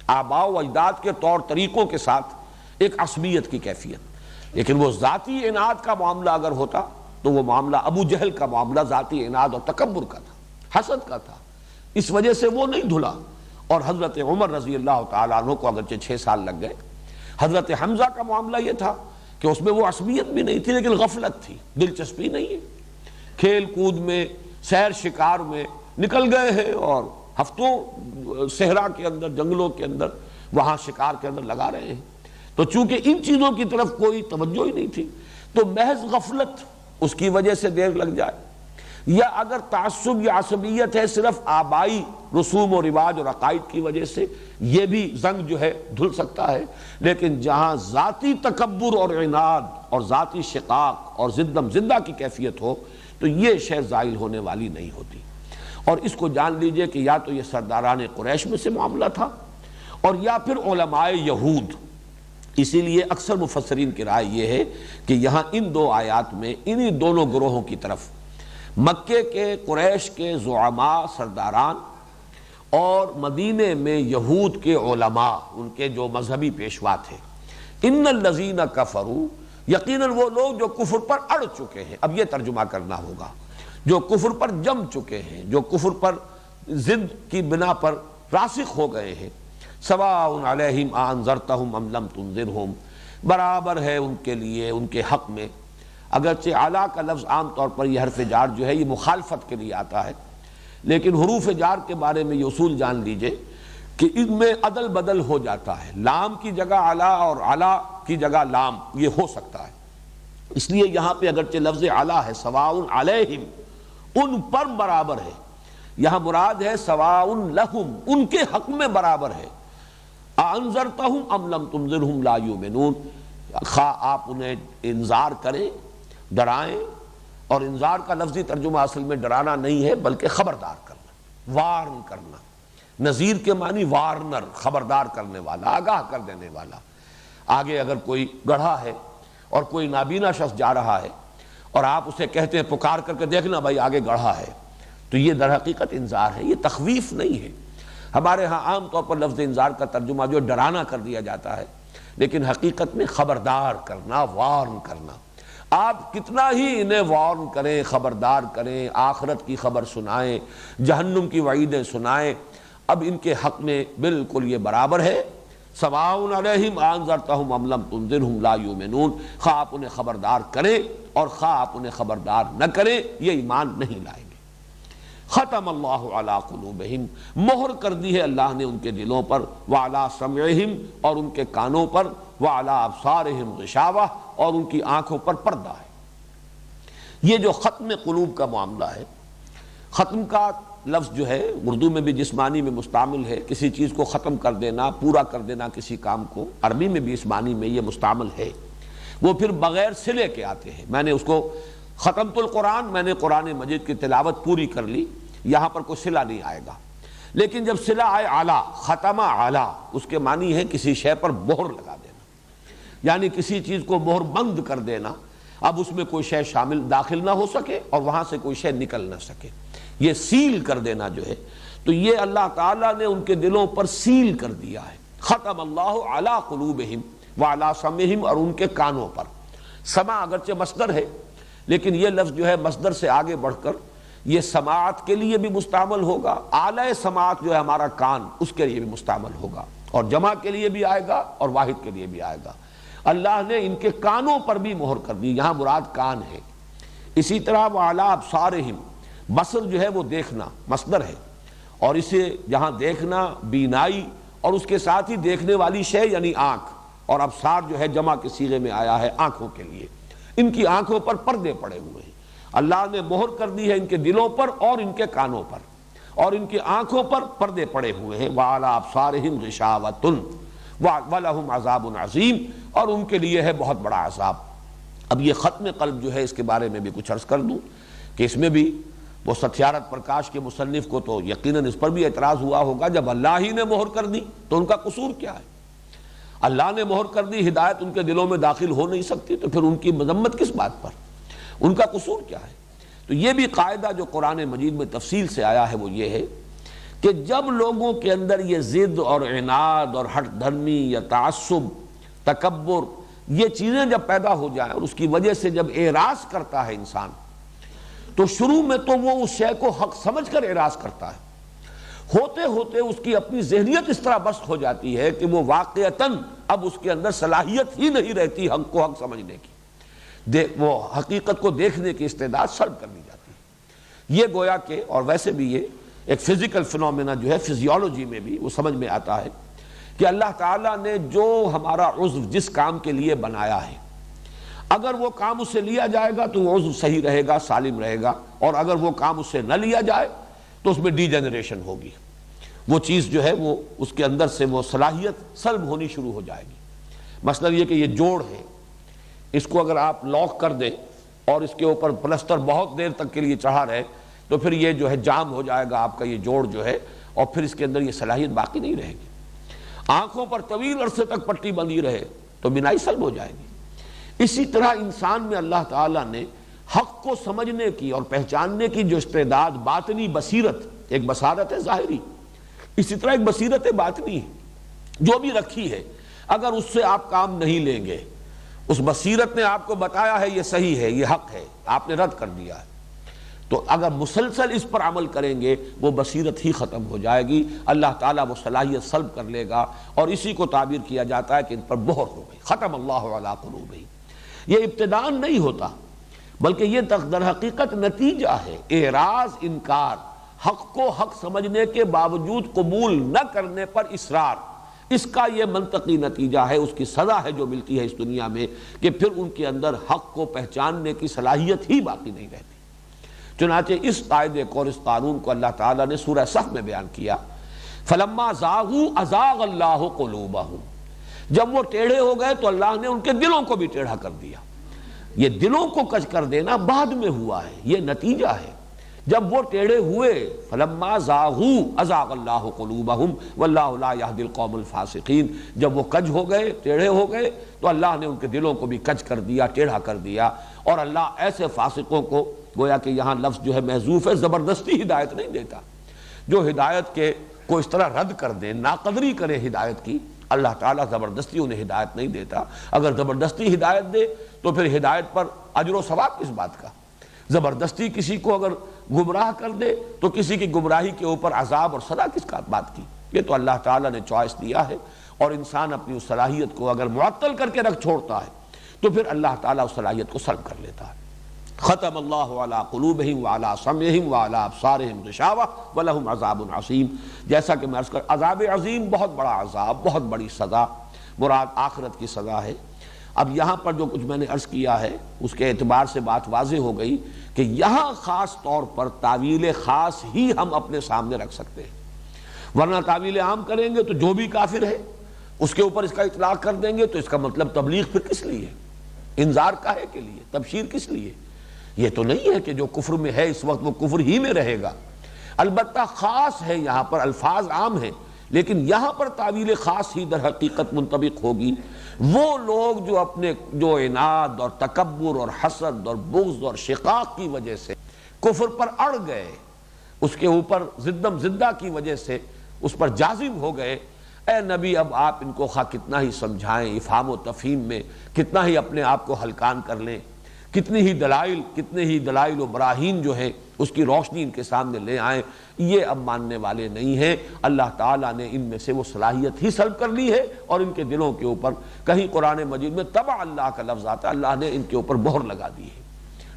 آباء و اجداد کے طور طریقوں کے ساتھ ایک عصبیت کی کیفیت۔ لیکن وہ ذاتی اناد کا معاملہ اگر ہوتا تو وہ معاملہ ابو جہل کا معاملہ ذاتی اناد اور تکبر کا تھا، حسد کا تھا، اس وجہ سے وہ نہیں دھلا۔ اور حضرت عمر رضی اللہ تعالیٰ عنہ کو اگرچہ 6 سال لگ گئے۔ حضرت حمزہ کا معاملہ یہ تھا کہ اس میں وہ عصبیت بھی نہیں تھی لیکن غفلت تھی، دلچسپی نہیں ہے، کھیل کود میں، سیر شکار میں نکل گئے ہیں اور ہفتوں صحرا کے اندر، جنگلوں کے اندر، وہاں شکار کے اندر لگا رہے ہیں۔ تو چونکہ ان چیزوں کی طرف کوئی توجہ ہی نہیں تھی تو محض غفلت اس کی وجہ سے دیر لگ جائے، یا اگر تعصب یا عصبیت ہے صرف آبائی رسوم و رواج اور عقائد کی وجہ سے، یہ بھی زنگ جو ہے دھل سکتا ہے۔ لیکن جہاں ذاتی تکبر اور عناد اور ذاتی شقاق اور زدم زدہ کی کیفیت ہو تو یہ شے زائل ہونے والی نہیں ہوتی۔ اور اس کو جان لیجئے کہ یا تو یہ سرداران قریش میں سے معاملہ تھا اور یا پھر علماء یہود۔ اسی لیے اکثر مفسرین کی رائے یہ ہے کہ یہاں ان 2 آیات میں انہی دونوں گروہوں کی طرف، مکے کے قریش کے زعماء سرداران اور مدینے میں یہود کے علماء، ان کے جو مذہبی پیشوا تھے، ان الذین کفروا، یقیناً وہ لوگ جو کفر پر اڑ چکے ہیں، اب یہ ترجمہ کرنا ہوگا، جو کفر پر جم چکے ہیں، جو کفر پر ضد کی بنا پر راسخ ہو گئے ہیں، سواء علیہم انذرتہم ام لم تنذرہم، برابر ہے ان کے لیے، ان کے حق میں۔ اگرچہ اعلیٰ کا لفظ عام طور پر یہ حرف جار جو ہے یہ مخالفت کے لیے آتا ہے، لیکن حروف جار کے بارے میں یہ اصول جان لیجئے کہ ان میں عدل بدل ہو جاتا ہے، لام کی جگہ اعلیٰ اور اعلیٰ کی جگہ لام، یہ ہو سکتا ہے۔ اس لیے یہاں پہ اگرچہ لفظ اعلیٰ ہے، سواء علیہم، ان پر برابر ہے، یہاں مراد ہے سواء لہم، ان کے حق میں برابر ہے۔ انذرتہم ام لم تنذرہم لا یؤمنون، خواہ آپ انہیں انذار کریں، ڈرائیں، اور انذار کا لفظی ترجمہ اصل میں ڈرانا نہیں ہے بلکہ خبردار کرنا، وارن کرنا۔ نذیر کے معنی وارنر، خبردار کرنے والا، آگاہ کر دینے والا۔ آگے اگر کوئی گڑھا ہے اور کوئی نابینا شخص جا رہا ہے اور آپ اسے کہتے ہیں پکار کر کے دیکھنا بھائی آگے گڑھا ہے، تو یہ در حقیقت انذار ہے، یہ تخویف نہیں ہے۔ ہمارے ہاں عام طور پر لفظ انذار کا ترجمہ جو ڈرانا کر دیا جاتا ہے، لیکن حقیقت میں خبردار کرنا، وارن کرنا۔ آپ کتنا ہی انہیں وارن کریں، خبردار کریں، آخرت کی خبر سنائیں، جہنم کی وعیدیں سنائیں، اب ان کے حق میں بالکل یہ برابر ہے، سواء علیہم انذرتہم ام لم تنذرہم لا یؤمنون، خواہ آپ انہیں خبردار کریں اور خواہ آپ انہیں خبردار نہ کریں، یہ ایمان نہیں لائیں گے۔ ختم اللہ علی قلوبہم، مہر کر دی ہے اللہ نے ان کے دلوں پر، وعلی سمعہم، اور ان کے کانوں پر، وعلی ابصارہم غشاوہ، اور ان کی آنکھوں پر پردہ ہے۔ یہ جو ختم قلوب کا معاملہ ہے، ختم کا لفظ جو ہے اردو میں بھی جس معنی میں مستعمل ہے، کسی چیز کو ختم کر دینا، پورا کر دینا کسی کام کو، عربی میں بھی اس معنی میں یہ مستعمل ہے۔ وہ پھر بغیر صلے کے آتے ہیں، میں نے اس کو ختمت القرآن، میں نے قرآن مجید کی تلاوت پوری کر لی، یہاں پر کوئی صلہ نہیں آئے گا۔ لیکن جب صلہ آئے اعلیٰ، ختمہ اعلیٰ، اس کے معنی ہے کسی شے پر مہر لگا دینا، یعنی کسی چیز کو مہر بند کر دینا، اب اس میں کوئی شے شامل داخل نہ ہو سکے اور وہاں سے کوئی شے نکل نہ سکے، یہ سیل کر دینا جو ہے، تو یہ اللہ تعالیٰ نے ان کے دلوں پر سیل کر دیا ہے۔ ختم اللہ علی قلوبہم وعلی سمعہم، اور ان کے کانوں پر۔ سمع اگرچہ مصدر ہے لیکن یہ لفظ جو ہے مصدر سے آگے بڑھ کر یہ سماعت کے لیے بھی مستعمل ہوگا، اعلی سماعت جو ہے ہمارا کان، اس کے لیے بھی مستعمل ہوگا، اور جمع کے لیے بھی آئے گا اور واحد کے لیے بھی آئے گا۔ اللہ نے ان کے کانوں پر بھی مہر کر دی، یہاں مراد کان ہے۔ اسی طرح وعلی ابصارہم، بصر جو ہے وہ دیکھنا مصدر ہے، اور اسے جہاں دیکھنا بینائی اور اس کے ساتھ ہی دیکھنے والی شے یعنی آنکھ، اور ابصار جو ہے جمع کے صیغے میں آیا ہے آنکھوں کے لیے، ان کی آنکھوں پر پردے پڑے ہوئے ہیں۔ اللہ نے مہر کر دی ہے ان کے دلوں پر اور ان کے کانوں پر، اور ان کی آنکھوں پر پردے پڑے ہوئے ہیں، وَعَلَىٰ أَبْصَارِهِمْ غِشَاوَةٌ وَلَهُمْ عَذَابٌ عَظِيمٌ، اور ان کے لیے ہے بہت بڑا عذاب۔ اب یہ ختم قلب جو ہے اس کے بارے میں بھی کچھ عرض کر دوں کہ اس میں بھی وہ ستیارتھ پرکاش کے مصنف کو تو یقیناً اس پر بھی اعتراض ہوا ہوگا، جب اللہ ہی نے مہر کر دی تو ان کا قصور کیا ہے؟ اللہ نے مہر کر دی، ہدایت ان کے دلوں میں داخل ہو نہیں سکتی، تو پھر ان کی مذمت کس بات پر؟ ان کا قصور کیا ہے؟ تو یہ بھی قاعدہ جو قرآن مجید میں تفصیل سے آیا ہے وہ یہ ہے کہ جب لوگوں کے اندر یہ ضد اور عناد اور ہٹ دھرمی یا تعصب، تکبر، یہ چیزیں جب پیدا ہو جائیں اور اس کی وجہ سے جب اعراض کرتا ہے انسان، تو شروع میں تو وہ اس شے کو حق سمجھ کر اعراض کرتا ہے، ہوتے ہوتے اس کی اپنی ذہنیت اس طرح بست ہو جاتی ہے کہ وہ واقعتاً اب اس کے اندر صلاحیت ہی نہیں رہتی حق کو حق سمجھنے کی، وہ حقیقت کو دیکھنے کی استعداد سلب کر لی جاتی ہے۔ یہ گویا کہ، اور ویسے بھی یہ ایک فزیکل فنومینا جو ہے فزیولوجی میں بھی وہ سمجھ میں آتا ہے کہ اللہ تعالیٰ نے جو ہمارا عضو جس کام کے لیے بنایا ہے، اگر وہ کام اس سے لیا جائے گا تو وہ عضو صحیح رہے گا، سالم رہے گا، اور اگر وہ کام اس سے نہ لیا جائے تو اس میں ڈی جنریشن ہوگی، وہ چیز جو ہے وہ اس کے اندر سے وہ صلاحیت سلب ہونی شروع ہو جائے گی۔ مثلا یہ کہ یہ جوڑ ہے، اس کو اگر آپ لاک کر دیں اور اس کے اوپر پلسٹر بہت دیر تک کے لیے چڑھا رہے تو پھر یہ جو ہے جام ہو جائے گا آپ کا یہ جوڑ جو ہے، اور پھر اس کے اندر یہ صلاحیت باقی نہیں رہے گی۔ آنکھوں پر طویل عرصے تک پٹی بندھی رہے تو بینائی سلب ہو جائے گی۔ اسی طرح انسان میں اللہ تعالیٰ نے حق کو سمجھنے کی اور پہچاننے کی جو استعداد، باطنی بصیرت، ایک بصارت ہے ظاہری، اسی طرح ایک بصیرت باطنی ہے جو بھی رکھی ہے، اگر اس سے آپ کام نہیں لیں گے، اس بصیرت نے آپ کو بتایا ہے یہ صحیح ہے، یہ حق ہے، آپ نے رد کر دیا ہے، تو اگر مسلسل اس پر عمل کریں گے وہ بصیرت ہی ختم ہو جائے گی، اللہ تعالیٰ وہ صلاحیت سلب کر لے گا، اور اسی کو تعبیر کیا جاتا ہے کہ ان پر مہر ہو گئی، ختم اللہ علی قلوبہم۔ یہ ابتداءً نہیں ہوتا بلکہ یہ در حقیقت نتیجہ ہے، اعراض، انکار، حق کو حق سمجھنے کے باوجود قبول نہ کرنے پر اصرار، اس کا یہ منطقی نتیجہ ہے، اس کی سزا ہے جو ملتی ہے اس دنیا میں، کہ پھر ان کے اندر حق کو پہچاننے کی صلاحیت ہی باقی نہیں رہتی۔ چنانچہ اس قاعدے کو اور اس قانون کو اللہ تعالیٰ نے سورہ صف میں بیان کیا، فَلَمَّا زَاغُوا أَزَاغَ اللَّهُ قُلُوبَهُمْ، جب وہ ٹیڑھے ہو گئے تو اللہ نے ان کے دلوں کو بھی ٹیڑھا کر دیا۔ یہ دلوں کو کج کر دینا بعد میں ہوا ہے، یہ نتیجہ ہے۔ جب وہ ٹیڑھے ہوئے، فَلَمَّا زَاغُوا أَزَاغَ اللَّهُ قُلُوبَهُمْ وَاللَّهُ لَا يَهْدِي الْقَوْمَ الْفَاسِقِينَ، جب وہ کج ہو گئے، ٹیڑھے ہو گئے، تو اللہ نے ان کے دلوں کو بھی کج کر دیا، ٹیڑھا کر دیا، اور اللہ ایسے فاسقوں کو، گویا کہ یہاں لفظ جو ہے محذوف ہے، زبردستی ہدایت نہیں دیتا، جو ہدایت کے کو اس طرح رد کر دے، ناقدری کرے ہدایت کی، اللہ تعالیٰ زبردستی انہیں ہدایت نہیں دیتا۔ اگر زبردستی ہدایت دے تو پھر ہدایت پر اجر و ثواب کس بات کا؟ زبردستی کسی کو اگر گمراہ کر دے تو کسی کی گمراہی کے اوپر عذاب اور سزا کس بات کی؟ یہ تو اللہ تعالیٰ نے چوائس دیا ہے، اور انسان اپنی اس صلاحیت کو اگر معطل کر کے رکھ چھوڑتا ہے تو پھر اللہ تعالیٰ اس صلاحیت کو سلب کر لیتا ہے۔ ختم اللہ علی قلوبہم وعلی سمعہم وعلی ابصارہم غشاوہ ولہم عذاب عظیم۔ جیسا کہ میں عرض کر، عذاب عظیم، بہت بڑا عذاب، بہت بڑی سزا، مراد آخرت کی سزا ہے۔ اب یہاں پر جو کچھ میں نے عرض کیا ہے اس کے اعتبار سے بات واضح ہو گئی کہ یہاں خاص طور پر تعویل خاص ہی ہم اپنے سامنے رکھ سکتے ہیں، ورنہ تعویل عام کریں گے تو جو بھی کافر ہے اس کے اوپر اس کا اطلاق کر دیں گے، تو اس کا مطلب تبلیغ پھر کس لیے؟ انذار کاہے کے لیے؟ تبشیر کس لیے؟ یہ تو نہیں ہے کہ جو کفر میں ہے اس وقت وہ کفر ہی میں رہے گا۔ البتہ خاص ہے، یہاں پر الفاظ عام ہیں، لیکن یہاں پر تعویل خاص ہی در حقیقت منطبق ہوگی۔ وہ لوگ جو اپنے جو عناد اور تکبر اور حسد اور بغض اور شقاق کی وجہ سے کفر پر اڑ گئے، اس کے اوپر زدم زدہ کی وجہ سے اس پر جازم ہو گئے، اے نبی اب آپ ان کو خواہ کتنا ہی سمجھائیں، افہام و تفہیم میں کتنا ہی اپنے آپ کو ہلکان کر لیں، کتنے ہی دلائل و براہین جو ہیں اس کی روشنی ان کے سامنے لے آئیں، یہ اب ماننے والے نہیں ہیں۔ اللہ تعالیٰ نے ان میں سے وہ صلاحیت ہی سلب کر لی ہے، اور ان کے دلوں کے اوپر، کہیں قرآن مجید میں طبع اللہ کا لفظ آتا ہے، اللہ نے ان کے اوپر مہر لگا دی ہے،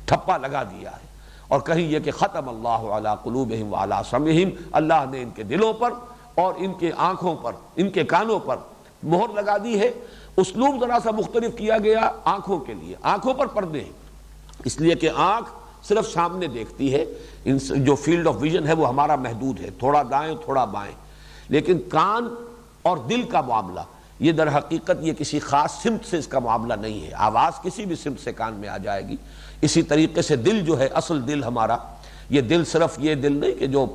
ٹھپا لگا دیا ہے، اور کہیں یہ کہ ختم اللہ علی قلوبہم وعلی سمعہم، اللہ نے ان کے دلوں پر اور ان کے آنکھوں پر، ان کے کانوں پر مہر لگا دی ہے۔ اسلوب ذرا سا مختلف کیا گیا آنکھوں کے لیے، آنکھوں پر پردے ہیں، اس لیے کہ آنکھ صرف سامنے دیکھتی ہے، جو فیلڈ آف ویژن ہے وہ ہمارا محدود ہے، تھوڑا دائیں تھوڑا بائیں، لیکن کان اور دل کا معاملہ یہ در حقیقت یہ کسی خاص سمت سے اس کا معاملہ نہیں ہے، آواز کسی بھی سمت سے کان میں آ جائے گی۔ اسی طریقے سے دل جو ہے، اصل دل ہمارا، یہ دل صرف یہ دل نہیں کہ جو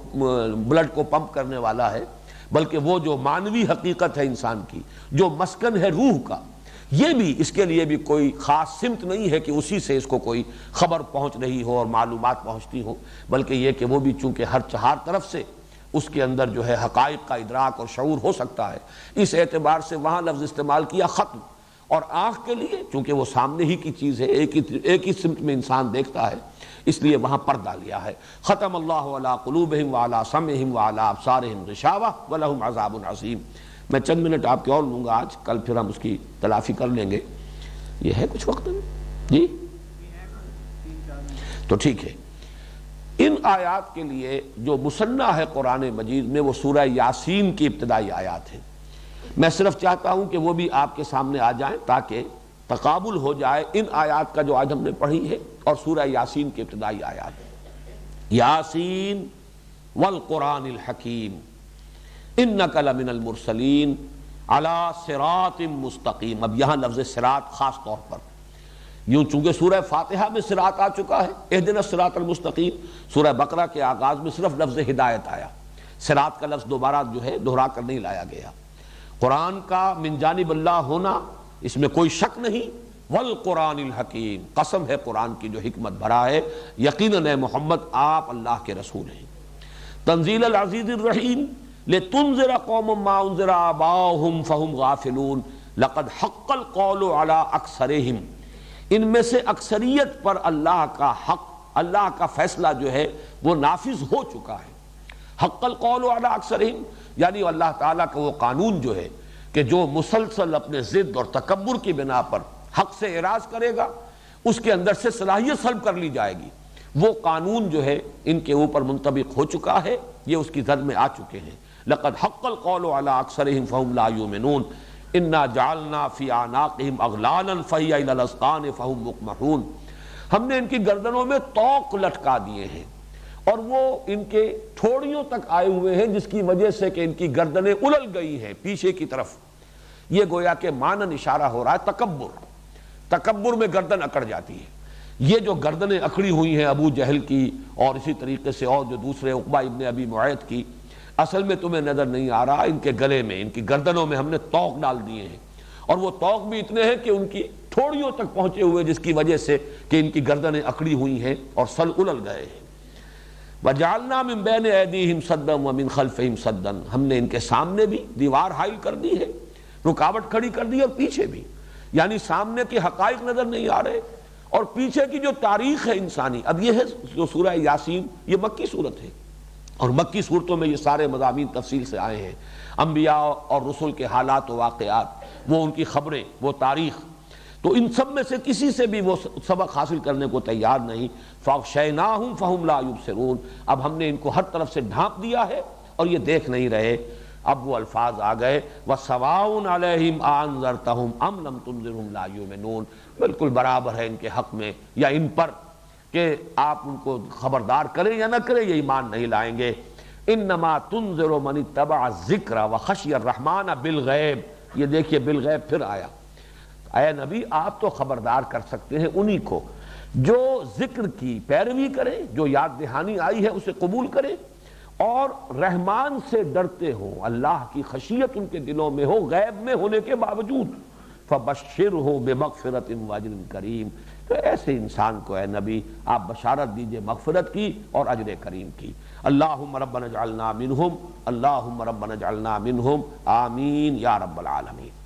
بلڈ کو پمپ کرنے والا ہے، بلکہ وہ جو معنوی حقیقت ہے انسان کی، جو مسکن ہے روح کا، یہ بھی اس کے لیے بھی کوئی خاص سمت نہیں ہے کہ اسی سے اس کو کوئی خبر پہنچ رہی ہو اور معلومات پہنچتی ہو، بلکہ یہ کہ وہ بھی چونکہ ہر طرف سے اس کے اندر جو ہے حقائق کا ادراک اور شعور ہو سکتا ہے، اس اعتبار سے وہاں لفظ استعمال کیا ختم۔ اور آنکھ کے لیے چونکہ وہ سامنے ہی کی چیز ہے، ایک ہی سمت میں انسان دیکھتا ہے، اس لیے وہاں پردہ لیا ہے۔ ختم اللہ علی قلوبہم وعلی سمعہم وعلی ابصارہم غشاوہ ولہم عذاب عظیم۔ میں چند منٹ آپ کے اور لوں گا آج، کل پھر ہم اس کی تلافی کر لیں گے۔ یہ ہے کچھ وقت میں جی تو ٹھیک ہے۔ ان آیات کے لیے جو مصنع ہے قرآن مجید میں وہ سورہ یاسین کی ابتدائی آیات ہیں۔ میں صرف چاہتا ہوں کہ وہ بھی آپ کے سامنے آ جائیں تاکہ تقابل ہو جائے ان آیات کا جو آج ہم نے پڑھی ہے اور سورہ یاسین کی ابتدائی آیات۔ یاسین والقرآن الحکیم انک لمن المرسلین علی صراط مستقیم۔ اب یہاں لفظ صراط خاص طور پر، یوں چونکہ سورہ فاتحہ میں صراط آ چکا ہے، اہدنا الصراط المستقیم، سورہ بقرہ کے آغاز میں صرف لفظ ہدایت آیا، صراط کا لفظ دوبارہ جو ہے دہرا کر نہیں لایا گیا۔ قرآن کا من جانب اللہ ہونا اس میں کوئی شک نہیں، والقرآن الحکیم، قسم ہے قرآن کی جو حکمت بھرا ہے، یقیناً اے محمد آپ اللہ کے رسول ہیں۔ تنزیل العزیز الرحیم لتنذر قوم ما انذر آباؤہم فہم غافلون لقد حق القول علی اکثرہم۔ ان میں سے اکثریت پر اللہ کا حق، اللہ کا فیصلہ جو ہے وہ نافذ ہو چکا ہے۔ حق القول علی اکثرہم یعنی اللہ تعالیٰ کا وہ قانون جو ہے کہ جو مسلسل اپنے ضد اور تکبر کی بنا پر حق سے اعراض کرے گا اس کے اندر سے صلاحیت سلب کر لی جائے گی، وہ قانون جو ہے ان کے اوپر منطبق ہو چکا ہے، یہ اس کی زد میں آ چکے ہیں۔ لقد حق القول علی اکثرہم فہم لا یؤمنون انا جعلنا فی اعناقہم اغلالا فہی الی الاذقان فہم مقمحون۔ ہم نے ان کی گردنوں میں طوق لٹکا دیے ہیں اور وہ ان کے ٹھوڑیوں تک آئے ہوئے ہیں، جس کی وجہ سے کہ ان کی گردنیں الل گئی ہیں پیچھے کی طرف۔ یہ گویا کہ مانن اشارہ ہو رہا ہے تکبر میں گردن اکڑ جاتی ہے۔ یہ جو گردنیں اکڑی ہوئی ہیں ابو جہل کی اور اسی طریقے سے اور جو دوسرے عقبہ ابن ابی معیط کی، اصل میں تمہیں نظر نہیں آ رہا، ان کے گلے میں، ان کی گردنوں میں ہم نے طوق ڈال دیے ہیں، اور وہ طوق بھی اتنے ہیں کہ ان کی ٹھوڑیوں تک پہنچے ہوئے، جس کی وجہ سے کہ ان کی گردنیں اکڑی ہوئی ہیں اور سل الل گئے ہیں۔ وَجَعَلْنَا مِن بَيْنِ أَيْدِيهِمْ سَدًّا وَمِن خَلْفِهِمْ سَدًّا، ہم نے ان کے سامنے بھی دیوار حائل کر دی ہے، رکاوٹ کھڑی کر دی، اور پیچھے بھی، یعنی سامنے کے حقائق نظر نہیں آ رہے اور پیچھے کی جو تاریخ ہے انسانی۔ اب یہ ہے جو سورہ یاسین، یہ مکی صورت ہے، اور مکی صورتوں میں یہ سارے مضامین تفصیل سے آئے ہیں، انبیاء اور رسل کے حالات و واقعات، وہ ان کی خبریں، وہ تاریخ، تو ان سب میں سے کسی سے بھی وہ سبق حاصل کرنے کو تیار نہیں۔ فَأَغْشَيْنَاهُمْ فَهُمْ لَا يُبْصِرُونَ، اب ہم نے ان کو ہر طرف سے ڈھانپ دیا ہے اور یہ دیکھ نہیں رہے۔ اب وہ الفاظ آ گئے وَسَوَاءٌ عَلَيْهِمْ أَأَنذَرْتَهُمْ أَمْ لَمْ تُنذِرْهُمْ لَا يُؤْمِنُونَ، بالکل برابر ہے ان کے حق میں یا ان پر کہ آپ ان کو خبردار کریں یا نہ کریں، یہ ایمان نہیں لائیں گے۔ انما تنذر من اتبع الذکر وخشی الرحمن بالغیب، یہ دیکھیے بالغیب پھر آیا۔ اے نبی آپ تو خبردار کر سکتے ہیں انہی کو جو ذکر کی پیروی کرے، جو یاد دہانی آئی ہے اسے قبول کرے اور رحمان سے ڈرتے ہو، اللہ کی خشیت ان کے دلوں میں ہو غیب میں ہونے کے باوجود۔ فَبَشِّرْهُ بِمَغْفِرَةٍ وَأَجْرٍ کریم، تو ایسے انسان کو اے نبی آپ بشارت دیجئے مغفرت کی اور اجر کریم کی۔ اللہم ربنا اجعلنا منہم، اللہم ربنا اجعلنا منہم، آمین یا رب العالمین۔